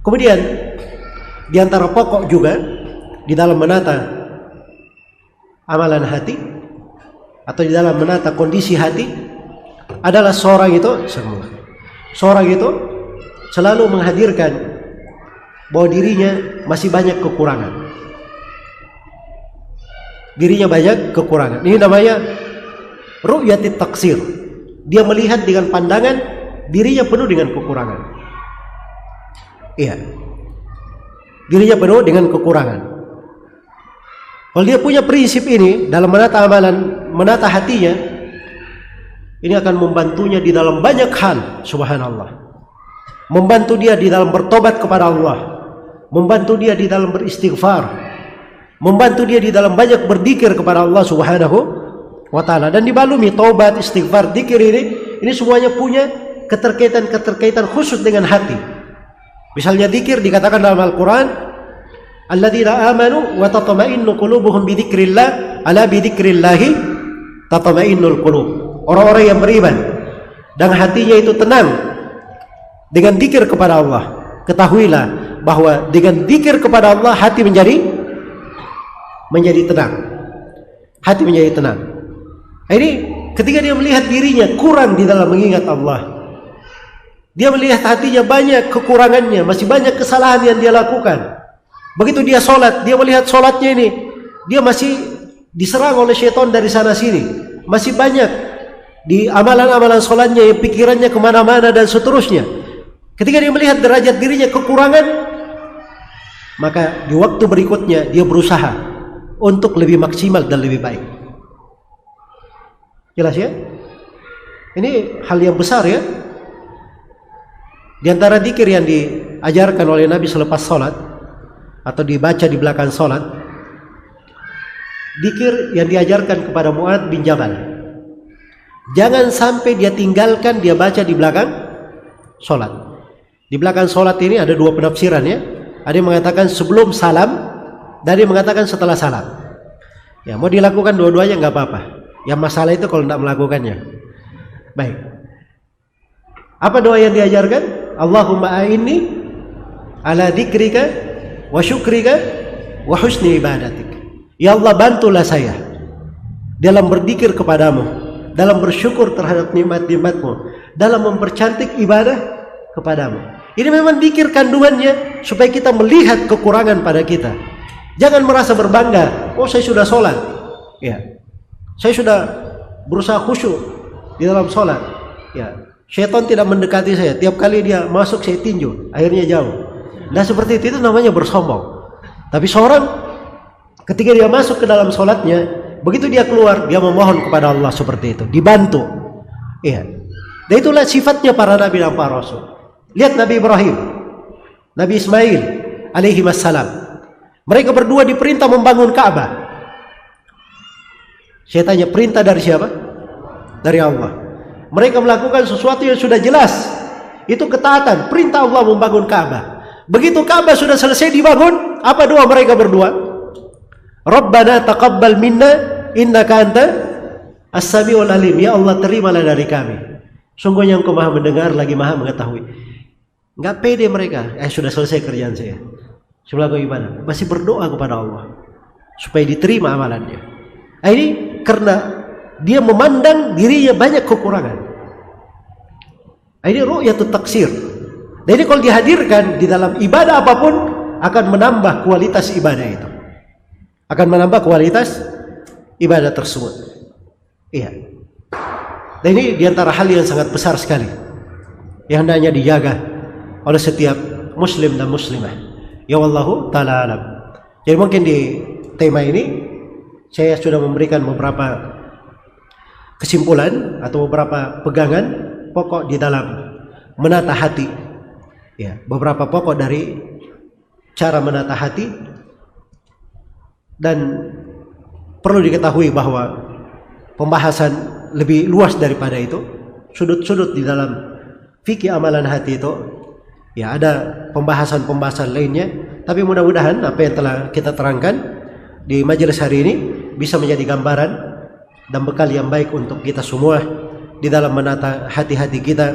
S2: Kemudian di antara pokok juga di dalam menata amalan hati atau di dalam menata kondisi hati adalah seorang itu selalu menghadirkan bahwa dirinya masih banyak kekurangan. Dirinya banyak kekurangan. Ini namanya ru'yatit taksir. Dia melihat dengan pandangan dirinya penuh dengan kekurangan. Iya. Dirinya penuh dengan kekurangan. Kalau dia punya prinsip ini dalam menata amalan, menata hatinya, ini akan membantunya di dalam banyak hal, subhanallah. Membantu dia di dalam bertobat kepada Allah, membantu dia di dalam beristighfar, membantu dia di dalam banyak berzikir kepada Allah Subhanahu wa taala. Dan dibalumi taubat, istighfar, zikir ini semuanya punya keterkaitan khusus dengan hati. Misalnya zikir dikatakan dalam Al-Qur'an, alladzina amanu wa tatma'innu qulubuhum bi dzikrillah, ala bi dzikrillahi tatma'innul qulub. Orang-orang yang beriman dan hatinya itu tenang dengan zikir kepada Allah. Ketahuilah bahwa dengan zikir kepada Allah hati menjadi tenang. Hati menjadi tenang. Ini ketika dia melihat dirinya kurang di dalam mengingat Allah, dia melihat hatinya banyak kekurangannya, masih banyak kesalahan yang dia lakukan. Begitu dia sholat, dia melihat sholatnya ini, dia masih diserang oleh syaitan dari sana sini, masih banyak di amalan-amalan sholatnya yang pikirannya kemana-mana dan seterusnya. Ketika dia melihat derajat dirinya kekurangan, maka di waktu berikutnya dia berusaha untuk lebih maksimal dan lebih baik. Jelas ya? Ini hal yang besar ya. Di antara zikir yang diajarkan oleh Nabi selepas sholat atau dibaca di belakang sholat, zikir yang diajarkan kepada Mu'adz bin Jabal. Jangan sampai dia tinggalkan, dia baca di belakang sholat. Di belakang sholat ini ada dua penafsiran ya. Ada yang mengatakan sebelum salam, dan ada yang mengatakan setelah salam. Ya, mau dilakukan dua-duanya nggak apa-apa. Yang masalah itu kalau tidak melakukannya. Baik. Apa doa yang diajarkan? Allahumma a'inni ala dzikrika wa syukrika wa husni ibadatik. Ya Allah, bantulah saya dalam berzikir kepadamu, dalam bersyukur terhadap nikmat-nikmatmu, dalam mempercantik ibadah kepadamu. Ini memang zikir kandungannya supaya kita melihat kekurangan pada kita. Jangan merasa berbangga, oh saya sudah sholat, ya, saya sudah berusaha khusyuk di dalam sholat, ya, syaitan tidak mendekati saya, tiap kali dia masuk saya tinju, akhirnya jauh. Nah seperti itu namanya bersombong. Tapi seorang ketika dia masuk ke dalam sholatnya, begitu dia keluar, dia memohon kepada Allah seperti itu, dibantu, ya. Dan itulah sifatnya para nabi dan para rasul. Lihat Nabi Ibrahim, Nabi Ismail alaihi wassalam. Mereka berdua diperintah membangun Ka'bah. Saya tanya, perintah dari siapa? Dari Allah. Mereka melakukan sesuatu yang sudah jelas. Itu ketaatan, perintah Allah membangun Ka'bah. Begitu Ka'bah sudah selesai dibangun, apa doa mereka berdua? Rabbana taqabbal minna innaka anta as-sami'ul alim. Ya Allah, terimalah dari kami. Sungguhnya Engkau Maha mendengar lagi Maha mengetahui. Nggak pede mereka. Sudah selesai kerjaan saya. Setelah ibadah, masih berdoa kepada Allah supaya diterima amalannya. Ini karena dia memandang dirinya banyak kekurangan. Ini ru'yatut taksir. Dan ini kalau dihadirkan di dalam ibadah apapun akan menambah kualitas ibadah itu. Akan menambah kualitas ibadah tersebut. Iya. Dan ini diantara hal yang sangat besar sekali yang hendaknya dijaga oleh setiap muslim dan muslimah. Ya wallahu ta'ala alam. Jadi mungkin di tema ini saya sudah memberikan beberapa kesimpulan atau beberapa pegangan pokok di dalam menata hati. Ya, beberapa pokok dari cara menata hati. Dan perlu diketahui bahwa pembahasan lebih luas daripada itu, sudut-sudut di dalam fikih amalan hati itu, ya ada pembahasan-pembahasan lainnya. Tapi mudah-mudahan apa yang telah kita terangkan di majelis hari ini bisa menjadi gambaran dan bekal yang baik untuk kita semua di dalam menata hati-hati kita.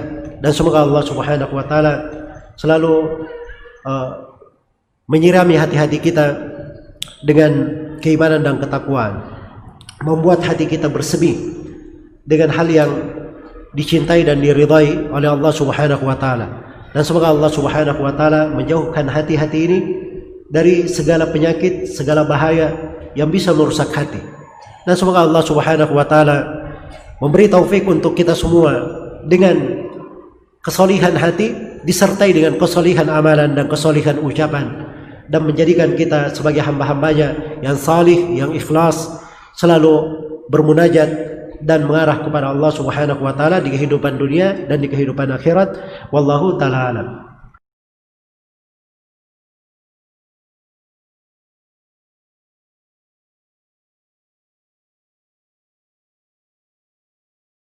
S2: Dan semoga Allah Subhanahu wa taala selalu menyirami hati-hati kita dengan keimanan dan ketakwaan, membuat hati kita bersemi dengan hal yang dicintai dan diridai oleh Allah Subhanahu wa taala. Dan semoga Allah Subhanahu wa taala menjauhkan hati-hati ini dari segala penyakit, segala bahaya yang bisa merusak hati. Dan semoga Allah Subhanahu wa taala memberi taufik untuk kita semua dengan kesolihan hati disertai dengan kesolihan amalan dan kesolihan ucapan, dan menjadikan kita sebagai hamba-hambanya yang salih, yang ikhlas, selalu bermunajat dan mengarah kepada Allah Subhanahu wa taala di kehidupan dunia dan di kehidupan akhirat. Wallahu taala alam.